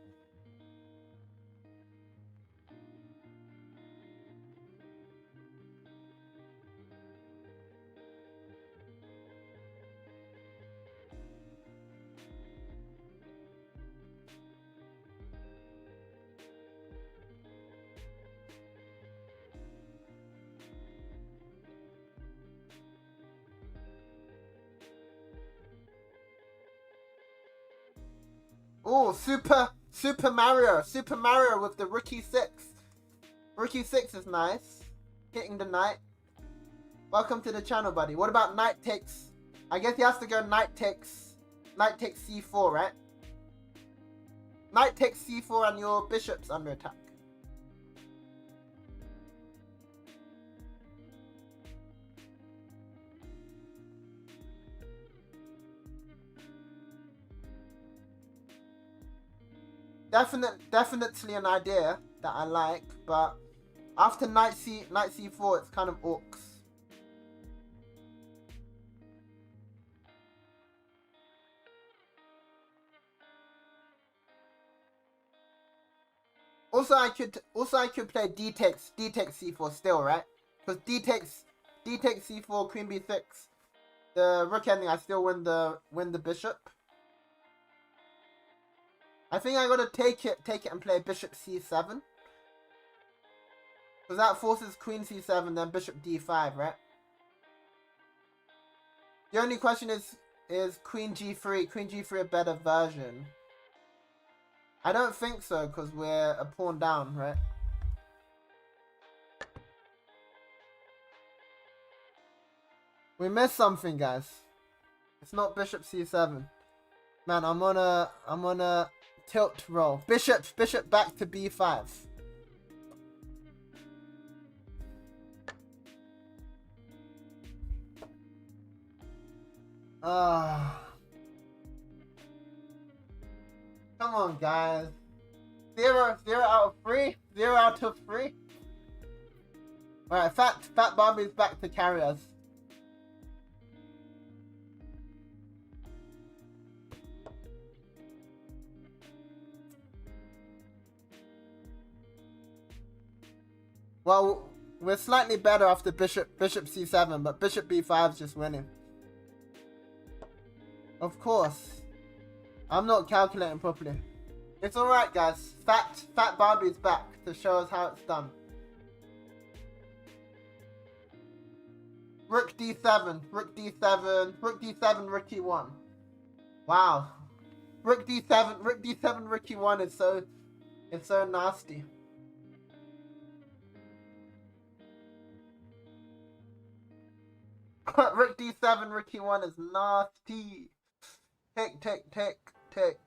Oh, Super Mario with the Rookie 6. Rookie 6 is nice. Hitting the knight. Welcome to the channel, buddy. What about knight takes? I guess he has to go knight takes c4, right? Knight takes c4 and your bishop's under attack. Definitely an idea that I like, but after knight c4, it's kind of orcs. Also, I could play d takes c4 still, right? Because d takes c4, queen b6. The rook ending, I still win the bishop. I think I gotta take it and play bishop c7. Because that forces queen c7, then bishop d5, right? The only question is queen g3. Queen g3 a better version? I don't think so, because we're a pawn down, right? We missed something, guys. It's not bishop c7. Man, I'm on a tilt roll. Bishop back to b5. Come on, guys. 0 out of 3. 0 out of 3. Alright, Fat Barbie's back to carry us. Well, we're slightly better after bishop c7, but bishop b5 is just winning. Of course. I'm not calculating properly. It's alright, guys. Fat Barbie's back to show us how it's done. Rook d7, rook d7, rook d7, rook e1. Wow. Rook d7, rook e1 is so nasty. Rook d7, rook e1 is nasty. Tick.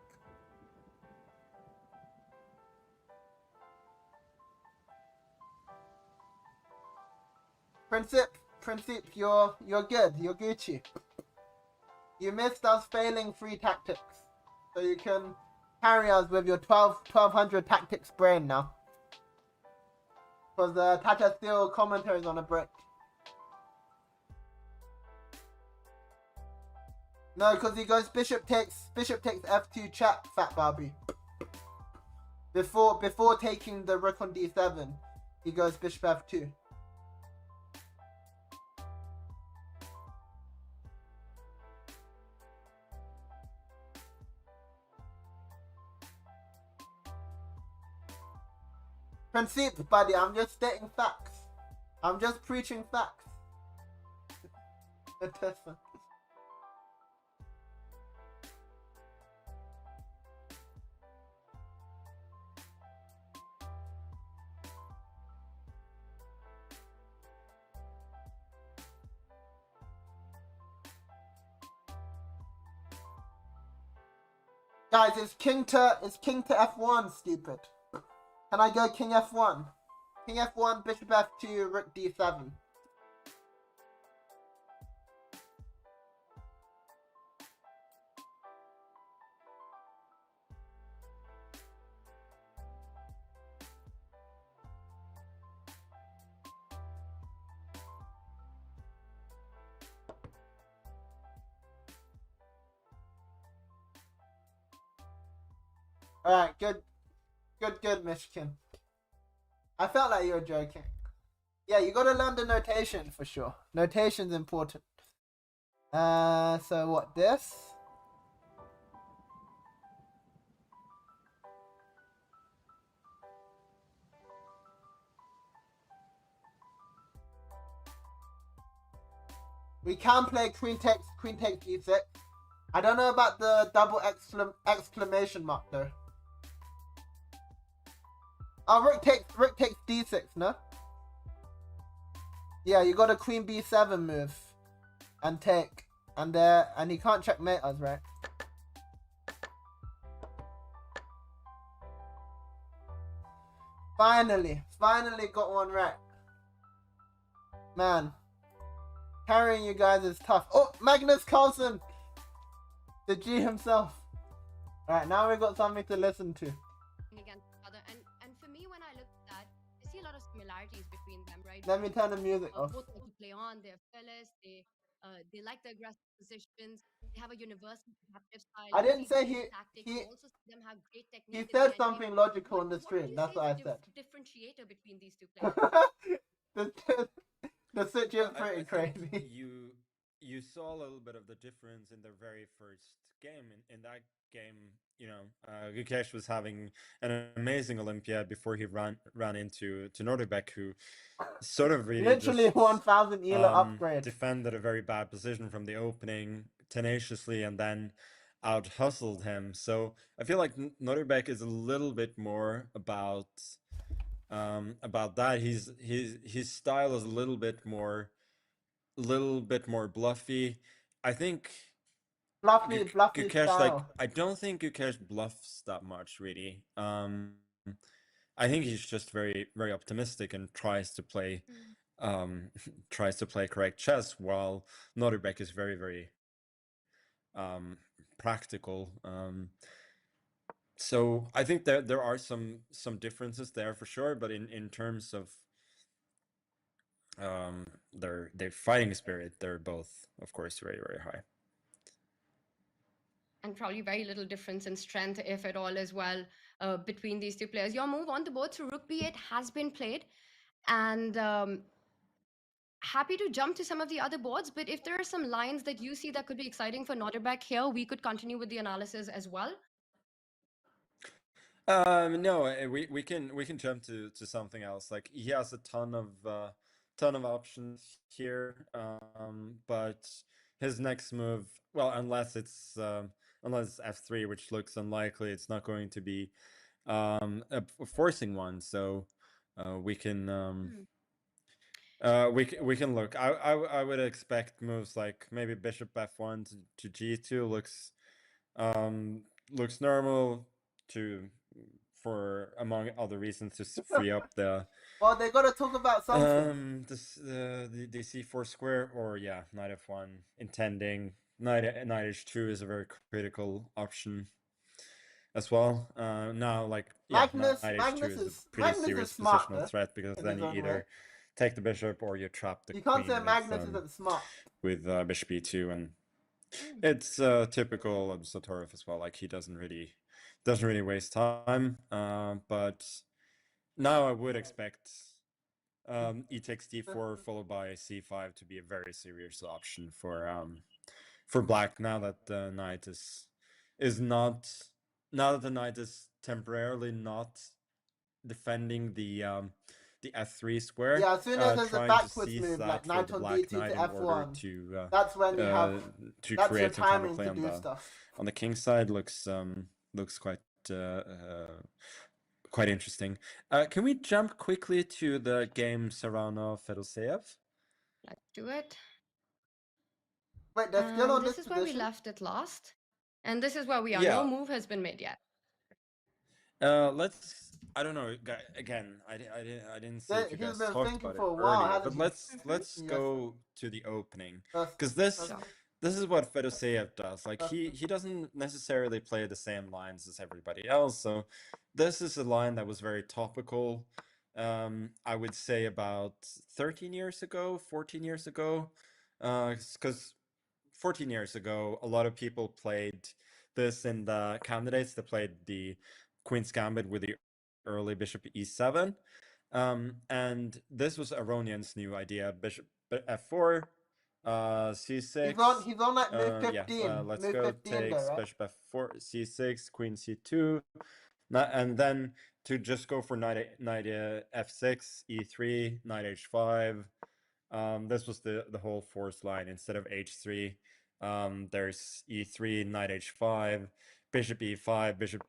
Princip, you're good. You're Gucci. You missed us failing 3 tactics, so you can carry us with your 1200 tactics brain now. Because the TataSteel commentary is on a break. No, because he goes bishop takes f2 check, Fat Barbie. Before taking the rook on d7, he goes bishop f2. Princip, buddy, I'm just stating facts. I'm just preaching facts. Guys, it's king to f1, stupid. Can I go king f1? King f1, bishop f2, rook d7. Alright, good, Mishkin. I felt like you were joking. Yeah, you gotta learn the notation for sure. Notation's important. So what, this? We can play queen takes e6. I don't know about the double exclamation mark though. Oh, rook takes d6, no? Yeah, you got a queen b7 move and take, and he can't checkmate us, right? Finally got one right. Man, carrying you guys is tough. Oh, Magnus Carlsen, the G himself. All right, now we've got something to listen to.
Against each other, and for me, when I look at that, I see a lot of similarities between them, right?
Let me turn the music off.
Both like to play on, they're fearless, they They like the aggressive positions. They have a universal adaptive style.
I
You
didn't
see
say
great tactics. You also see them have great
he
technique in the
said
end game.
something logical
What
in the
what would
stream.
you
That's
say
what
is
I
the
said.
differentiator between these two players?
the, the switch is pretty
I think
crazy.
you saw a little bit of the difference in their very first game. In that game, you know, Gukesh was having an amazing Olympiad before he ran into Nordebek, who sort of really
Literally
just
1000 ELA upgrade.
defended a very bad position from the opening tenaciously and then out hustled him. So I feel like Nordebek is a little bit more about that. His style is a little bit more bluffy. I think
Bluffy
Gukesh, like,
style.
I don't think Gukesh bluffs that much, really. I think he's just very optimistic and tries to play correct chess, while Nordebek is very practical. So I think there are some differences there for sure, but in terms of their fighting spirit, they're both, of course, very high.
And probably very little difference in strength, if at all, as well, between these two players. Your move on the board through Rook B8 has been played, and happy to jump to some of the other boards. But if there are some lines that you see that could be exciting for Nordebek here, we could continue with the analysis as well.
No, we can jump to something else. Like, he has a ton of options here, but his next move, well, unless it's f3, which looks unlikely, it's not going to be a forcing one. So we can we can look. I would expect moves like maybe bishop f1 to g2 looks normal to for, among other reasons, to free up the
Well, they gotta talk about something.
the c4 square, or yeah, knight f1 intending. Knight h2 is a very critical option as well. Now, like, yeah, knight h2 is a pretty serious
smart
positional threat, because
in
then
his
you
own way.
either take the bishop or you trap the
You
queen
can't say Magnus isn't smart.
with bishop e2, and it's typical of Satorov as well. Like, he doesn't really waste time. But now I would expect e takes d4 followed by c5 to be a very serious option for black. Now that the knight is not now that the knight is temporarily not defending the f3 square.
Yeah, as soon as there's a
trying to
backwards
seize
move,
that
like
for
knight
the
on
black
d2
knight
to
in order
f1,
to
that's when you have
to
that's your
create some
timing
counterplay
to do stuff.
on the king side. Looks quite interesting. Can we jump quickly to the game Saranov Fedoseev?
Let's do it.
Wait, they're still on
This
this
is where we
position?
left it last. And this is where we are.
Yeah.
No move has been made yet.
Let's. I don't know. Again, I didn't see if you
He's
guys
been
talked
thinking
about
for
it
a while,
earlier,
hasn't
but
he?
let's
Yes.
go to the opening,
First-
because this
first-
this is what Fedoseev does. Like, he doesn't necessarily play the same lines as everybody else. So this is a line that was very topical. I would say about 13 years ago, 14 years ago, because 14 years ago, a lot of people played this in the candidates that played the Queen's Gambit with the early bishop e7. And this was Aronian's new idea: bishop f4, c6.
He's on like move 15.
Yeah, let's
move
go.
15
Takes
though, right?
bishop f4, c6, queen c2, and then to just go for knight f6, e3, knight h5. This was the whole force line. Instead of h3, there's e3, knight h5, bishop e5, bishop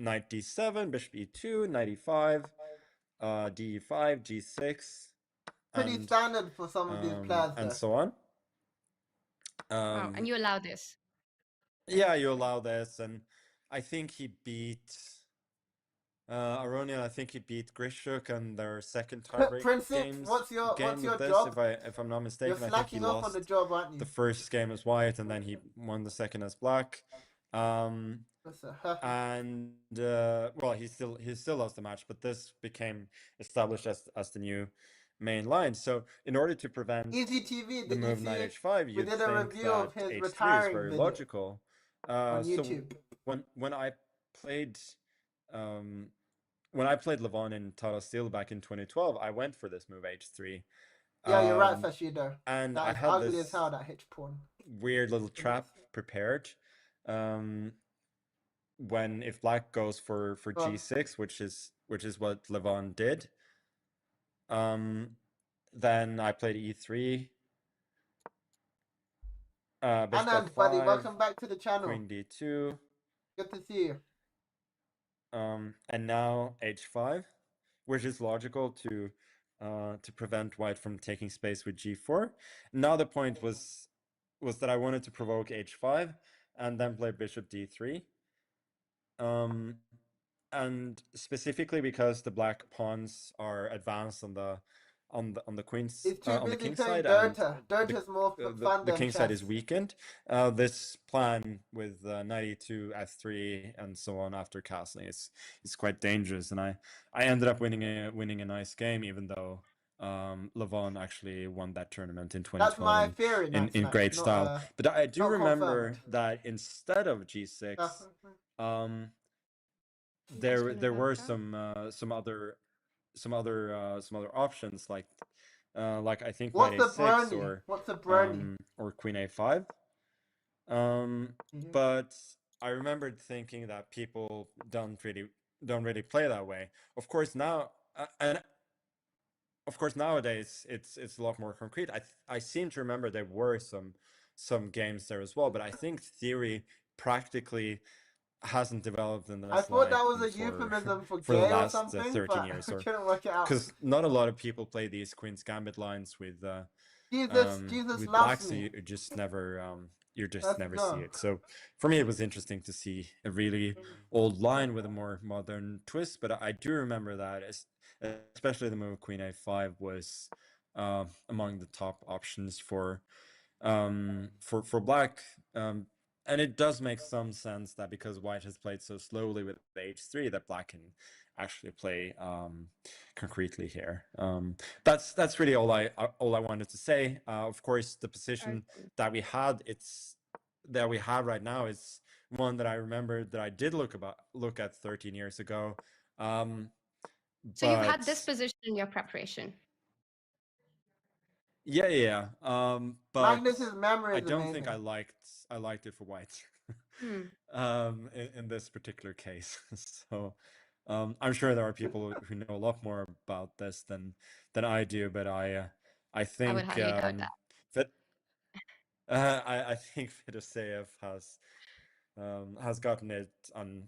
knight d7, bishop e2, knight e5, d5, g6,
Pretty
and
standard for some of these players,
and
though.
so on.
Wow. And you allow this.
Yeah, you allow this, and I think he beat Aronian. I think he beat Grishuk in their second tiebreak
Prince, what's your job?
If I'm not mistaken.
You're
I think he
slacking off
lost
on the job, aren't you?
the first game as white, and then he won the second as black. And well, he still lost the match, but this became established as the new main line. So in order to prevent
Easy TV,
the
did you
move knight
see?
h5,
We
you'd
did a
think
review
that
of his
h3 is
retiring
very
video
logical.
on
So
YouTube.
when I played when I played Levon in TataSteel back in 2012, I went for this move h3.
Yeah, you're right,
Um,
Fashido.
and
That
I
is
had
ugly as
this
hell, that H pawn.
weird little trap prepared. When if black goes for
Go on.
g6, which is what Levon did, then I played e3, bishop
Anand, buddy,
f5,
welcome back to the channel.
queen d2,
Good to see you.
and now h5, which is logical to prevent white from taking space with g4. Now the point was that I wanted to provoke h5 and then play bishop d3. And specifically because the black pawns are advanced on the queen's
He's too
on the
busy
king's
playing
side, and
Dota. Dota's more fun
the
than
king
chess.
side is weakened. This plan with knight e2, f3, and so on after castling is quite dangerous, and I ended up winning a nice game, even though Levon actually won that tournament in 2012
That's my theory,
in great style. But I do
not
remember
confirmed.
that instead of g6, there were some other options, like I think
What's
knight
a
a6
brony? What's a brony?
or queen a5. But I remembered thinking that people don't really play that way. Of course now, and of course nowadays it's a lot more concrete. I seem to remember there were some games there as well, but I think theory practically hasn't developed in this
I thought that
line
was a euphemism for
for the
gay or
last
something,
13
but
years,
I
or
couldn't work it out.
because not a lot of people play these Queen's Gambit lines with
Jesus
with
loves
black, so
me.
you just never
Let's
never
go.
see it. So for me, it was interesting to see a really old line with a more modern twist. But I do remember that, especially the move Queen a5 was among the top options for black. And it does make some sense that because white has played so slowly with h3, that black can actually play concretely here. That's really all I wanted to say. Of course, the position that we have right now is one that I remember that I did look at 13 years ago.
So you've had this position in your preparation.
Yeah. But
Magnus's memory
I
is
don't
amazing.
think I liked it for white. In this particular case. So I'm sure there are people who know a lot more about this than I do, but I think
I would highly doubt that.
I think Fedoseev has gotten it on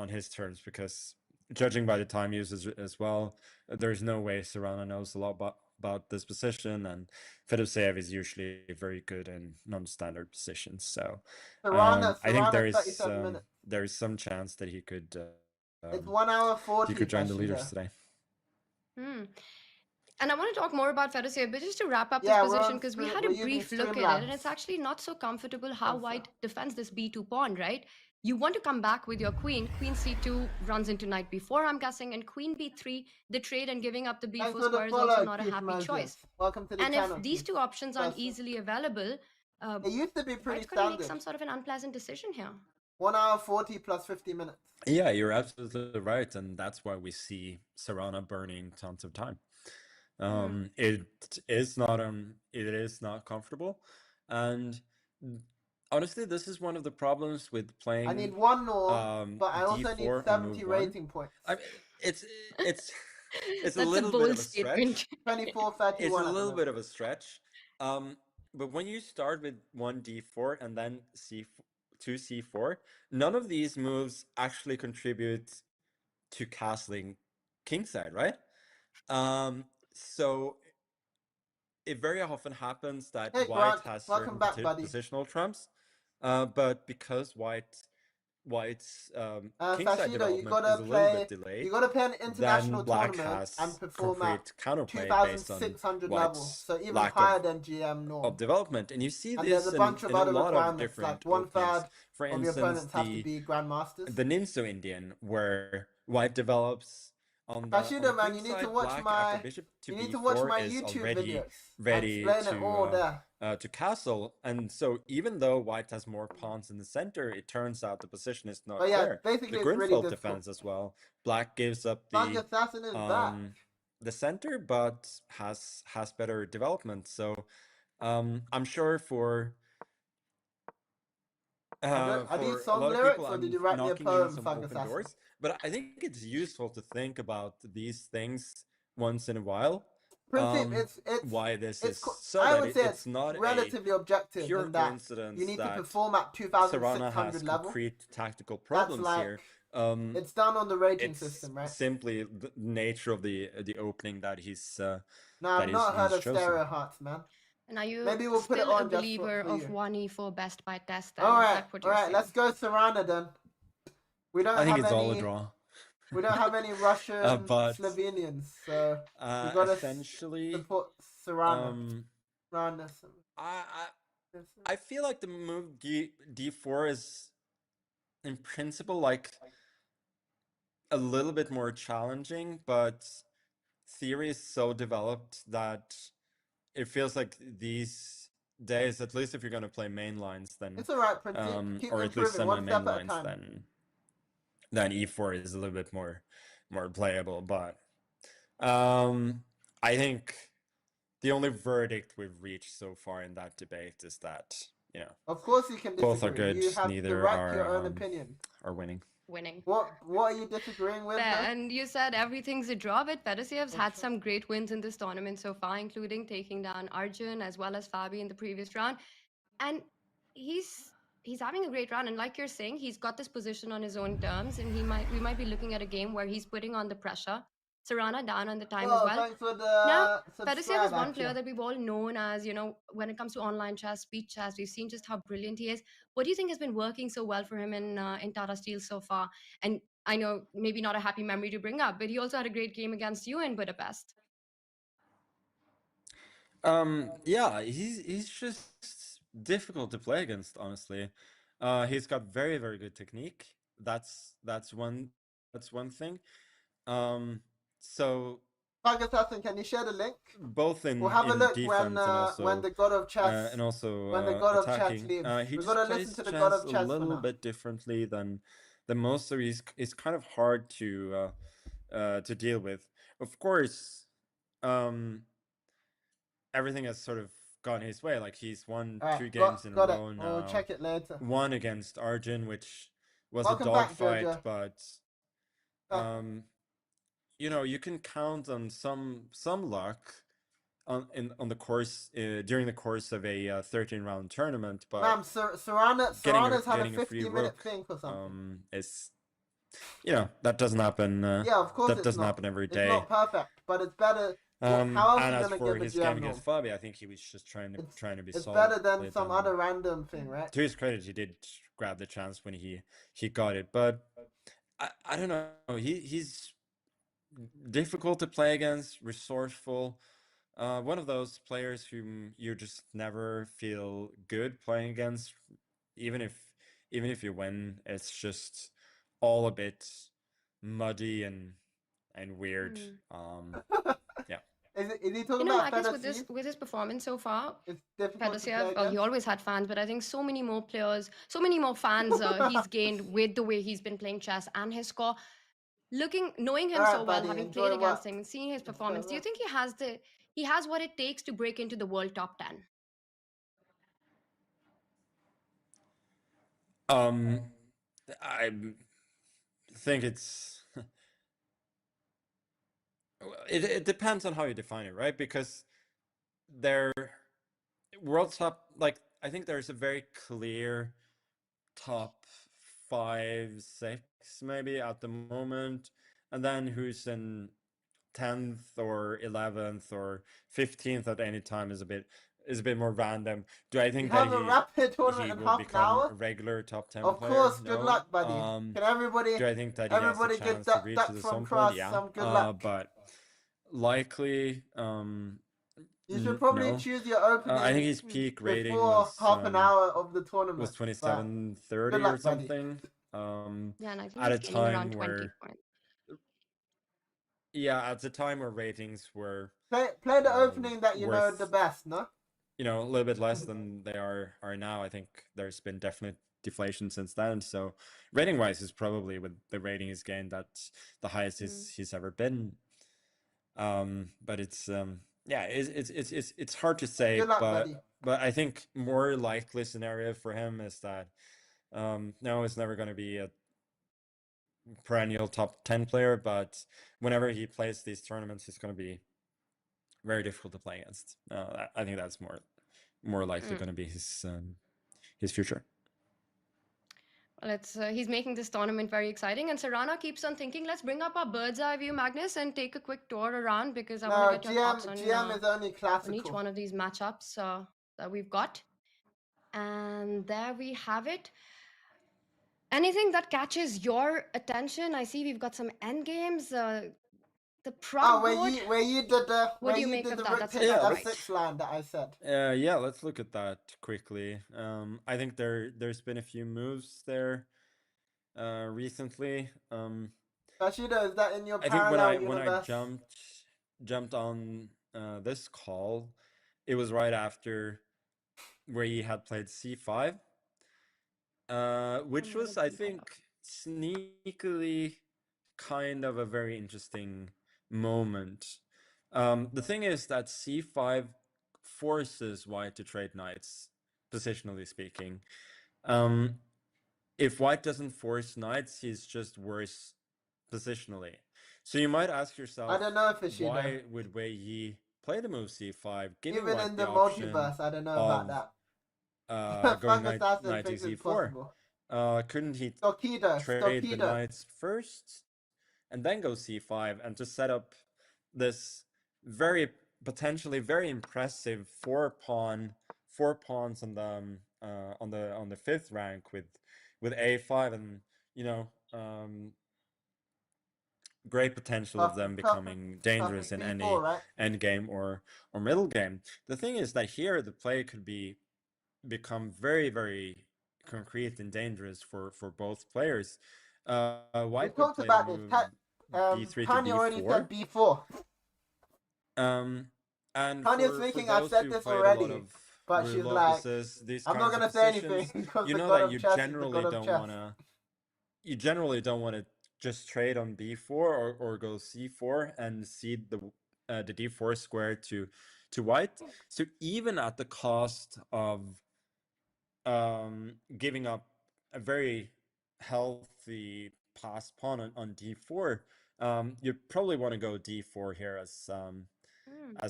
his terms, because judging by the time used as well, there's no way Serrano knows a lot about this position, and Fedoseev is usually very good in non-standard positions. So I think there is some chance that he could
it's 1 hour 40.
he could join the leaders today.
And I want to talk more about Fedoseev, but just to wrap up this position, because we had a brief look at it, and it's actually not so comfortable how white defends this b2 pawn, right? You want to come back with your queen. Queen c2 runs into knight b4, I'm guessing, and queen b3, the trade and giving up the b4 square is also not a happy choice.
Welcome to the
and
channel,
if these two options aren't easily available,
it used to be pretty
white's going to make some sort of an unpleasant decision here. 1
hour 40 plus 50 minutes.
Yeah, you're absolutely right, and that's why we see Serrano burning tons of time. It is not comfortable, and honestly, this is one of the problems with playing.
I need one more, but I also need 70 rating points.
I mean, it's
That's
a little bit of a
statement.
stretch.
24, 31.
It's a little bit of a stretch. But when you start with 1 d4 and then two c4, none of these moves actually contribute to castling kingside, right? So it very often happens that white has certain positional trumps, but because white's kingside development is a little bit delayed,
you gotta play an international
then black
tournament
has
and perform
concrete counterplay based on
2600
white's
level, so even
lack
higher than GM norm.
of development. And you see
and
this
there's a bunch
in
of
a
other
lot of
requirements,
different
like 1/3
For
of your
instance,
opponents have to be grandmasters.
the Ninso Indian, where white develops on
Kashida,
the
man,
queen
you need to
side,
watch
black after
my
bishop to
you need to watch
b4
my
is
YouTube
already
videos. I
ready
explain it all there.
to castle, and so even though white has more pawns in the center, it turns out the position is not
But yeah,
clear.
basically
The
it's really
Grinfeld
difficult.
defense as well. Black gives up
Sonic Assassin is back.
the center, but has better development. So I'm sure for
Are these
a
song
lot of
lyrics
people,
or did
I'm
you write me a
knocking in
poem,
some
Sonic
open
Assassin?
doors. But I think it's useful to think about these things once in a while.
It's
Why this is so
I
that
would say
it's not
relatively
a
objective
pure
in that
coincidence
you need to
that
perform at
Serrana has
2600 level.
concrete tactical
That's
problems
like
here.
it's done on the rating
It's
system, right?
simply the nature of the opening that he's
No, I've not heard of
chosen.
Stereo Hearts, man.
And are you
Maybe we'll put it
still a
on just
believer
for
of
you.
1e4 best by test then?
All
Is
right,
that what you're saying?
let's go Serrana then. We don't
I think
have
it's all a
any.
draw.
We don't have any Russian
But
Slovenians, so we gotta
essentially
support Serrana.
I feel like the move d4 is in principle like a little bit more challenging, but theory is so developed that it feels like these days, at least if you're gonna play main lines, then
it's alright, Prince. Keep
or at least
improving one
semi main
step at a
lines,
time.
then e4 is a little bit more playable. But I think the only verdict we've reached so far in that debate is that, you know,
of course you can disagree.
both are good.
You have
Neither
the right to your own opinion.
are winning.
What are you disagreeing with?
And you said everything's a draw, but Fedosiev's had some great wins in this tournament so far, including taking down Arjun as well as Fabi in the previous round. And he's having a great run. And like you're saying, he's got this position on his own terms, and we might be looking at a game where he's putting on the pressure. Serrana down on the time as well.
Thanks for the
Now, Fedosiev is one player that we've all known as, you know, when it comes to online chess, speed chess, we've seen just how brilliant he is. What do you think has been working so well for him in TataSteel so far? And I know maybe not a happy memory to bring up, but he also had a great game against you in Budapest.
Yeah, he's just difficult to play against, honestly. He's got very, very good technique. That's one thing. So
Sonic Assassin, can you share the link?
both in
we'll have a look
defense
when
and also
when the God of Chess
and also
when the God of Chess
attacking.
leaves.
He
We're
just
gonna
plays
listen to the
chess
God of Chess
a little bit differently than most, so he's kind of hard to deal with. Of course, everything has sort of gone his way. Like he's won 2 games in a row now.
We'll check it later.
One against Arjun, which was
Welcome
a dogfight,
back,
but you know, you can count on some luck on the course during the course of a 13-round tournament. But
Serrana's had a 50-minute thing or something.
It's, you know, that doesn't happen.
Yeah, of course
that doesn't happen every day.
It's not perfect, but it's better.
And as for his game against Fabi, I think he was just trying to be solid.
It's better than some other random thing, right?
To his credit, he did grab the chance when he got it, but I don't know. He's difficult to play against, resourceful. One of those players whom you just never feel good playing against, even if you win, it's just all a bit muddy and weird. Yeah.
Is he talking about
I guess with his performance so far,
it's difficult to play
well, he always had fans, but I think so many more players, so many more fans he's gained with the way he's been playing chess and his score. Knowing him so well, having played against him and seeing his performance, do you think he has what it takes to break into the world top 10?
I think it depends on how you define it, right? Because they're world top, like, I think there's a very clear top 5, 6 maybe at the moment, and then who's in 10th or 11th or 15th at any time is a bit more random. Do I think that he will become a regular top 10 player?
Of course,
no.
Good luck, buddy. Can everybody?
Do I think that he has a chance to reach to some point? Yeah.
Good luck.
But likely,
you should probably choose your opening.
I think his peak rating
before
was
half an hour of the tournament
was 2730 or something.
Yeah, and I think
at a
he's gaining around
time
20
where
points.
Yeah, at the time where ratings were
Play the opening that you know the
worth,
best, no?
a little bit less than they are now. I think there's been definite deflation since then. So rating wise is probably with the rating he's gained that's the highest he's ever been. But it's yeah, it's hard to say,
Good luck,
but
buddy.
I think more likely scenario for him is that no, it's never going to be a perennial top 10 player, but whenever he plays these tournaments, he's going to be very difficult to play against. I think that's more likely going to be his future.
Well, he's making this tournament very exciting, and Serrana keeps on thinking, let's bring up our bird's eye view, Magnus, and take a quick tour around because I want to get your thoughts on
GM is only classical.
on each one of these matchups that we've got. And there we have it. Anything that catches your attention? I see we've got some end games. The Prague board.
Where you did the
What do you
where you
make
did
of
the
that?
rook
That's
takes
about
right.
f6 line that I said.
Yeah, let's look at that quickly. I think there's been a few moves there recently.
Rashido, is that in your
I think
parallel
when I
universe?
jumped on this call, it was right after where he had played c5, which was, I think, sneakily kind of a very interesting moment. The thing is that c5 forces white to trade knights, positionally speaking. If white doesn't force knights, he's just worse positionally. So you might ask yourself,
I don't know if it's
why would Wei Yi play the move c5, giving
even
white
in
the
the
option
multiverse. I don't know
of
about that.
going
Fuck Assassin
knight to
thinks it's
c4?
possible.
Couldn't he trade the
Stockido.
knights first and then go c5 and just set up this potentially very impressive four pawns on the fifth rank with a5, and great potential of them becoming dangerous in any
B4, right?
end game or middle game. The thing is that here the play could become very, very concrete and dangerous for both players.
We
White would
talked
play the
about this.
move b3 to
Tanya already said
b4.
B4.
And
Tanya's
for
thinking I've
those
said
who
this
played a lot
already,
of
but
Ruy
she's like,
Lopez's, these
I'm
kinds
not
of
gonna say
positions,
anything because
you
the
know
god
that
of
you
chess is the
generally
god of
don't
chess.
want to just trade on b4 or go c4 and cede the d4 square to white. So even at the cost of giving up a very healthy pass pawn on d4, you probably want to go d4 here as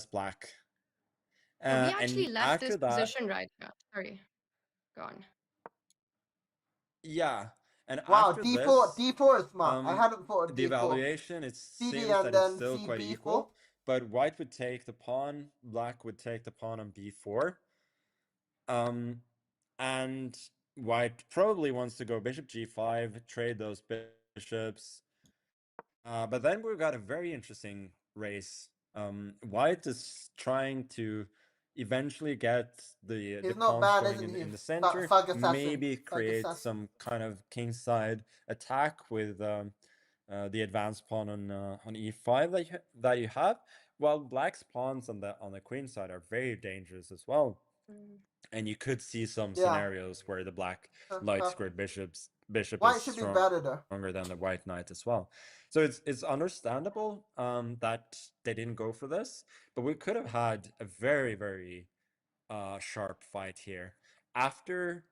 black.
So we
And
actually left
after
this
that,
position right now. Sorry, gone.
yeah, and
Wow,
after
D4,
this,
D4 is smart. I hadn't thought of
the
D4.
evaluation, it
CD
seems
and
that it's
then
still quite
CB4.
equal, but white would take the pawn, black would take the pawn on b4. And white probably wants to go bishop g5, trade those bishops. But then we've got a very interesting race. White is trying to eventually get the
He's not
pawns
bad,
going
isn't he?
in the center,
Thug assassin.
maybe
Thug
create
assassin.
some kind of kingside attack with the advanced pawn on e5 that you have, while black's pawns on the queen side are very dangerous as well. And you could see some scenarios where the black light squared bishop
White
is
should be better though.
stronger than the white knight as well. So it's understandable that they didn't go for this, but we could have had a very, very sharp fight here. After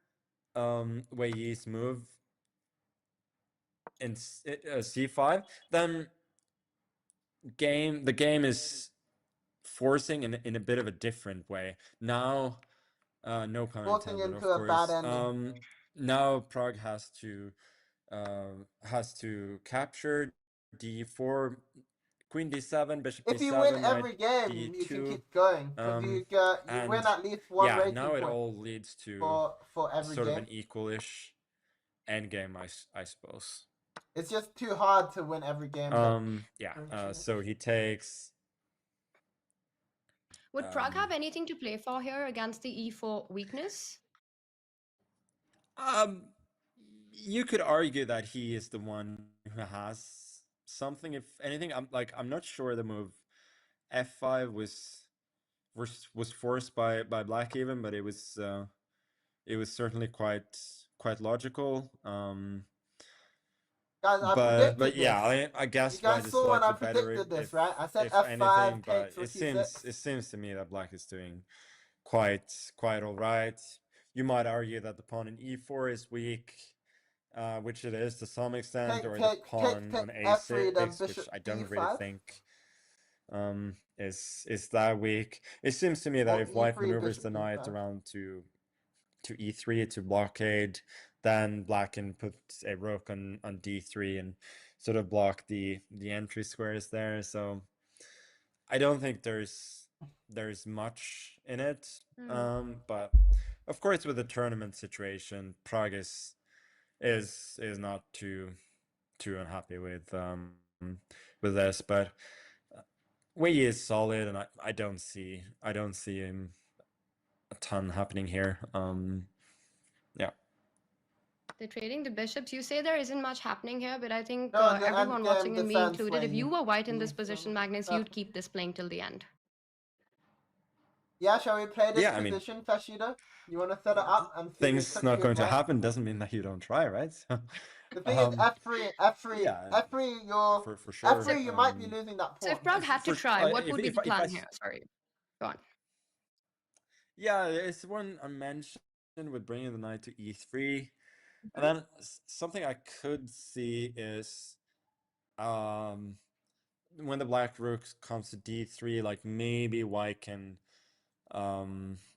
Wei Yi's move in c5, then the game is forcing in a bit of a different way. Now, no pun
Forcing
intended,
into
of
a bad
course.
ending.
Now Prague has to capture d4, queen d7, bishop d7.
If you win
knight
every game,
d2,
you can keep going because you win at least one rating
now it
point
all leads to
for every
sort
game.
of an equalish endgame, I suppose.
It's just too hard to win every game.
So he takes.
Would Prague have anything to play for here against the e4 weakness?
You could argue that he is the one who has something. If anything, I'm not sure the move f5 was forced by black even, but it was certainly quite logical.
Guys, I
But
predicted
yeah,
this.
I
You
guess
guys
white is
saw when I
slightly better
predicted this,
if
right? I said
anything,
f5
but
takes rook e6.
it seems to me that black is doing quite all right. You might argue that the pawn in e4 is weak, which it is to some extent, or the pawn on
f3, then
a6, which
bishop
I don't really
e5,
think is that weak. It seems to me that
or
if white
e3,
maneuvers
bishop
the knight
e5.
around to e3 to blockade, then black can put a rook on d3 and sort of block the entry squares there. So I don't think there's much in it. But of course, with the tournament situation, Prague is not too unhappy with this, but Wei is solid, and I don't see him a ton happening here. Yeah.
They're trading the bishops. You say there isn't much happening here, but I think
No, the
everyone
endgame
watching and me
defense
included, if
when
you were white in
you-
this position, Magnus, you'd keep this playing till the end.
Yeah, shall we play this
Yeah, I mean,
position, Kashido? You want to set it up and see
things
quickly
not
with
going to
white?
happen doesn't mean that you don't try, right? So,
The thing is, f3,
yeah,
you're
for sure.
f3. You might be losing that
So
pawn.
if Prague had to
For-
try, what
if-
would be
if
the
I- if I
plan
s-
here? Sorry, go on.
Yeah, it's one I mentioned with bringing the knight to e3, and then something I could see is when the black rook comes to d3, like maybe white can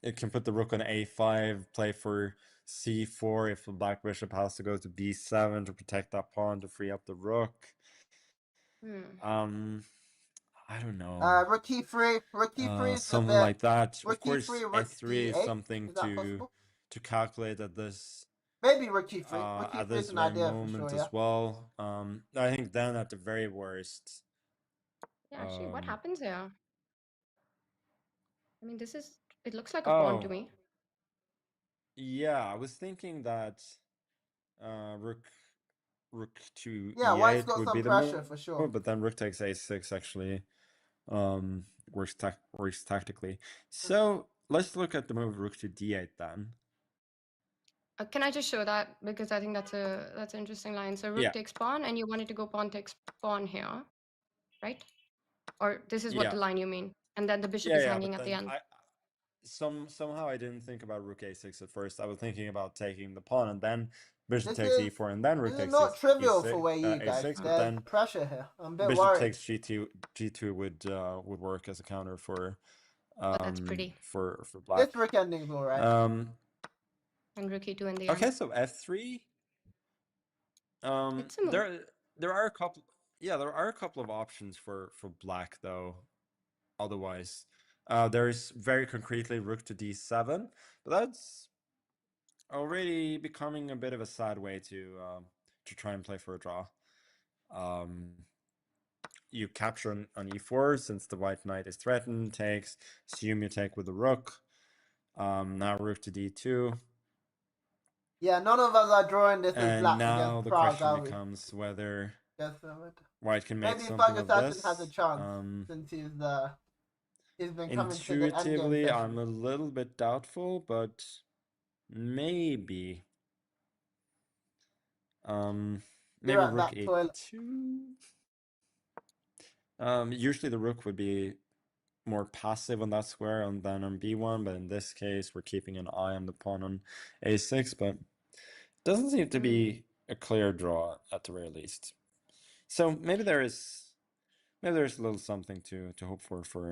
it can put the rook on a5, play for c4 if the black bishop has to go to b7 to protect that pawn to free up the rook. I don't know.
Rook e3, is a
Something
bit.
like that.
Rook
Of course,
e3, rook
f3 is
d8.
something
Is that possible?
to calculate at this
Maybe rook e3. Rook
at
e3 is
this
an
very
idea for
moment
sure. Yeah.
as well. I think then at the very worst.
Yeah, actually, what
Um,
happens here? I mean, it looks like a pawn to
oh,
me.
yeah, I was thinking that rook to
Yeah, white's
e8
got
would
some
be the
pressure
move,
for sure.
but then rook takes a6 actually works tactically. So let's look at the move rook to d8 then.
Can I just show that, because I think that's an interesting line. So rook
Yeah.
takes pawn, and you wanted to go pawn takes pawn here, right? Or this is what
Yeah.
the line you mean, and then the bishop
Yeah,
is
yeah,
hanging
but
at the
then
end.
somehow I didn't think about rook a6 at first. I was thinking about taking the pawn and then bishop
This
takes
is
e4 and then rook
this is
takes
not trivial for
e6,
Wei guys.
a6, but
There's
then
pressure here. I'm a bit
bishop
worried.
takes g2 would work as a counter for
Oh, that's pretty.
for black.
This rook ending's alright.
And rook e2 in the end.
Okay, so f3.
It's a move.
There are a couple. Yeah, there are a couple of options for black though. Otherwise, there's very concretely rook to d7, but that's already becoming a bit of a sad way to try and play for a draw. You capture on e4 since the white knight is threatened. Takes. Assume you take with the rook. Now rook to d2.
Yeah, none of us are drawing this as
And
black
now
against
the
Prague,
question
are we?
becomes whether
Yes,
white can make
maybe
something of
Fergus
this.
has a chance since he's been coming to the endgame
Intuitively,
session.
I'm a little bit doubtful, but maybe. Maybe
at
rook
that toilet.
a2. Usually the rook would be more passive on that square and then on b1, but in this case we're keeping an eye on the pawn on a6, but doesn't seem to be a clear draw at the very least. So maybe there's a little something to hope for
So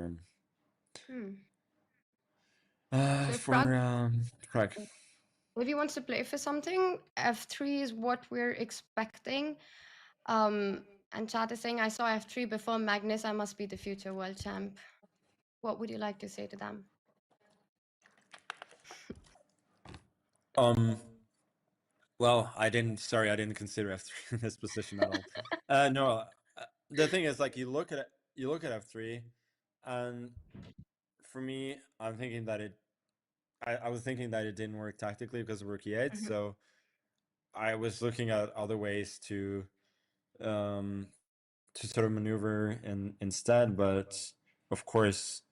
Prague.
If he wants to play for something, f3 is what we're expecting. And chat is saying, I saw f3 before Magnus, I must be the future world champ. What would you like to say to them?
Well, I didn't consider f3 in this position at all. No, the thing is, like, you look at f3, and for me, I'm thinking that I was thinking that it didn't work tactically because of rook e8, so I was looking at other ways to to sort of maneuver instead. But of course,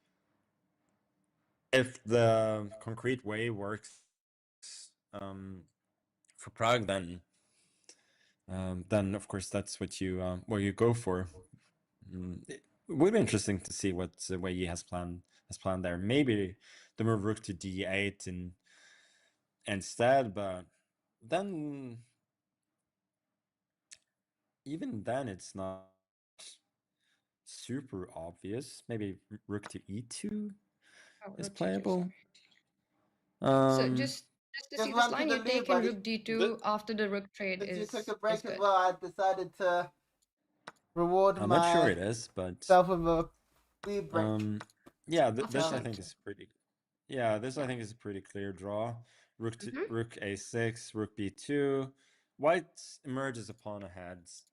if the concrete way works for Prague, then of course that's what you go for. It would be interesting to see what way he has planned there. Maybe the move rook to d8 instead, but then even then it's not super obvious. Maybe rook to e2
Oh,
is
rook d2,
playable.
So just to
Just
see this
went to
line,
the
you're
lead,
taking
buddy.
rook d2 after the rook trade
Since you
is
took a break as
good.
well, I decided to reward
I'm not sure
myself
it is, but
with a speed break.
yeah, this I
Efficient.
think is pretty. Yeah, this I
Yeah.
think is a pretty clear draw. Rook to
Mhm.
rook a6, rook b2. White emerges upon a heads.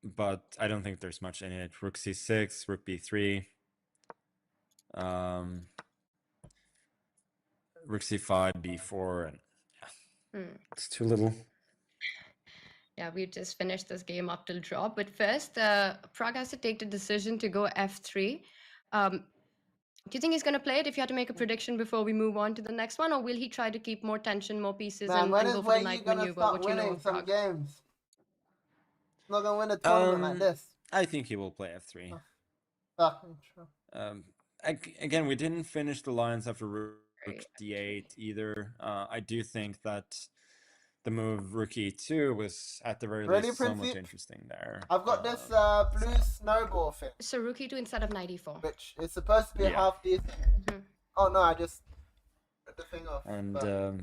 But I don't think there's much in it. Rook c6, rook b3. Rook c5, b4, and it's too little.
Yeah, we just finished this game up till draw. But first, Prague has to take the decision to go f3. Do you think he's going to play it if you had to make a prediction before we move on to the next one? Or will he try to keep more tension, more pieces,
Man, when
and
is
go for the
when you
knight
gonna
maneuver?
start
What you know
winning
of
some
Prague?
games? Not gonna win a tournament like this.
I think he will play f3.
True.
Again, we didn't finish the lines after rook
Right.
d8 either. I do think that the move rook e2 was at the very
Ready,
least somewhat
Principe?
interesting there.
I've got this blue snowball thing,
So rook e2 instead of knight e4.
which is supposed to be
Yeah.
half decent.
Mhm.
Oh no, I just put the thing off.
And
but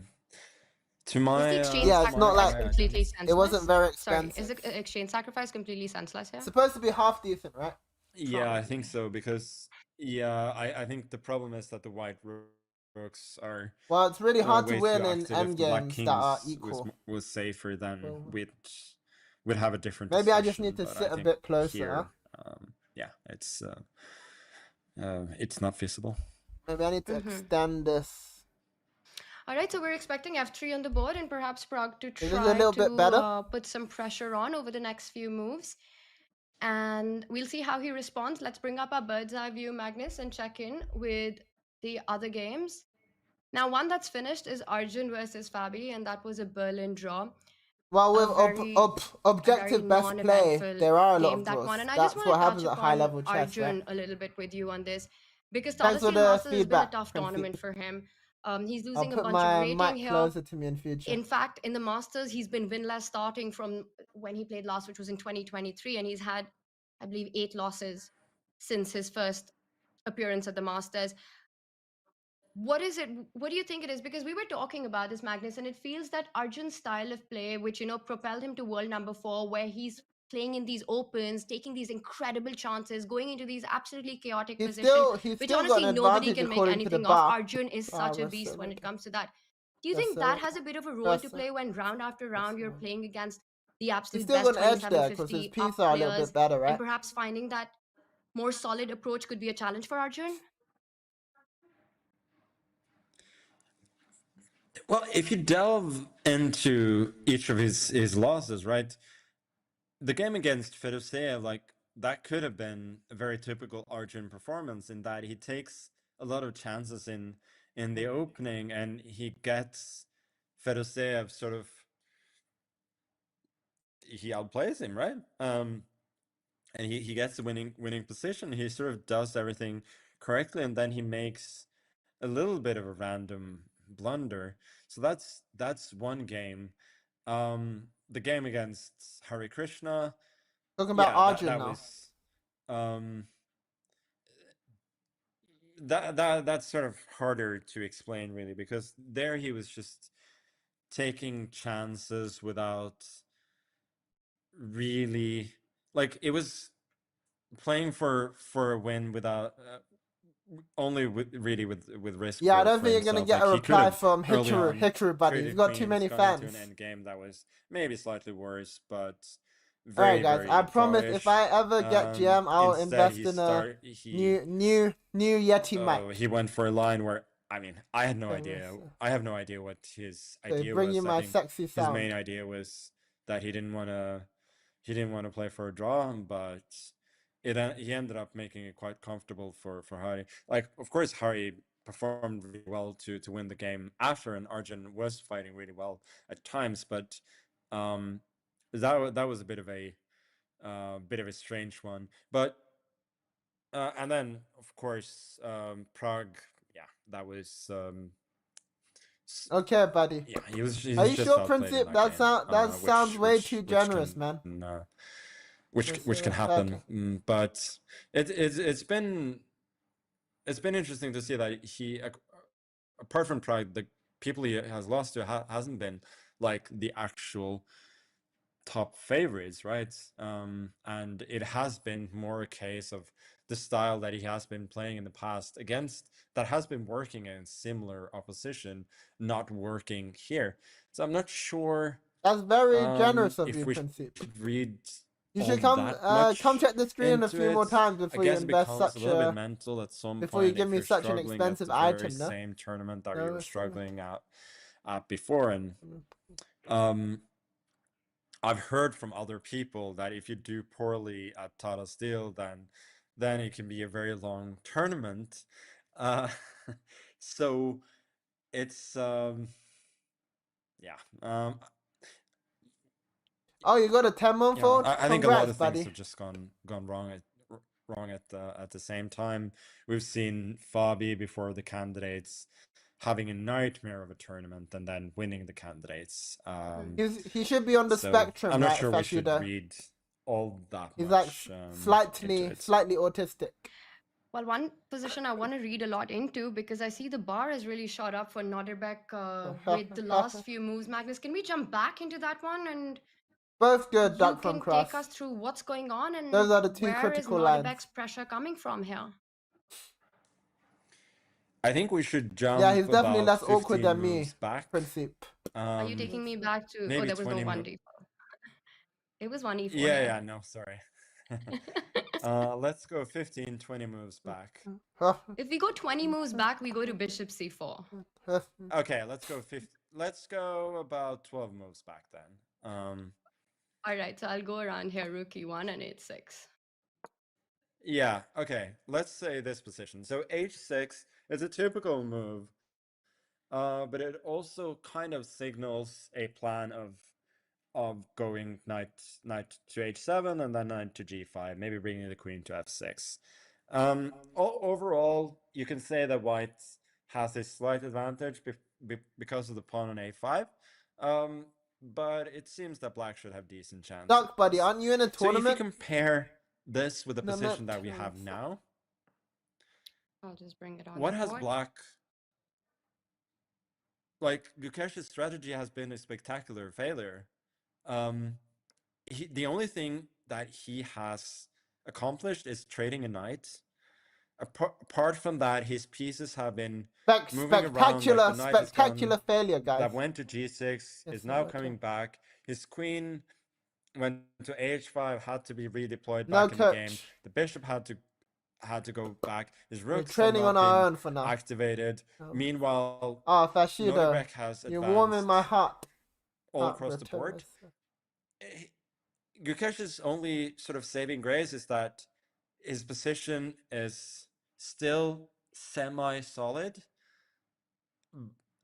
to my
Is the exchange
Yeah, it's not
sacrifice
like-
completely senseless?
it wasn't very
Sorry,
expensive.
is the exchange sacrifice completely senseless here?
It's supposed to be half decent, right?
yeah, I
Probably.
think so because I think the problem is that the white rooks are
Well, it's really hard to
way
win
too
in
active. If the black
endgames
kings
that are equal.
was safer, then
Well,
we'd have a different.
Maybe I just
discussion,
need to
but
sit
I
a
think
bit closer.
Here, yeah, it's not feasible.
Maybe I need to extend this.
All right, so we're expecting f3 on the board and perhaps Prague to
this a
try
little bit better?
to put some pressure on over the next few moves. And we'll see how he responds. Let's bring up our bird's eye view, Magnus, and check in with the other games. Now, one that's finished is Arjun versus Fabi, and that was a Berlin draw.
Well, with
very-
objective
very
best play,
non-eventful
there are a lot
game,
of
that
draws.
one. And I
That's
just want
what
to
happens
touch
at high
upon
level chess,
Arjun
right?
a little bit with you on this, because
Thanks for
TataSteel
the
Masters has been a
feedback,
tough
Principe.
tournament for him. He's
I'll
losing a
put
bunch of
my
rating
mic
here.
closer to me in future.
In fact, in the Masters, he's been winless starting from when he played last, which was in 2023, and he's had, I believe, 8 losses since his first appearance at the Masters. What is it? What do you think it is? Because we were talking about this, Magnus, and it feels that Arjun's style of play, which propelled him to world number 4, where he's playing in these opens, taking these incredible chances, going into these absolutely chaotic
He's
positions,
still
which
got
honestly
an
nobody
advantage
can make
according to the
anything of.
bar.
Arjun is such a beast when it comes to that. Do you think that has a bit of a role to play when round after round you're playing against the
He's
absolute
still
best
got an edge there
27,
because his
50 up
pieces are a little
players,
bit better,
and
right?
perhaps finding that more solid approach could be a challenge for Arjun?
Well, if you delve into each of his losses, right? The game against Fedosea, like that could have been a very typical Arjun performance in that he takes a lot of chances in the opening and he gets Fedosea sort of he outplays him, right? And he gets the winning position. He sort of does everything correctly, and then he makes a little bit of a random blunder. So that's one game. The game against Hare Krishna.
Talking about Arjun
that
now.
was that's sort of harder to explain really, because there he was just taking chances without really, like, it was playing for a win without only with risk.
Yeah, I
for
don't think you're gonna
himself.
get a
Like, he could
reply
have
from
early on
Hikaru, buddy.
traded
He's got too
queens,
many
gone
fans.
into an end game that was maybe slightly worse, but
Alright,
very
guys.
very
I promise, if
drawish.
I ever get GM, I'll
Instead,
invest
he
in a
he
new Yeti mic.
he went for a line where, I mean, I had no
So
idea.
let's,
I have no idea what his
so
idea
bring
was.
you
I
my
think
sexy
his
sound.
main idea was that he didn't want to play for a draw, but he ended up making it quite comfortable for Hari. Like, of course, Hari performed really well to win the game after, and Arjun was fighting really well at times, but that was a bit of a strange one. But and then of course Prague, yeah, that was
Okay, buddy.
yeah, he was
Are you
just
sure,
outplayed in
Princip?
that game,
That sounds way too generous,
can,
man.
which can happen. But it's been interesting to see that he, apart from Prague, the people he has lost to hasn't been like the actual top favorites, right? And it has been more a case of the style that he has been playing in the past against, that has been working in similar opposition, not working here. So I'm not sure
That's very generous of
if
you,
we
Princip.
should read
You
all
should come
that much
check the screen a
into
few more
it.
times
I
before you
guess it
invest
becomes
such
a little bit
a
mental at some
before you
point
give
if
me
you're
such an
struggling at
expensive
the very
item, no?
same tournament that
No,
you were
that's fine.
struggling at before. And I've heard from other people that if you do poorly at TataSteel, then it can be a very long tournament. So it's yeah.
Oh, you got a 10-month
You know,
old?
I think a lot
Congrats,
of things
buddy.
have just gone wrong at the same time. We've seen Fabi before the candidates having a nightmare of a tournament and then winning the candidates.
He should be on the
So
spectrum,
I'm not
right,
sure we should
Fashuda?
read all that
He's like
much into it.
slightly autistic.
Well, one position I want to read a lot into, because I see the bar has really shot up for Notterbeck with the last few moves. Magnus, can we jump back into that one, and
Both good,
you
Duck from
can take
Cross.
us through what's going on and
Those are the two
where is
critical lines.
Notterbeck's pressure coming from here?
I think we should jump
Yeah, he's definitely
about
less
15
awkward than me,
moves back.
Princip.
Are you taking me back to? Oh,
maybe
there was no
20
1d4. It was 1e4.
Yeah, no, sorry. Let's go 15, 20 moves back.
If we go 20 moves back, we go to bishop c4.
Okay, let's go about 12 moves back then.
All right, so I'll go around here, rook e1 and h6.
Yeah, okay. Let's say this position. So h6 is a typical move, but it also kind of signals a plan of going knight to h7 and then knight to g5, maybe bringing the queen to f6. Overall, you can say that white has a slight advantage because of the pawn on a5. But it seems that black should have decent chances.
Duck, buddy, aren't you in a
So if you
tournament?
compare this with the position that we have now,
I'll just bring it on.
what has black... Like, Gukesh's strategy has been a spectacular failure. The only thing that he has accomplished is trading a knight. Apart from that, his pieces have been moving around. Like
spectacular failure, guys.
That went to g6, is now coming back. His queen went to h5, had to be redeployed back in the game. The bishop had to go back. His rooks
training on our own for now.
Activated. Meanwhile,
Fashuda,
has
you're warming my heart.
All across the board. Gukesh's only sort of saving grace is that his position is still semi-solid,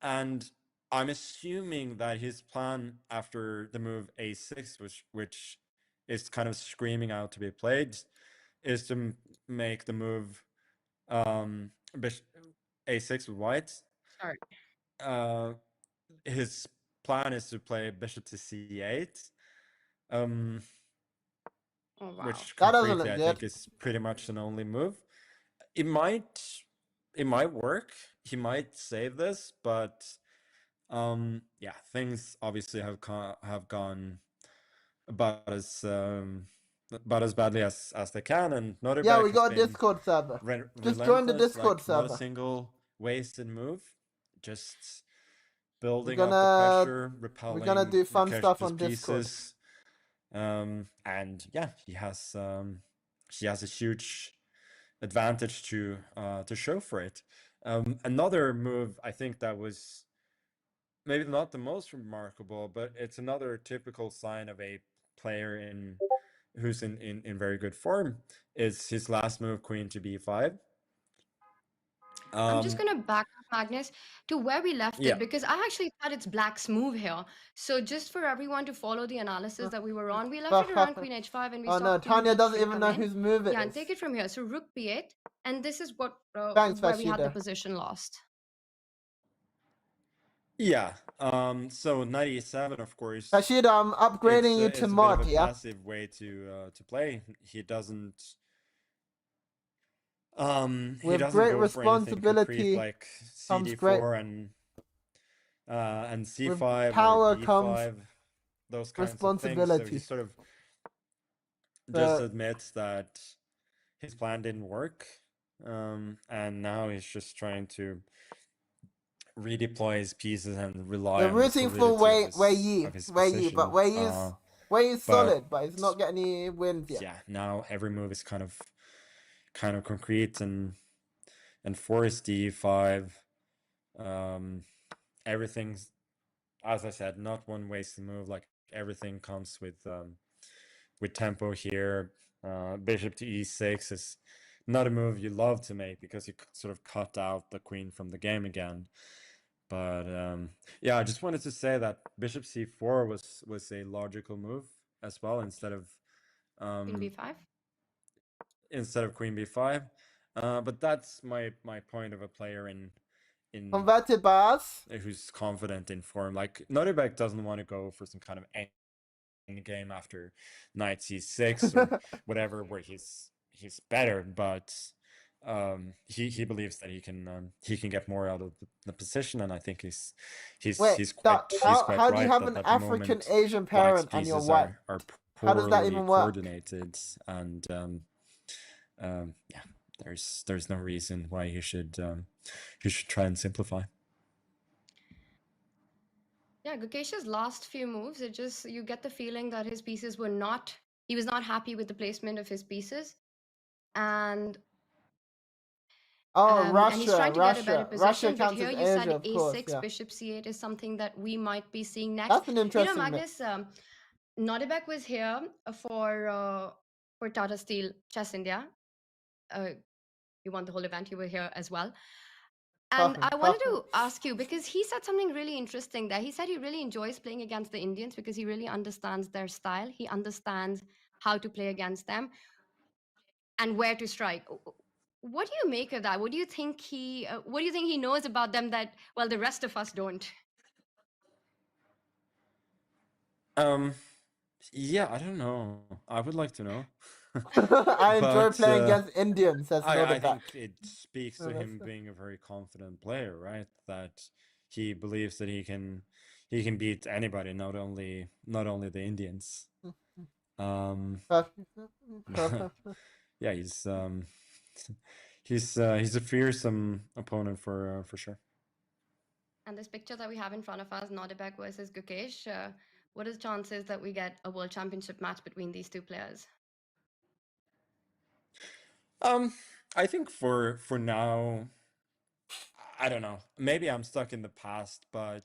and I'm assuming that his plan after the move a6, which is kind of screaming out to be played, is to make the move bishop a6 with white.
Sorry.
His plan is to play bishop to c8.
Oh, wow.
Which concretely I think is pretty much an only move. It might work. He might save this, but yeah, things obviously have gone about as badly as they can, and Notterbeck
yeah, we got a Discord server. Just join the Discord server.
Not a single wasted move, just building up the pressure, repelling.
We're gonna do fun stuff on Discord.
And yeah, he has a huge advantage to show for it. Another move I think that was maybe not the most remarkable, but it's another typical sign of a player who's in very good form, is his last move, queen to b5.
I'm just gonna back up, Magnus, to where we left
Yeah.
it because I actually thought it's Black's move here. So just for everyone to follow the analysis that we were on, we left it around Queen H5 and we
Oh
saw
no,
Queen
Tanya doesn't
D3
even
come
know
in.
whose move it
Yeah,
is.
and take it from here. So Rook B8, and this is what
Thanks,
where we had the
Fashida.
position lost.
Yeah. So knight e7, of course.
Fashida, I'm upgrading you to
it's a bit
mod,
of a
yeah?
passive way to play. He doesn't
With
doesn't
great
go for anything concrete
responsibility
like
comes great
cd4 and
with
c5 or
power
b5,
comes
those kinds of things. So he
responsibility.
sort of just
So
admits that his plan didn't work, and now he's just trying to redeploy his pieces and rely
we're
on the
rooting for
solidity
Wei
of his
Yi, but
position.
Wei Yi's
But
solid, but he's not getting any wins yet.
yeah, now every move is kind of concrete, and force d5. Everything's, as I said, not one wasted move. Like everything comes with tempo here. Bishop to e6 is not a move you love to make because you sort of cut out the queen from the game again. But yeah, I just wanted to say that bishop c4 was a logical move as well, instead of
Queen B5.
Queen b5. But that's my point of a player in
Converted by us.
who's confident in form. Like Notebek doesn't want to go for some kind of end game after knight c6 or whatever, where he's better, but he believes that he can get more out of the position, and I think he's
Wait,
quite
how do you
right
have
that
an
at the
African
moment
Asian
Black's
parent and you're
pieces
white?
are
How does that
poorly
even work?
coordinated, and yeah, there's no reason why you should try and simplify.
Yeah, Gukesh's last few moves, it just you get the feeling that his pieces were not he was not happy with the placement of his pieces. And
Oh,
and he's trying to get a better
Russia
position. But
counts
here
as
you
Asia,
said
of course,
a6,
yeah.
bishop c8 is something that we might be seeing next.
That's an interesting
Magnus, Nodebek was here for Tata Steel Chess India. You won the whole event. You were here as well. And I wanted to ask you, because he said something really interesting there. He said he really enjoys playing against the Indians because he really understands their style. He understands how to play against them and where to strike. What do you make of that? What do you think he knows about them that, well, the rest of us don't?
Yeah, I don't know. I would like to know.
I enjoy
But
playing against Indians, says
I
Nodebek.
think it speaks to him being a very confident player, right? That he believes that he can beat anybody, not only the Indians. Yeah, he's a fearsome opponent for sure.
And this picture that we have in front of us, Nodebek versus Gukesh, what is chances that we get a world championship match between these two players?
I think for now, I don't know. Maybe I'm stuck in the past, but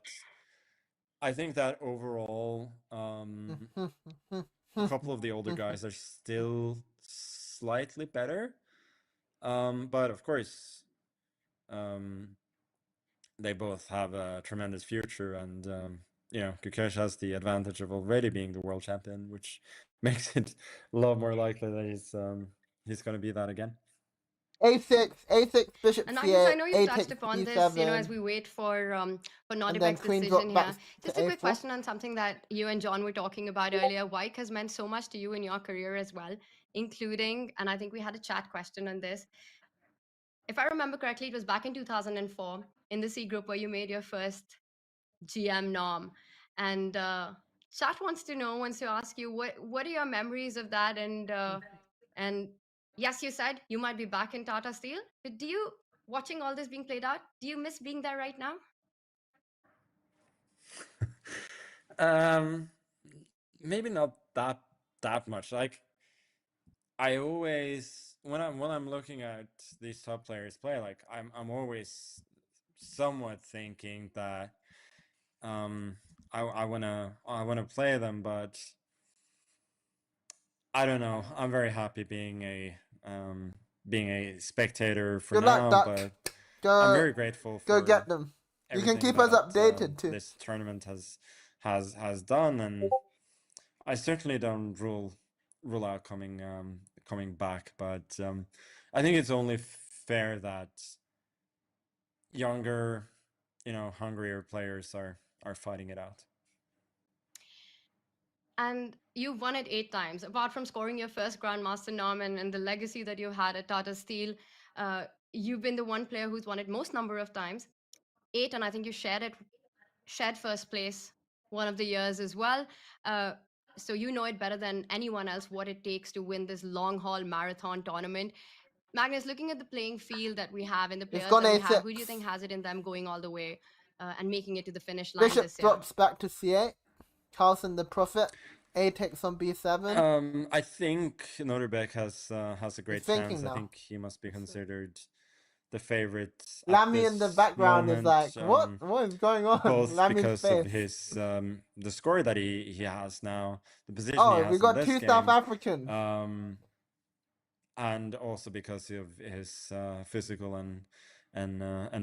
I think that overall, a couple of the older guys are still slightly better. But of course, they both have a tremendous future, and Gukesh has the advantage of already being the world champion, which makes it a lot more likely that he's going to be that again.
A6, bishop
And
c8,
Magnus, I know you
a
touched
takes
upon
b7,
this, as we wait for Nodebek's
queen
decision
drop
here.
back
Just
to
a quick
a4.
question on something that you and John were talking about earlier. White has meant so much to you in your career as well, including, and I think we had a chat question on this. If I remember correctly, it was back in 2004 in the C group where you made your first GM norm. And chat wants to ask you what are your memories of that, and yes, you said you might be back in Tata Steel, but do you, watching all this being played out, do you miss being there right now?
Maybe not that much. Like, I always, when I'm looking at these top players play, like I'm always somewhat thinking that I wanna play them, but I don't know. I'm very happy being a spectator for
Good luck,
now,
Duck.
but I'm
Go
very grateful
go
for
get them. You can
everything
keep us
that
updated too.
this tournament has done, and I certainly don't rule out coming back, but I think it's only fair that younger, hungrier players are fighting it out.
And you've won it 8 times. Apart from scoring your first Grandmaster nom and the legacy that you had at TataSteel, you've been the one player who's won it most number of times, 8, and I think you shared first place one of the years as well. Uh, so you know it better than anyone else what it takes to win this long haul marathon tournament. Magnus, looking at the playing field that we have and the
It's
players
gone
that we have, who do you
A6.
think has it in them going all the way and making it to the finish line
Bishop
this year?
drops back to C8. Carlsen the Prophet. A takes on B7.
I think Norbek has a great
thinking
chance. I
now.
think he must be considered the favorite at
Lammy
this
in the background
moment,
is like, what is going on?
both
Lammy's
because
face.
of his the score that he has now, the position he
Oh,
has
we
in
got
this
2
game,
South Africans.
and also because of his physical and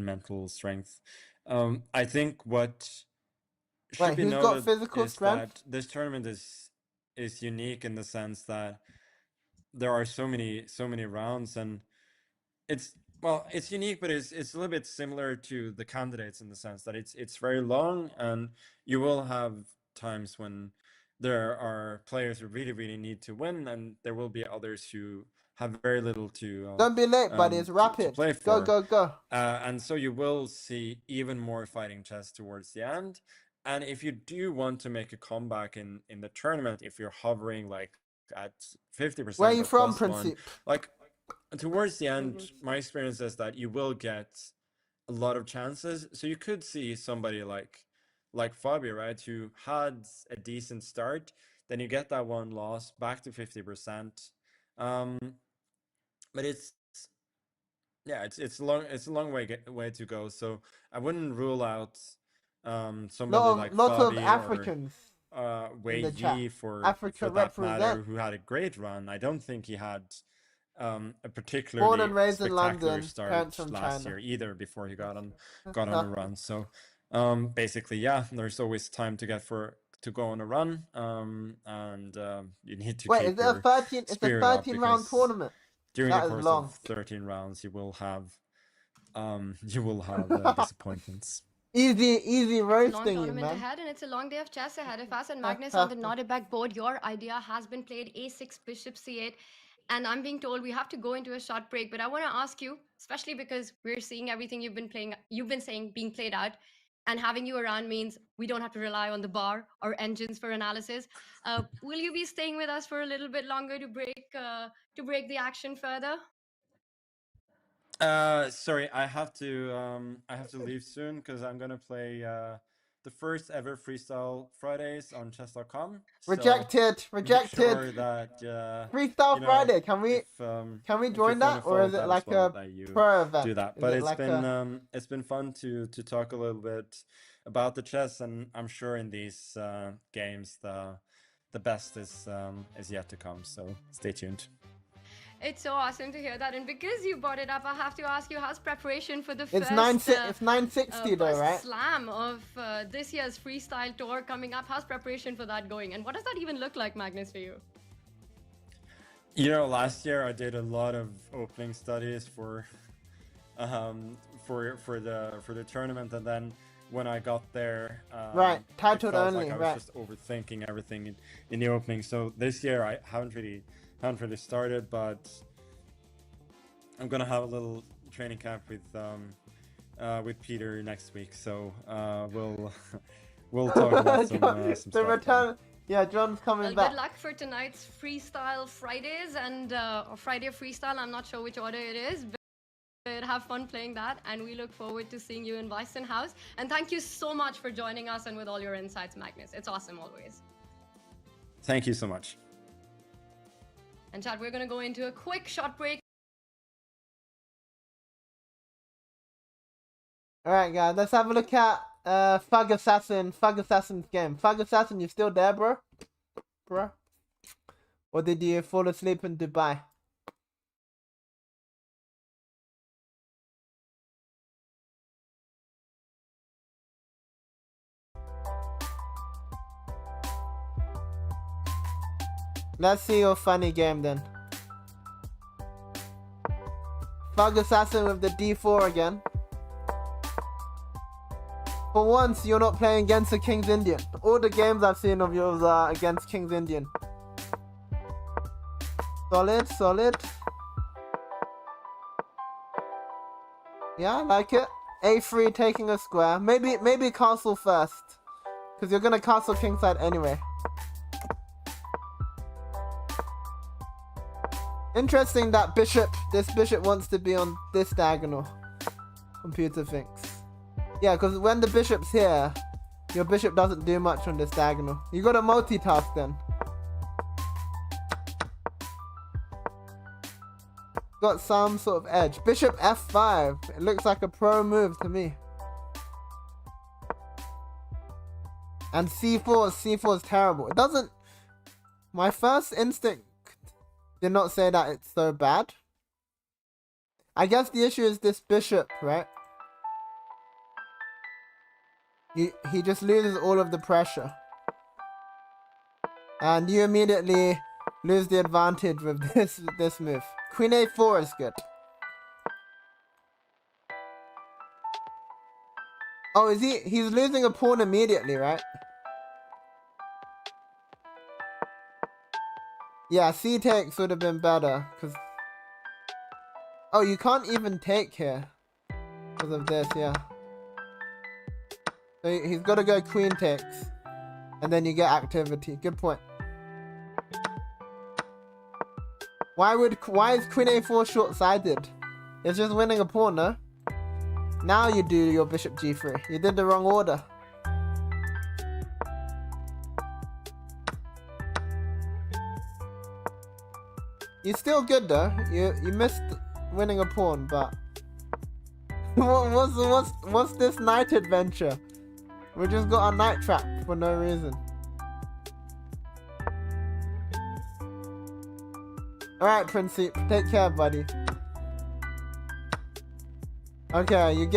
mental strength. I think what should
Wait,
be
who's got
noted
physical
is
strength?
that this tournament is unique in the sense that there are so many rounds, and it's unique, but it's a little bit similar to the candidates in the sense that it's very long, and you will have times when there are players who really need to win, and there will be others who have very little to
Don't be late, buddy. It's
to
rapid.
play
Go,
for.
go, go.
And so you will see even more fighting chess towards the end. And if you do want to make a comeback in the tournament, if you're hovering like at 50%
Where are you
or
from,
+1,
Principe?
like towards the end, my experience is that you will get a lot of chances. So you could see somebody like Fabio, right, who had a decent start, then you get that one loss back to 50%. But it's a long way to go. So I wouldn't rule out somebody like
Lot of
Fabi
Africans
or
in
Wei
the chat.
Yi for
Africa
that matter,
represent.
who had a great run. I don't think he had a
Born
particularly
and raised in
spectacular
London.
start
Parents from
last
China.
year either before he got on a run. So basically, yeah, there's always time to go on a run, and you need to
Wait,
keep
is it a
your
13? It's a
spirit up
13-round
because
tournament.
during
That
the
is
course
long.
of 13 rounds, you will have disappointments.
Easy
Long
roasting you,
tournament
man.
ahead, and it's a long day of chess ahead of us. And Magnus, on the Nordebak board, your idea has been played A6, Bishop C8. And I'm being told we have to go into a short break. But I want to ask you, especially because we're seeing everything you've been saying being played out, and having you around means we don't have to rely on the bar or engines for analysis. Will you be staying with us for a little bit longer to break the action further?
Sorry, I have to leave soon because I'm gonna play the first ever freestyle Fridays on chess.com.
Rejected.
Make sure that
Freestyle Friday. Can we
if
join
you
that, or
follow
is it
that
like
as well,
a
that you
pro event?
do that.
Is
But
it like
it's been fun to talk a little bit about the chess, and I'm sure in these games the best is yet to come. So stay tuned.
It's so awesome to hear that, and because you brought it up, I have to ask you, how's preparation for the
It's
first
960 though,
first
right?
slam of this year's freestyle tour coming up? How's preparation for that going, and what does that even look like, Magnus, for you?
Last year I did a lot of opening studies for the tournament, and then when I got there,
Right, titled
it felt
only,
like I was
right.
just overthinking everything in the opening. So this year I haven't really started, but I'm gonna have a little training camp with Peter next week. So we'll talk about some stuff
return.
then.
Yeah, John's coming
Well,
back.
good luck for tonight's Freestyle Fridays and or Friday Freestyle. I'm not sure which order it is, but have fun playing that, and we look forward to seeing you in Weissenhaus. House. And thank you so much for joining us and with all your insights, Magnus. It's awesome always.
Thank you so much.
And chat, we're going to go into a quick short break.
Alright guys, let's have a look at Fug Assassin's game. Fug Assassin, you still there, bro? Bro? Or did you fall asleep in Dubai? Let's see your funny game then. Fug Assassin with the D4 again. For once, you're not playing against a King's Indian. All the games I've seen of yours are against King's Indian. Solid, solid. Yeah, I like it. A3 taking a square. Maybe castle first. Because you're going to castle kingside anyway. Interesting that this bishop wants to be on this diagonal. Computer thinks. Yeah, because when the bishop's here, your bishop doesn't do much on this diagonal. You gotta multitask then. Got some sort of edge. Bishop f5. It looks like a pro move to me. And c4 is terrible. It doesn't... My first instinct did not say that it's so bad. I guess the issue is this bishop, right? He just loses all of the pressure. And you immediately lose the advantage with this move. Queen a4 is good. Oh, is he's losing a pawn immediately, right? Yeah, c takes would have been better, because... Oh, you can't even take here. Because of this, yeah. So he's got to go queen takes. And then you get activity. Good point. Why is queen a4 short-sighted? It's just winning a pawn, no? Now you do your bishop g3. You did the wrong order. You're still good though. You missed winning a pawn, but what's this knight adventure? We just got a knight trap for no reason. Alright, Principe, take care, buddy. Okay,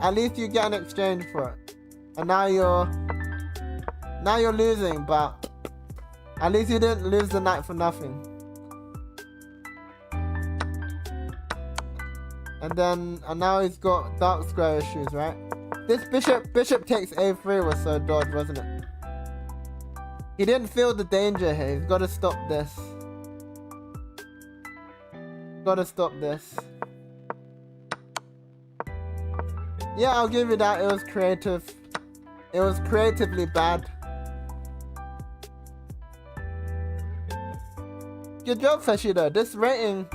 at least you get an exchange for it. And now you're losing, but at least you didn't lose the knight for nothing. And now he's got dark square issues, right? This bishop takes a3 was so dodged, wasn't it? He didn't feel the danger here. He's got to stop this. Gotta stop this. Yeah, I'll give you that. It was creative. It was creatively bad. Good job, Fashido. This rating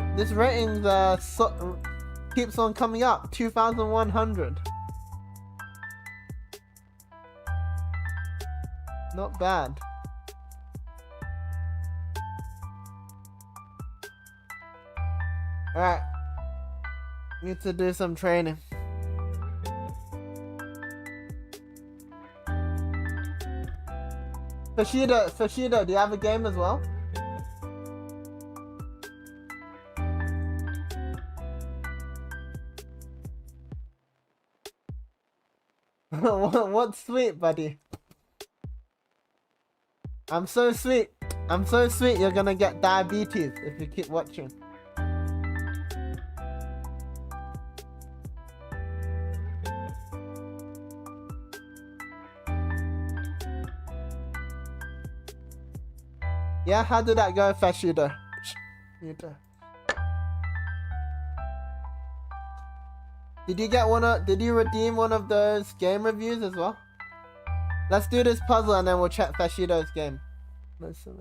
keeps on coming up. 2,100. Not bad. Alright. Need to do some training. Fashido, do you have a game as well? What's sweet, buddy? I'm so sweet. I'm so sweet you're gonna get diabetes if you keep watching. Yeah, how did that go, Fashido? Did you redeem one of those game reviews as well? Let's do this puzzle and then we'll check Fashido's game. Let's see.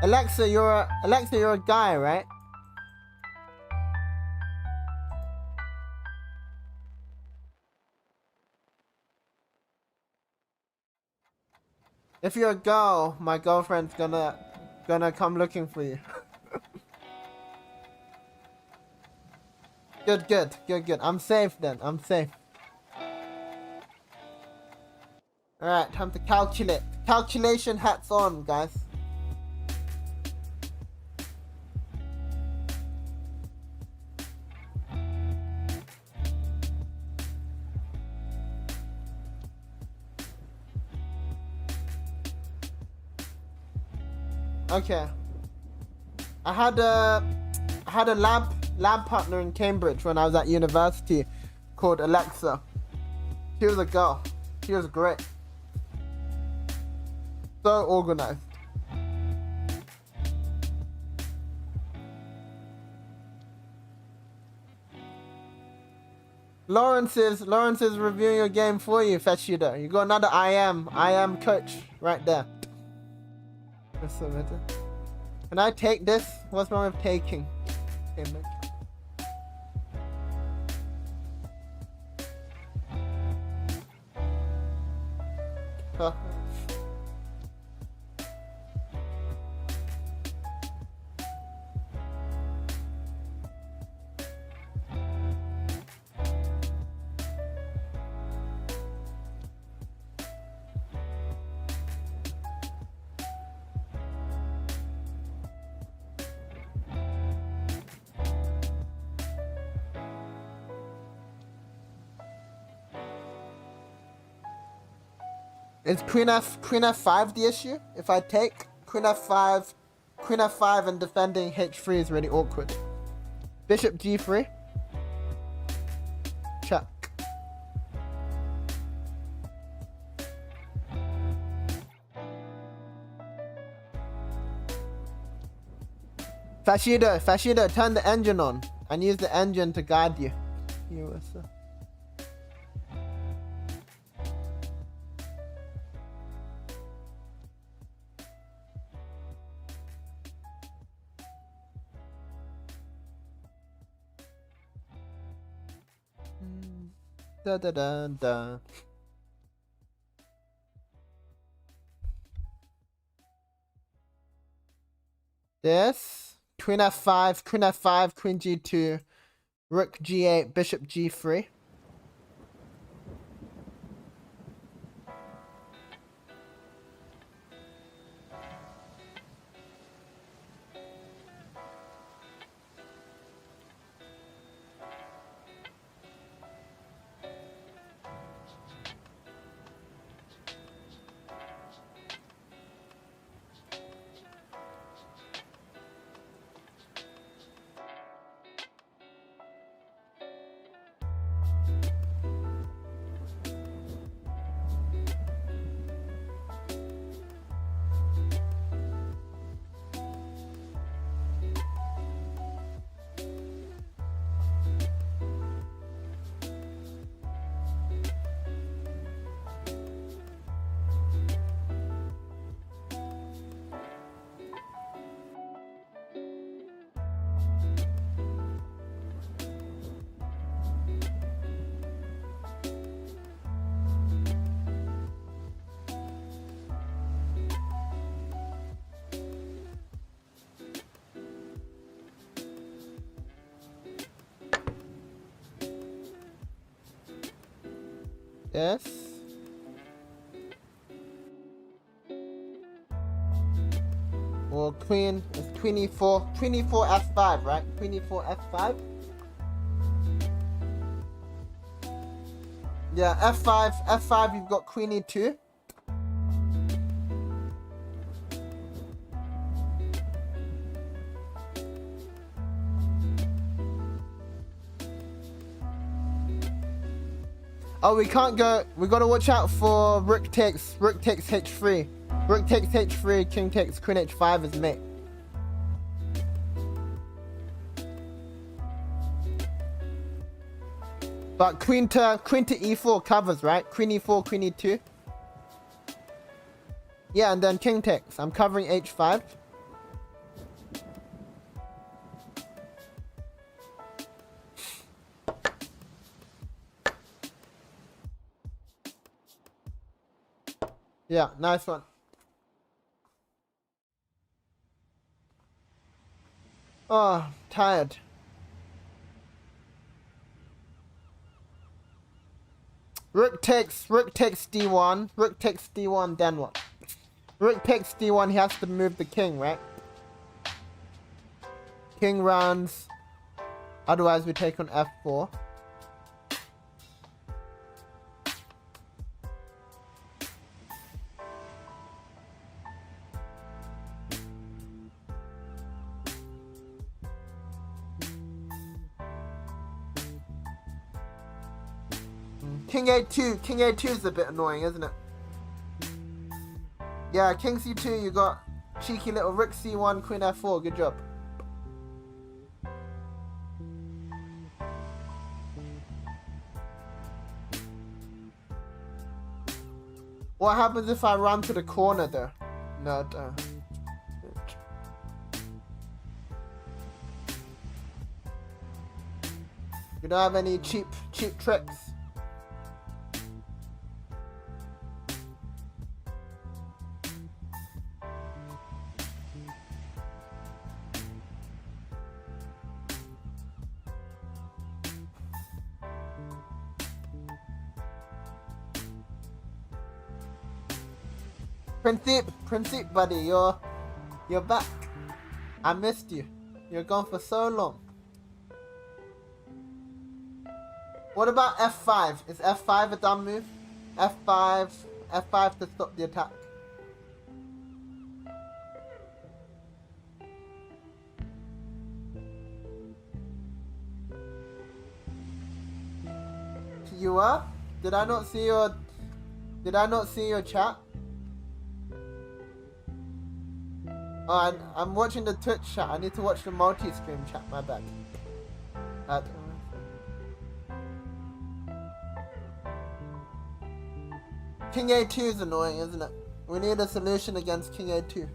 Alexa, you're a guy, right? If you're a girl, my girlfriend's gonna come looking for you. Good. I'm safe then. I'm safe. Alright, time to calculate. Calculation hats on, guys. Okay. I had a lab partner in Cambridge when I was at university called Alexa. She was a girl. She was great. So organized. Lawrence is reviewing your game for you, Fetch Shooter. You got another I am coach right there. That's so better. Can I take this? What's wrong with taking? Okay, look. Huh. Is Queen F5 the issue? If I take Queen F5 and defending H3 is really awkward. Bishop G3. Check. Fashido, turn the engine on and use the engine to guide you. USA. Da da da da. This Queen F5, Queen G2, Rook G8, Bishop G3. Yes. Well, Queen is Queen E4, Queen E4 F5, right? Queen E4 F5. Yeah, F5. You've got Queen E2. Oh, we can't go. We gotta watch out for Rook takes H3. Rook takes H3, King takes Queen H5 as mate. But Queen to E4 covers, right? Queen E4, Queen E2. Yeah, and then King takes. I'm covering H5. Yeah, nice one. Oh, tired. Rook takes D1. Rook takes D1, then what? Rook takes D1, he has to move the king, right? King runs. Otherwise, we take on F4. King A2. King A2 is a bit annoying, isn't it? Yeah, King C2, you got cheeky little Rook C1, Queen F4. Good job. What happens if I run to the corner though? No, you don't have any cheap tricks? Principe, buddy, you're back. I missed you. You're gone for so long. What about F5? Is F5 a dumb move? F5 to stop the attack. You were? Did I not see your chat? Oh, I'm watching the Twitch chat. I need to watch the multi-screen chat. My bad. King A2 is annoying, isn't it? We need a solution against King A2.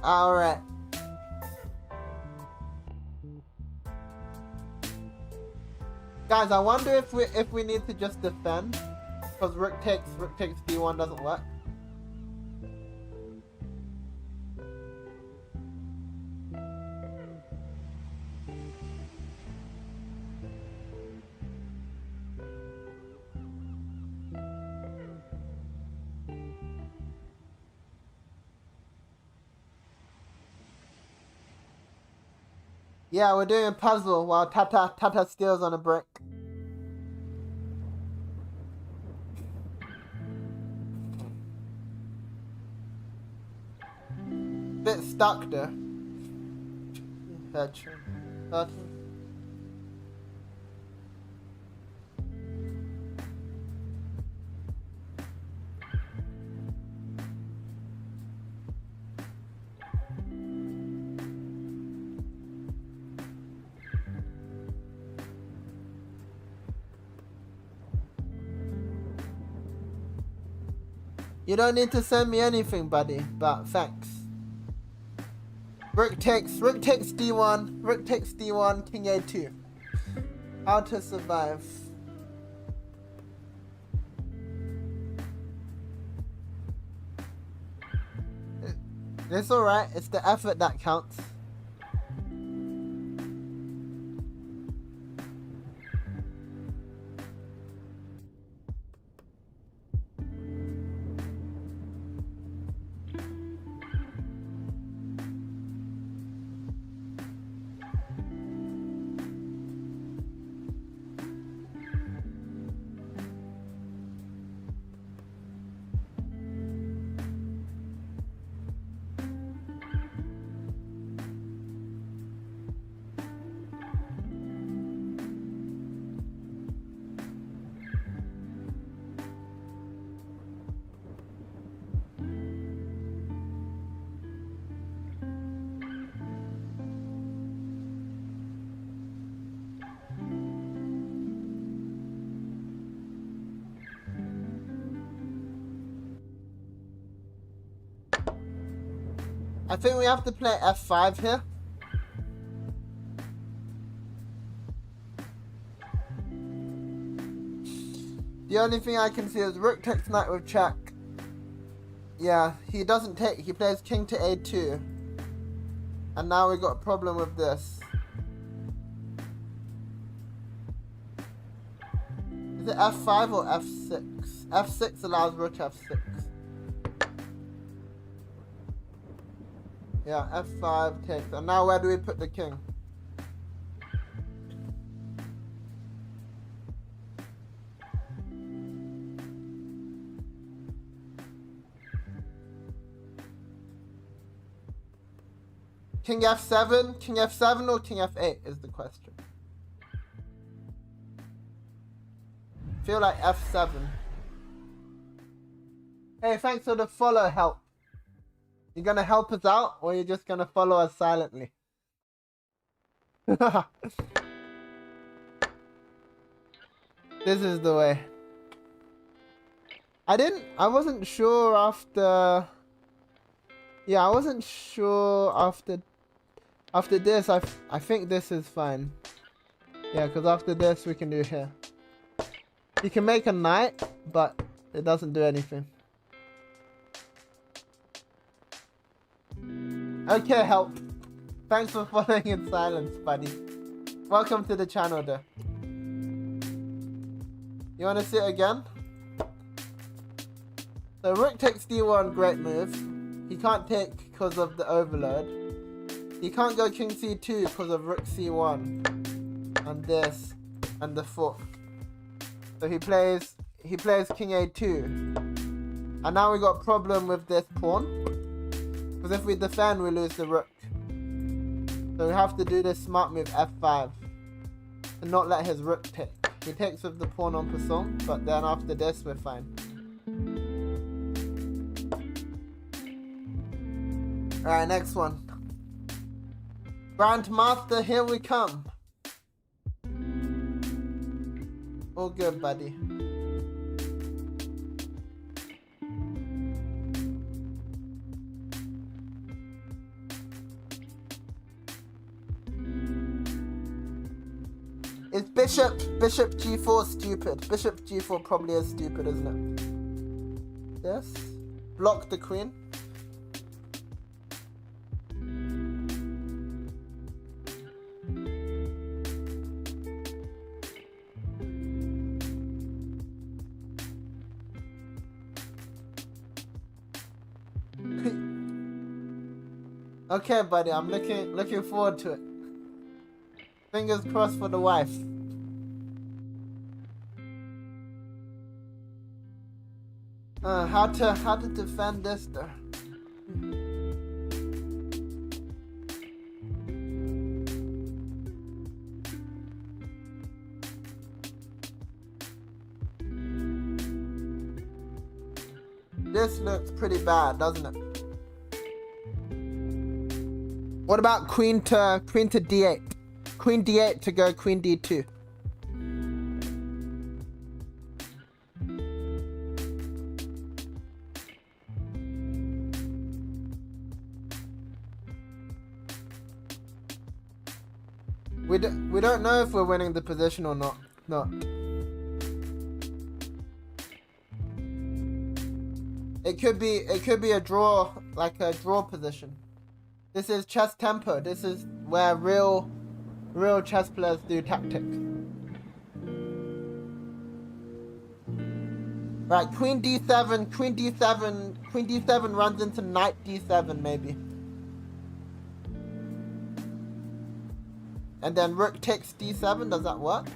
Alright. Guys, I wonder if we need to just defend, because rook takes d1 doesn't work. Yeah, we're doing a puzzle while TataSteel's on a break. Bit stuck there. You don't need to send me anything, buddy, but thanks. Rook takes d1, rook takes d1, king a2. How to survive. It's alright, it's the effort that counts. I think we have to play f5 here. The only thing I can see is rook takes knight with check. Yeah, he doesn't take, he plays king to a2. And now we got a problem with this. Is it f5 or f6? f6 allows rook f6. Yeah, f5 takes. And now where do we put the king? King f7, king f7 or king f8 is the question. Feel like f7. Hey, thanks for the follow, help. You gonna help us out or you just gonna follow us silently? This is the way. I wasn't sure after. Yeah, I wasn't sure after this. I think this is fine. Yeah, because after this we can do here. You can make a knight, but it doesn't do anything. Okay, help. Thanks for following in silence, buddy. Welcome to the channel, though. You want to see it again? So rook takes d1, great move. He can't take because of the overload. He can't go king c2 because of rook c1. And this, and the fourth. So he plays king a2. And now we got a problem with this pawn. Because if we defend, we lose the rook. So we have to do this smart move f5. And not let his rook take. He takes with the pawn en passant, but then after this, we're fine. Alright, next one. Grandmaster, here we come. All good, buddy. Is bishop g4 stupid? Bishop g4 probably is stupid, isn't it? Yes. Block the queen. Okay, buddy, I'm looking forward to it. Fingers crossed for the wife. How to defend this though? This looks pretty bad, doesn't it? What about queen to d8? Queen d8 to go queen d2. We don't know if we're winning the position or not. It could be a draw, like a draw position. This is chess tempo. This is where real chess players do tactics. Right, queen d7, queen d7 runs into knight d7 maybe. And then rook takes d7, does that work?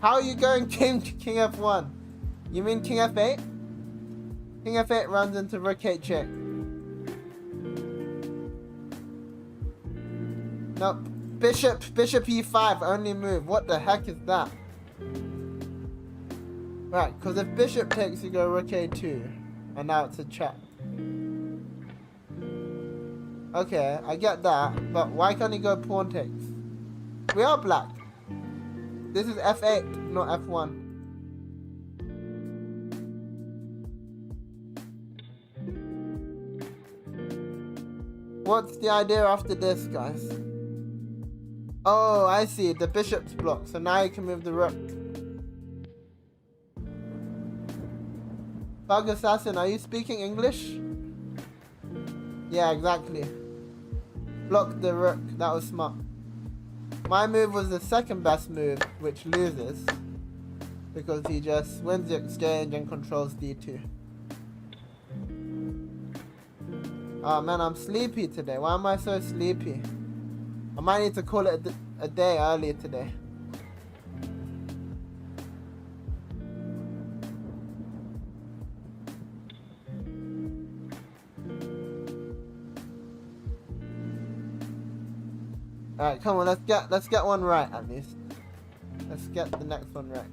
How are you going king f1? You mean king f8? King f8 runs into rook h8. Nope. Bishop e5, only move. What the heck is that? Right, because if bishop takes, you go rook a2. And now it's a check. Okay, I get that. But why can't he go pawn takes? We are black. This is f8, not f1. What's the idea after this, guys? Oh, I see. The bishop's blocked, so now you can move the rook. Bug Assassin, are you speaking English? Yeah, exactly. Block the rook. That was smart. My move was the second best move, which loses. Because he just wins the exchange and controls d2. Oh man, I'm sleepy today. Why am I so sleepy? I might need to call it a day early today. Alright, come on, let's get one right at least. Let's get the next one right.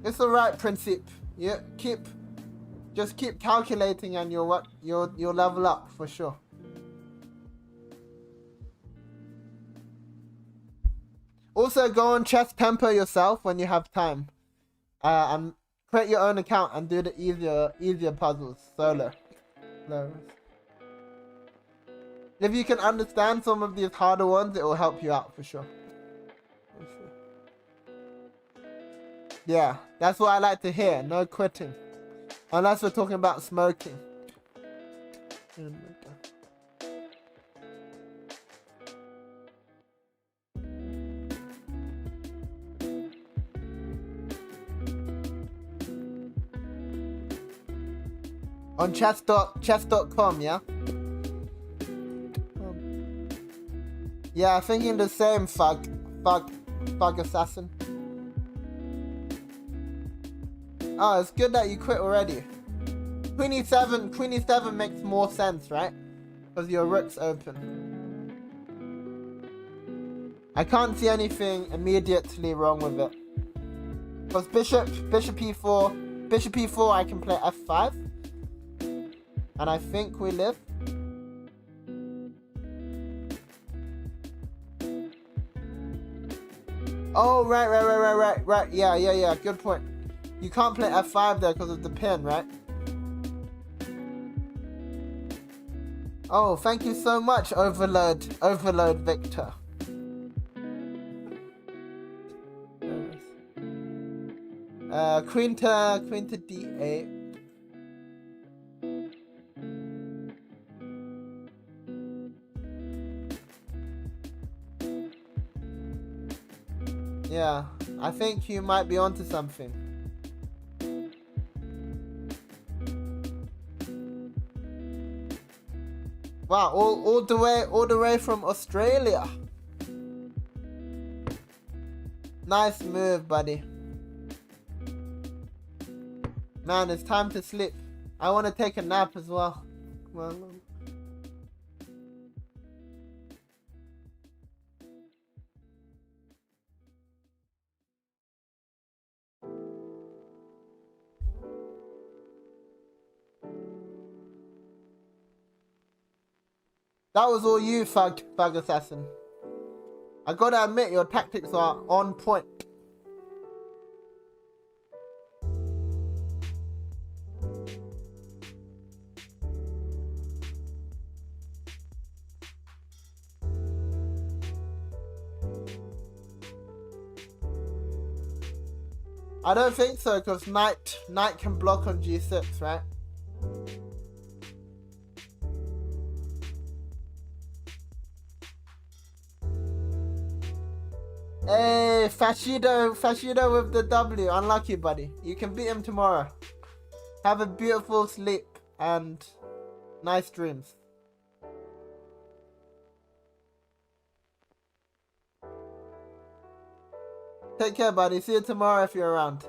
It's alright, Principe. Yeah, just keep calculating and you'll level up for sure. Also, go on Chess Tempo yourself when you have time, and create your own account and do the easier puzzles solo. If you can understand some of these harder ones, it will help you out for sure. Yeah, that's what I like to hear. No quitting. Unless we're talking about smoking. On chess.com, yeah? Yeah, thinking the same, Fug Assassin. Oh, it's good that you quit already. Queen e7 makes more sense, right? Because your rook's open. I can't see anything immediately wrong with it. Because bishop e4, I can play f5. And I think we live. Oh, right. Yeah, good point. You can't play f5 there because of the pin, right? Oh, thank you so much, Overload Victor. Queen to d8. Yeah, I think you might be onto something. Wow, all the way from Australia. Nice move, buddy. Man, it's time to sleep. I want to take a nap as well. Come on. That was all you, Fug Assassin. I gotta admit, your tactics are on point. I don't think so, because knight can block on g6, right? Hey, Fashido with the W. Unlucky, buddy. You can beat him tomorrow. Have a beautiful sleep and nice dreams. Take care, buddy. See you tomorrow if you're around.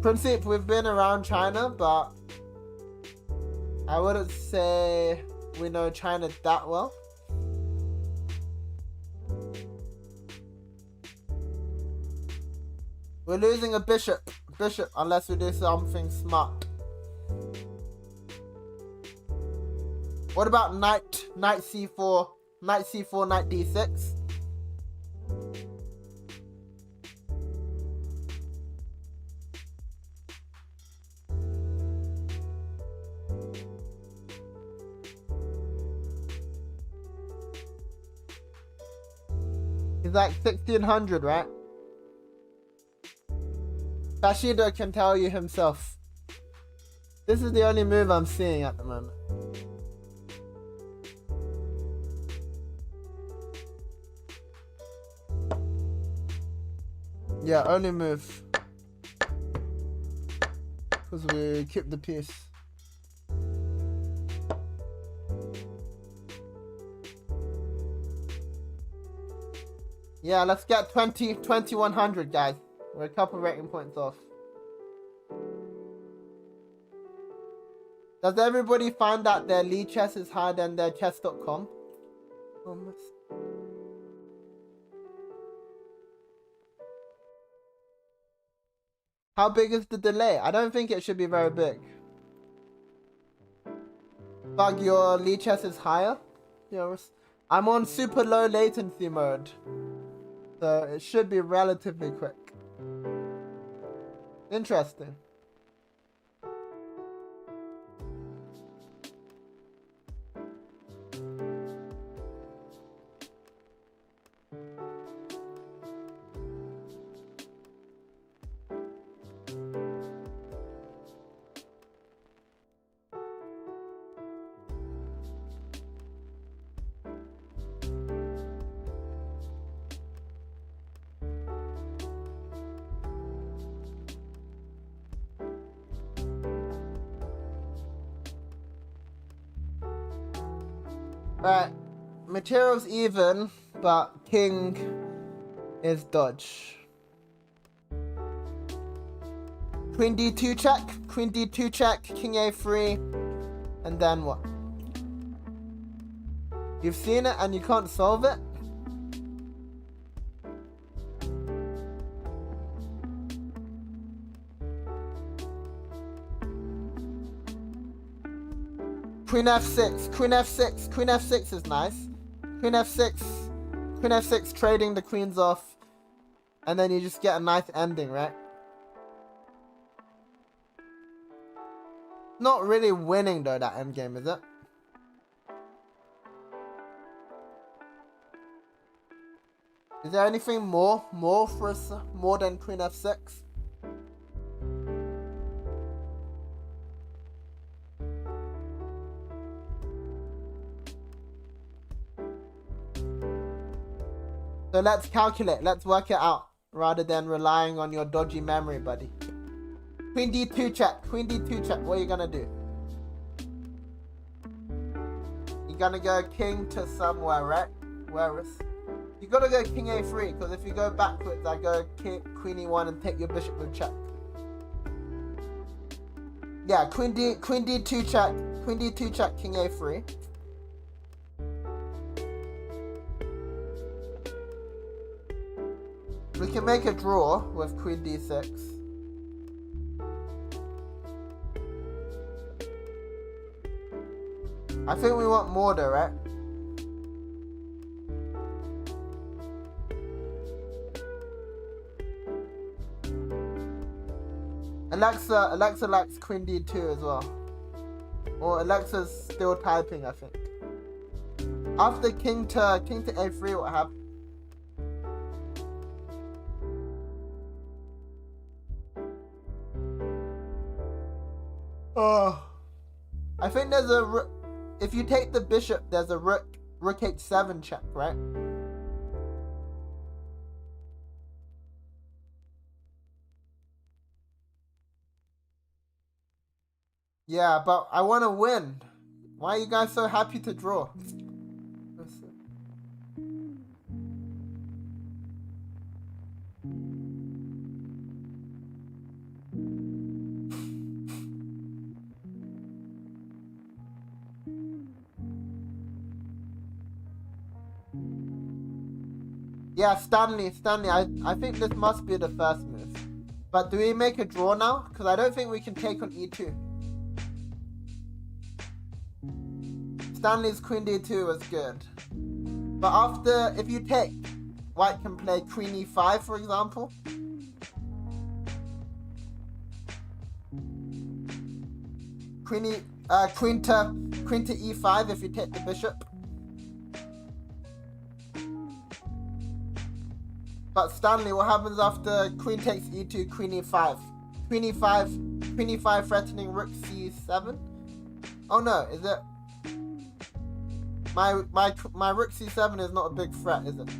Principe, we've been around China, but I wouldn't say we know China that well. We're losing a bishop, unless we do something smart. What about knight c4, knight d6? He's like 1600, right? Kashido can tell you himself. This is the only move I'm seeing at the moment. Yeah, only move. Because we keep the piece. Yeah, let's get 2100, guys. We're a couple rating points off. Does everybody find that their lead chess is higher than their chess.com? Almost. How big is the delay? I don't think it should be very big. Bug, your lead chess is higher? I'm on super low latency mode. So it should be relatively quick. Interesting. Right, material's even, but king is dodge. Queen d2 check, queen d2 check, king a3, and then what? You've seen it and you can't solve it? Queen f6, queen f6, queen f6 is nice. Queen f6 trading the queens off. And then you just get a nice ending, right? Not really winning though, that endgame, is it? Is there anything more for us, more than queen f6? So let's calculate, let's work it out, rather than relying on your dodgy memory, buddy. Queen d2 check, queen d2 check, what are you gonna do? You're gonna go king to somewhere, right? Where is? You gotta go king a3, because if you go backwards, I go queen e1 and take your bishop with check. Yeah, queen d2 check, queen d2 check, king a3. We can make a draw with queen d6. I think we want more though, right? Alexa likes queen d2 as well. Or Alexa's still typing, I think. After king to a3, what happened? Oh, I think there's if you take the bishop, there's a rook h7 check, right? Yeah, but I want to win. Why are you guys so happy to draw? Yeah, Stanley, I think this must be the first move. But do we make a draw now? Because I don't think we can take on e2. Stanley's queen d2 was good. But after, if you take, white can play queen e5, for example. Queen to e5 if you take the bishop. But Stanley, what happens after queen takes e2, queen e5? Queen e5 threatening rook c7? Oh no, is it? My rook c7 is not a big threat, is it?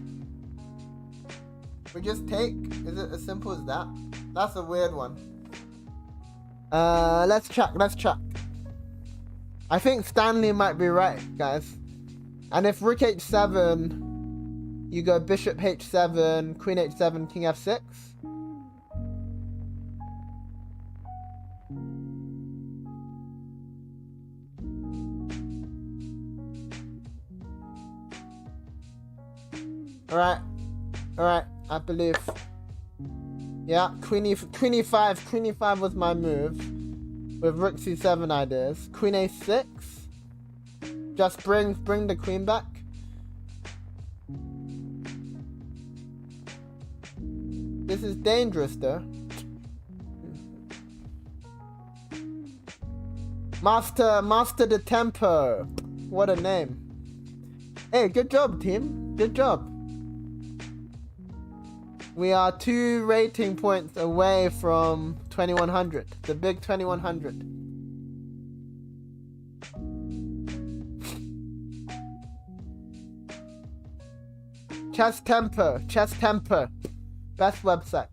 We just take? Is it as simple as that? That's a weird one. Let's check. I think Stanley might be right, guys. And if rook h7, you go bishop h7, queen h7, king f6. Alright, I believe. Yeah, queen e5 was my move. With rook c7 ideas. Queen a6. Just bring the queen back. This is dangerous though. Master the tempo. What a name. Hey, good job team. Good job. We are 2 rating points away from 2100. The big 2100. Chess Tempo. Best website.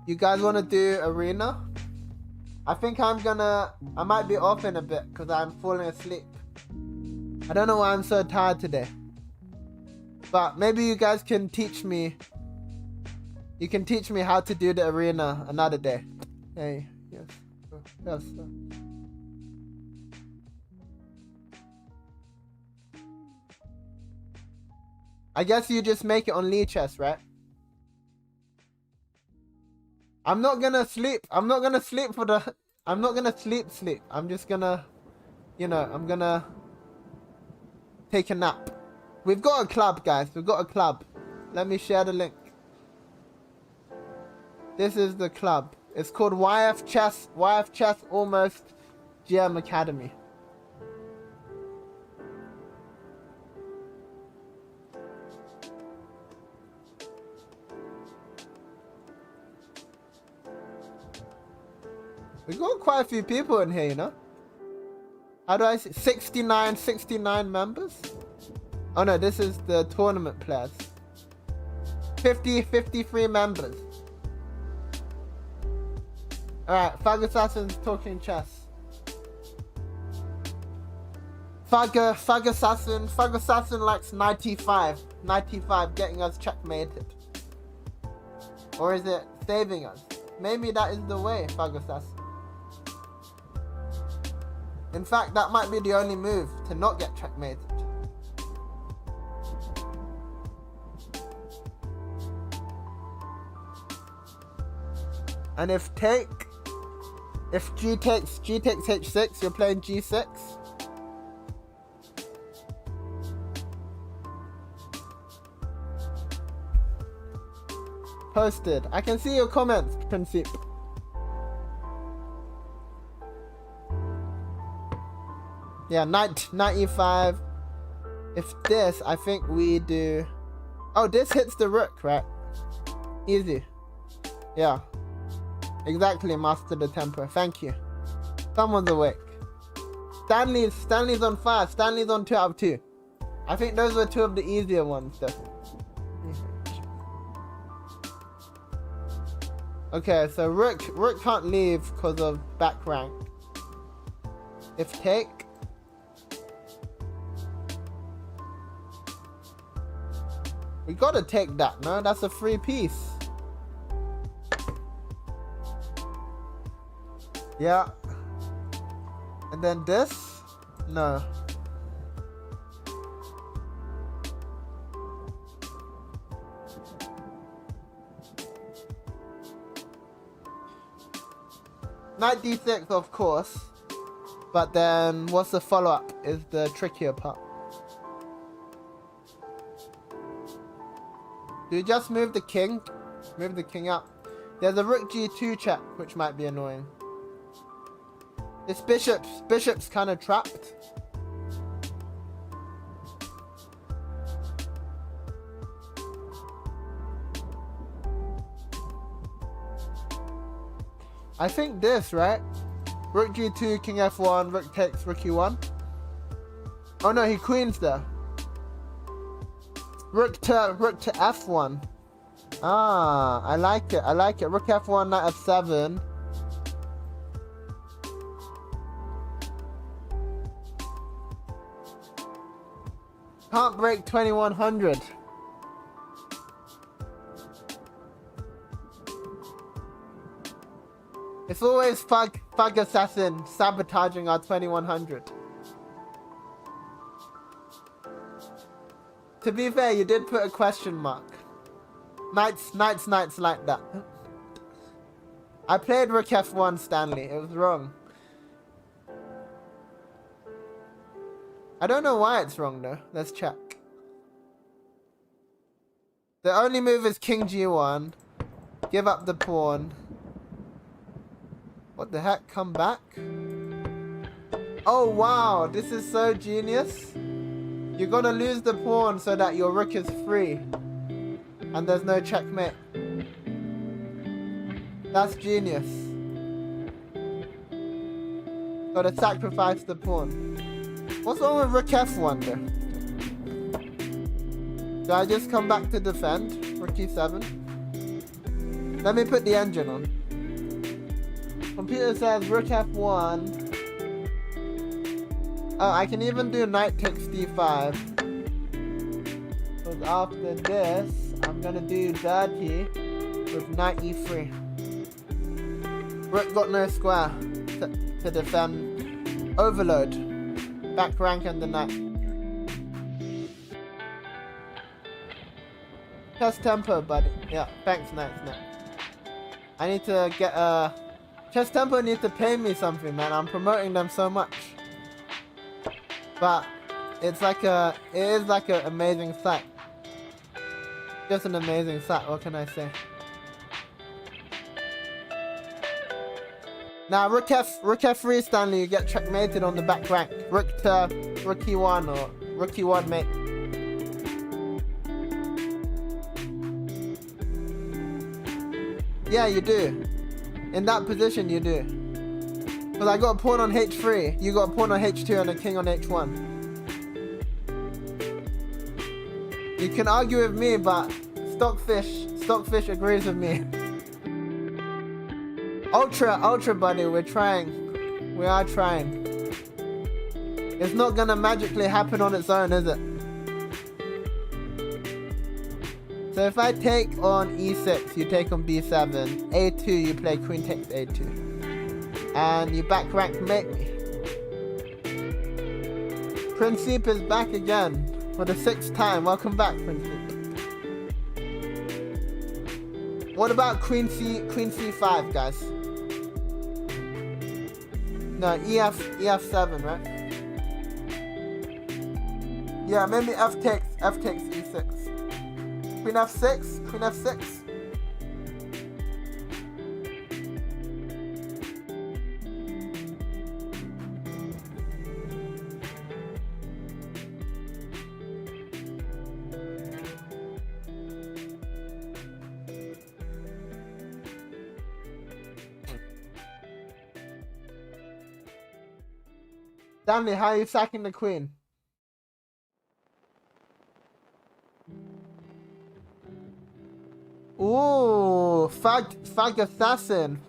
You guys want to do arena? I think I might be off in a bit because I'm falling asleep. I don't know why I'm so tired today. But maybe you guys can teach me. You can teach me how to do the arena another day. Hey, yes. Yes, sir. I guess you just make it on Lee Chess, right? I'm not gonna sleep. I'm not gonna sleep. I'm just gonna, I'm gonna take a nap. We've got a club, guys. We've got a club. Let me share the link. This is the club. It's called YF Chess Almost GM Academy. We got quite a few people in here, you know? How do I see? 69 members? Oh no, this is the tournament players. 53 members. Alright, Fag Assassin's talking chess. Fag Assassin likes 95, getting us checkmated. Or is it saving us? Maybe that is the way, Fag Assassin. In fact, that might be the only move to not get checkmated. And if G takes h6, you're playing g6. Posted. I can see your comments, Principe. Yeah, knight e5. If this, I think we do... Oh, this hits the rook, right? Easy. Yeah. Exactly, Master the Temper. Thank you. Someone's awake. Stanley's on 5. Stanley's on 2 out of 2. I think those were 2 of the easier ones, definitely. Okay, so Rook can't leave because of back rank. If take. We gotta take that, no? That's a free piece. Yeah. And then this? No. Knight d6, of course. But then what's the follow-up is the trickier part. Do you just move the king? Move the king up. There's a rook g2 check, which might be annoying. This bishop's kind of trapped. I think this, right? Rook g2, king f1, rook takes, rook e1. Oh no, he queens there. Rook to f1. Ah, I like it. Rook f1, knight f7. Can't break 2100. It's always Fug Assassin sabotaging our 2100. To be fair, you did put a question mark. Knights like that. I played Rook F1, Stanley. It was wrong. I don't know why it's wrong though. Let's check. The only move is King G1. Give up the pawn. What the heck? Come back? Oh wow, this is so genius. You're gonna lose the pawn so that your rook is free. And there's no checkmate. That's genius. Gotta sacrifice the pawn. What's wrong with Rook F1 though? Do I just come back to defend? Rook E7. Let me put the engine on. Computer says Rook F1. Oh, I can even do Knight takes D5. Because after this, I'm gonna do dirty with Knight E3. Rook got no square to defend. Overload. Back rank and the knight. Chess tempo, buddy. Yeah, thanks, Knight. I need to get Chess tempo needs to pay me something, man. I'm promoting them so much. But it is like an amazing site. Just an amazing site, what can I say? Now Rook F3, Stanley, you get checkmated on the back rank. Rook to Rook E1 or Rook E1 mate. Yeah, you do. In that position you do. Because I got a pawn on H3, you got a pawn on H2 and a king on H1. You can argue with me, but Stockfish agrees with me. Ultra buddy, we're trying. We are trying. It's not gonna magically happen on its own, is it? So if I take on E6, you take on B7, A2, you play Queen takes A2. And you back rank mate me. Principe is back again for the 6th time. Welcome back, Principe. What about Queen C5, guys? No, EF7, right? Yeah, maybe F takes E6. Queen F6, Queen F6. Stanley, how are you sacking the queen? Ooh, Fag Assassin.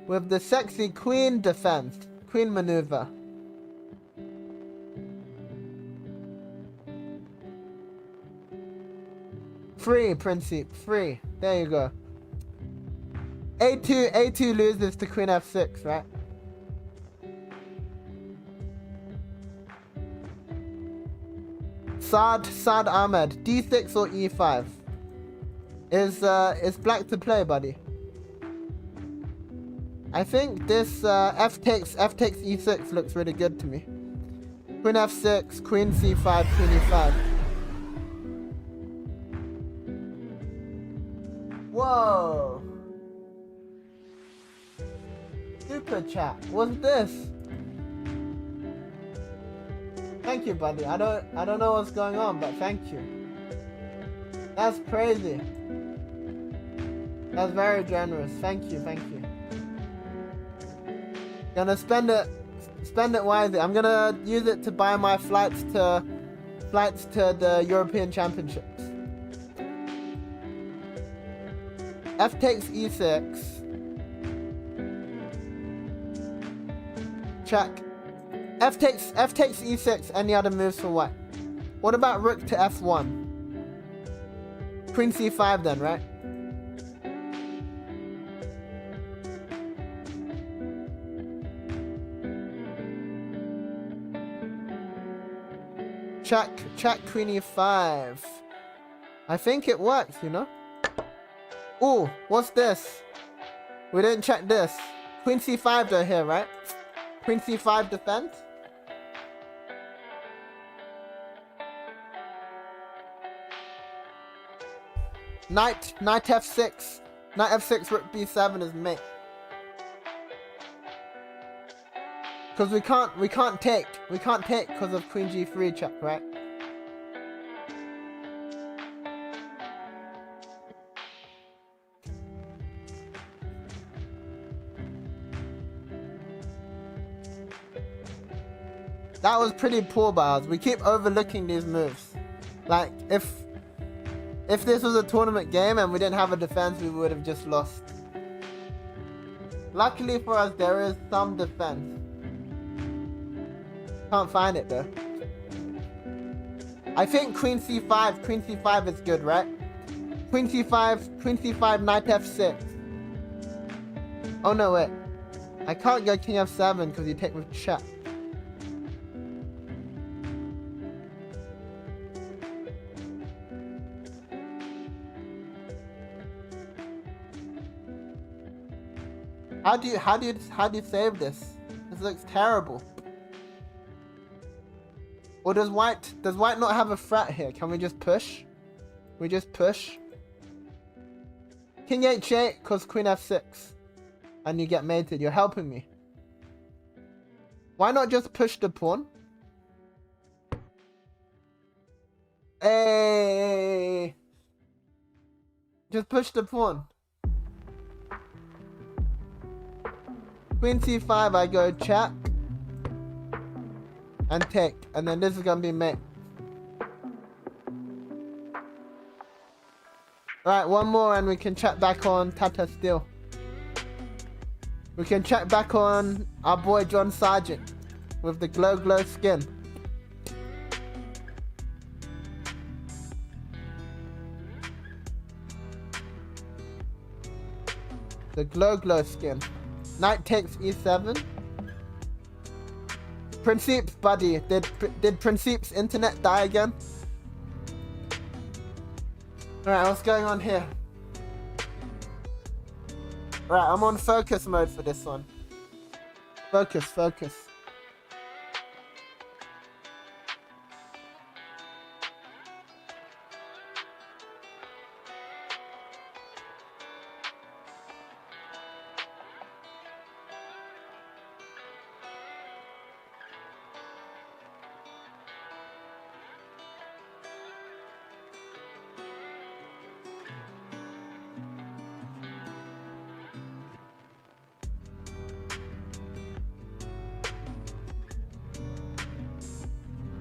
With the sexy queen defense. Queen maneuver. Free, Principe, free. There you go. A2 loses to Queen F6, right? Saad Ahmed, D6 or E5? Is black to play, buddy? I think this F takes E6 looks really good to me. Queen F6, Queen C5, Queen E5. Whoa! Super chat. What's this? Thank you, buddy. I don't know what's going on, but thank you. That's crazy. That's very generous. Thank you. Gonna spend it wisely. I'm gonna use it to buy my flights to the European Championships. F takes E6. Check. F takes E6. Any other moves for white? What about Rook to F1? Queen C5 then, right? Check Queen E5. I think it works, you know? Ooh, what's this? We didn't check this. Queen C5 though here, right? Queen C5 defense? Knight F6. Knight F6, Rook B7 is mate. Because we can't take because of Queen G3 check, right? That was pretty poor by us. We keep overlooking these moves. Like, if this was a tournament game and we didn't have a defense, we would have just lost. Luckily for us, there is some defense. Can't find it though. I think Queen C5 is good, right? Queen C5, Knight F6. Oh no, wait. I can't go King F7 because you take with check. How do you save this? This looks terrible. Or does white not have a threat here? Can we just push? We just push. King H8 cause Queen F6. And you get mated. You're helping me. Why not just push the pawn? Hey. Just push the pawn. Queen C5, I go check. And take. And then this is gonna be mate. Alright, one more and we can check back on TataSteel. We can check back on our boy John Sargent with the glow skin. The glow skin. Knight takes E7. Principe's buddy. Did Principe's internet die again? Alright, what's going on here? Right, I'm on focus mode for this one. Focus.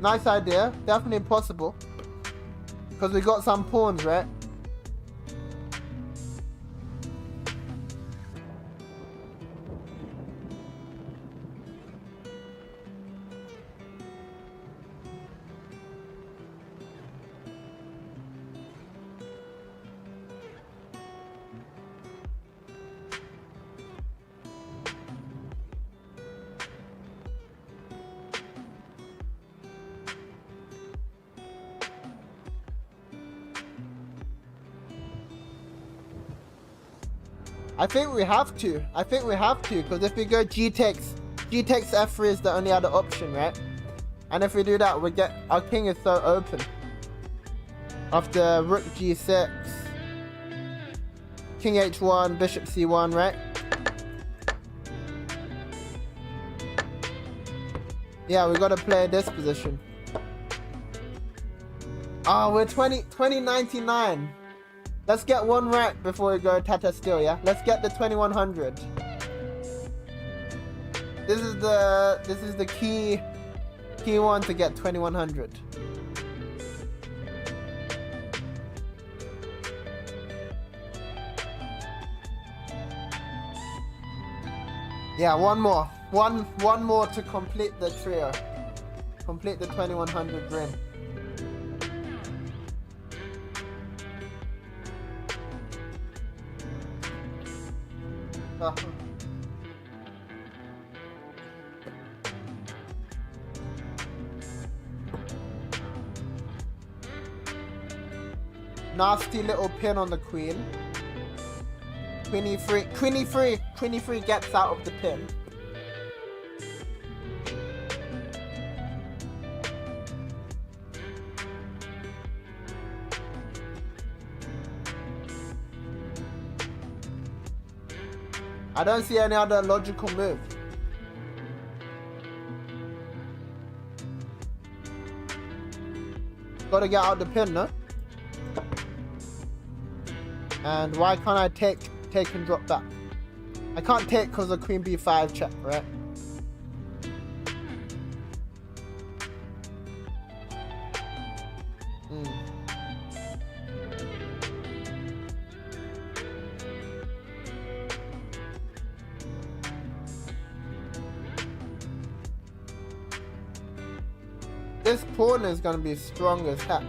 Nice idea. Definitely possible. Because we got some pawns, right? I think we have to. Because if we go G takes F3 is the only other option, right? And if we do that, our king is so open. After rook G6, king H1, bishop C1, right? Yeah, we gotta play this position. Oh, we're 2099. Let's get one right before we go TataSteel, yeah? Let's get the 2100. This is the key one to get 2100. Yeah, one more. One more to complete the trio. Complete the 2100 ring. Nasty little pin on the queen. Queen E3 gets out of the pin. I don't see any other logical move. Gotta get out the pin, no? And why can't I take and drop back? I can't take because of queen b5 check, right? This pawn is gonna be strong as heck.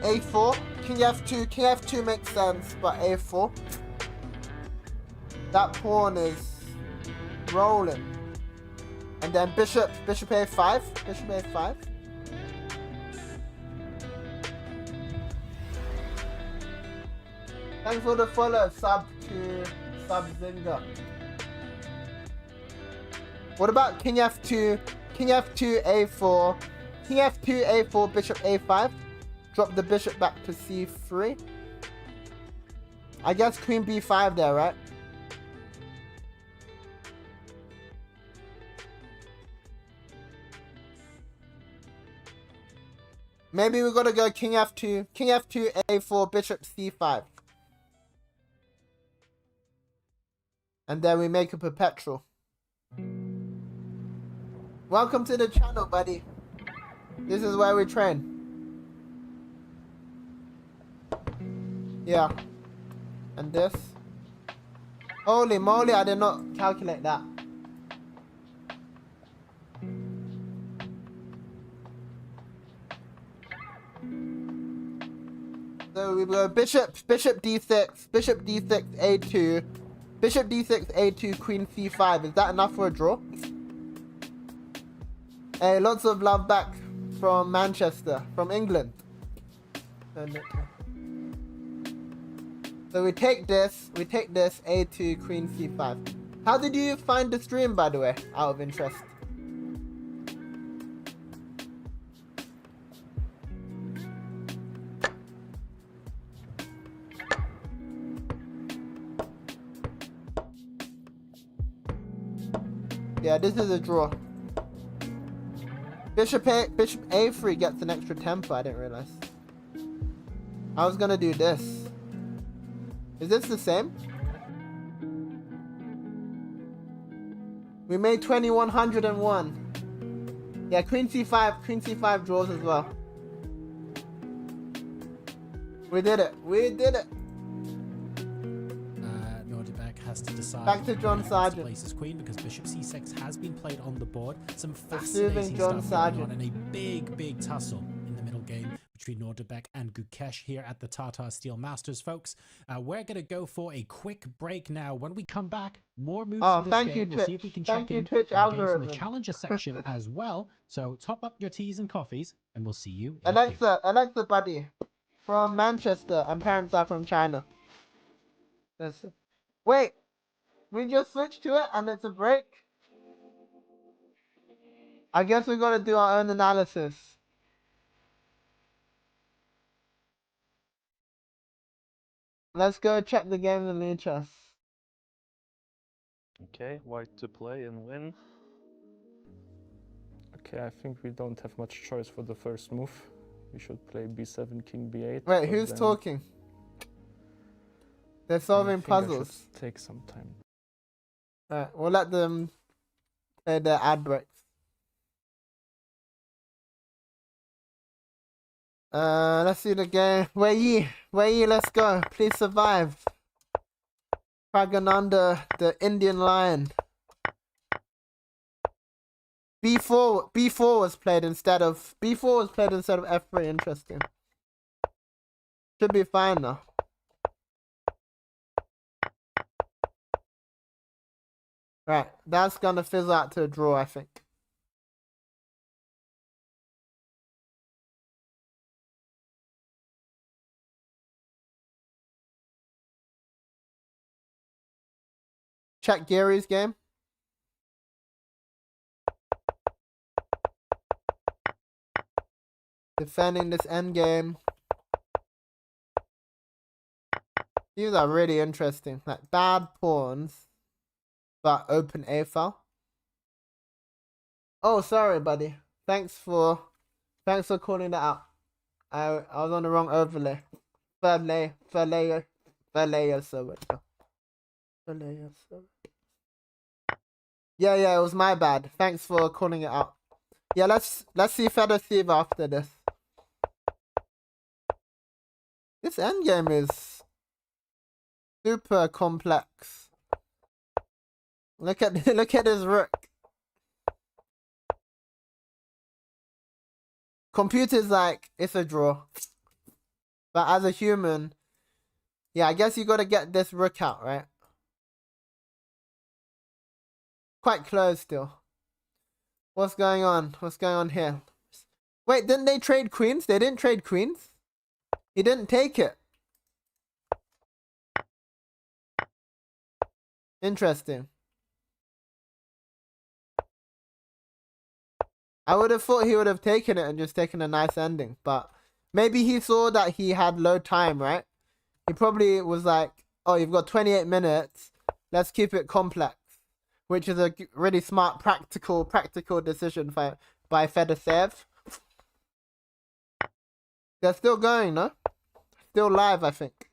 A4, king F2 makes sense, but A4. That pawn is rolling. And then bishop A5, bishop A5. Thanks for the follow, sub Zinga. What about king F2, A4, king F2, A4, bishop A5? Drop the bishop back to C3. I guess queen B5 there, right? Maybe we gotta go king F2, A4, bishop C5. And then we make a perpetual. Welcome to the channel, buddy. This is where we train. Yeah. And this. Holy moly, I did not calculate that. So we go bishop d6, A2, bishop d6, A2, queen c5. Is that enough for a draw? Hey, lots of love back from Manchester, from England. So we take this a2 queen c5. How did you find the stream, by the way, out of interest? Yeah, this is a draw. Bishop a3 gets an extra tempo, I didn't realize. I was gonna do this. Is this the same? We made 2101. Yeah, queen c5 draws as well. We did it.
Nordic has to decide.
Back to John
where he wants to
Sargent.
place his queen because bishop c6 has been played on the board. Some
Soothing
fascinating
John
stuff going
Sargent.
on, and a big tussle in the middle game between Nordic and Gukesh here at the TataSteel Masters, folks. We're going to go for a quick break now. When we come back, more moves
Oh,
for this
thank
game.
you,
We'll see
Twitch.
if we can
Thank
check
you,
in
Twitch
on the games from the
algorithm.
challenger section as well. So top up your teas and coffees, and we'll see you in a few.
Alexa buddy. From Manchester, and parents are from China. Wait, we just switched to it and it's a break? I guess we're gonna do our own analysis. Let's go check the game in the chess.
Okay, white to play and win. Okay, I think we don't have much choice for the first move. We should play b7, king b8.
Wait, who's talking? They're solving puzzles.
I should take some time.
Alright, we'll let them play their ad breaks. Let's see the game. Where ye, let's go. Please survive. Pragananda, the Indian lion. B4 was played instead of F3. Interesting. Should be fine now. Right, that's gonna fizzle out to a draw, I think. Check Gary's game. Defending this endgame. These are really interesting. Like bad pawns, but open A file. Oh, sorry, buddy. Thanks for calling that out. I was on the wrong overlay. Third layer server. Yeah, it was my bad. Thanks for calling it out. Yeah, let's see TataSteel after this. This endgame is super complex. Look at his rook. Computer's like, it's a draw. But as a human, yeah, I guess you gotta get this rook out, right? Quite close still. What's going on? What's going on here? Wait, didn't they trade queens? They didn't trade queens? He didn't take it. Interesting. I would have thought he would have taken it and just taken a nice ending, but maybe he saw that he had low time, right? He probably was like, oh, you've got 28 minutes. Let's keep it complex, which is a really smart, practical decision by TataSteel. They're still going, no? Still live, I think.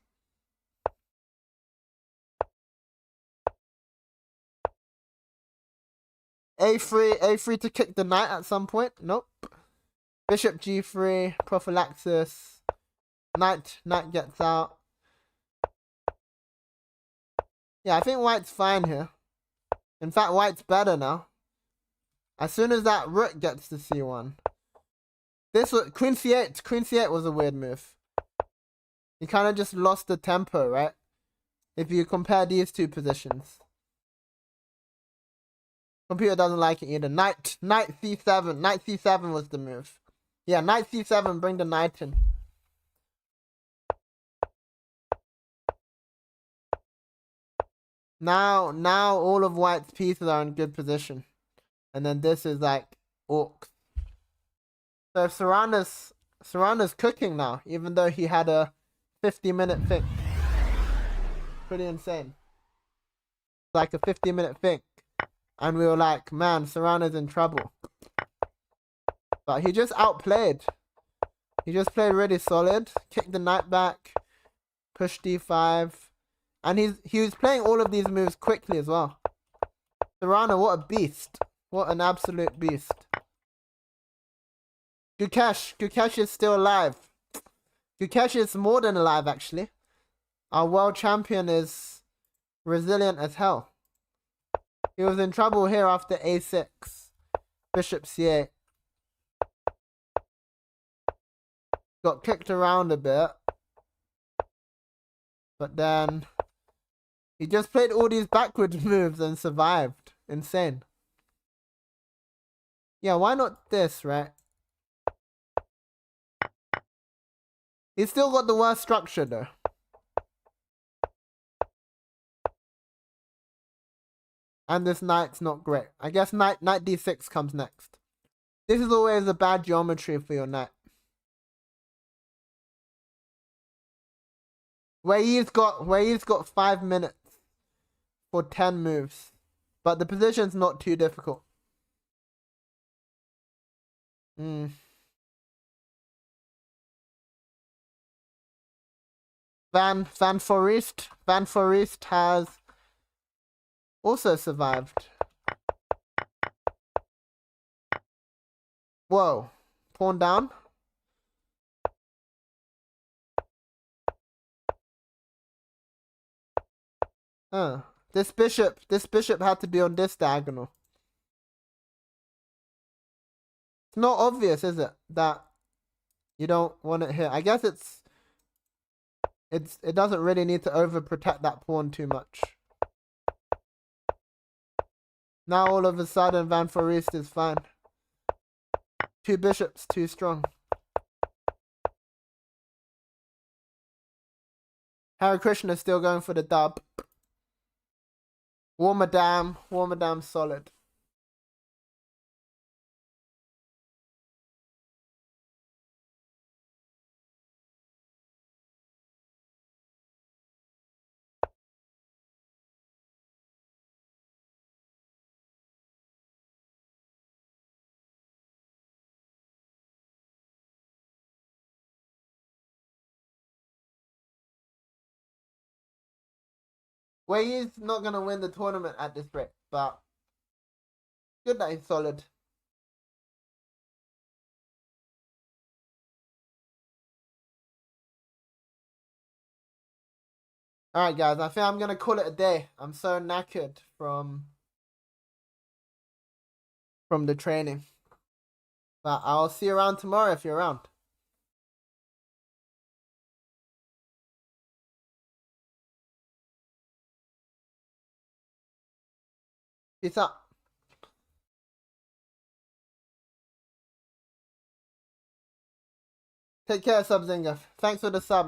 A3 to kick the knight at some point. Nope. Bishop G3, prophylaxis. Knight gets out. Yeah, I think white's fine here. In fact, white's better now. As soon as that rook gets to C1. This was Queen C8. Queen C8 was a weird move. He kind of just lost the tempo, right? If you compare these two positions. Computer doesn't like it either. Knight C7. Knight C7 was the move. Yeah, Knight C7, bring the knight in. Now all of White's pieces are in good position. And then this is like orcs. So Serrano's cooking now, even though he had a 50-minute think. Pretty insane. Like a 50-minute think. And we were like, man, Serrano's in trouble. But he just outplayed. He just played really solid. Kicked the knight back. Pushed d5. And he was playing all of these moves quickly as well. Serrano, what a beast. What an absolute beast. Gukesh is still alive. Gukesh is more than alive, actually. Our world champion is resilient as hell. He was in trouble here after a6. Bishop c8. Got kicked around a bit. But then he just played all these backwards moves and survived. Insane. Yeah, why not this, right? He's still got the worst structure though. And this knight's not great. I guess knight d6 comes next. This is always a bad geometry for your knight. Where he's got 5 minutes for 10 moves. But the position's not too difficult. Van Forest has also survived. Whoa. Pawn down. This bishop had to be on this diagonal. It's not obvious, is it, that you don't want it here? I guess it doesn't really need to overprotect that pawn too much. Now all of a sudden Van Forest is fine. 2 bishops, too strong. Hare Krishna still going for the dub. War Madame solid. Well, he's not going to win the tournament at this rate, but good that he's solid. Alright guys, I think I'm going to call it a day. I'm so knackered from the training. But I'll see you around tomorrow if you're around. Peace out. Take care, Subzinger. Thanks for the sub.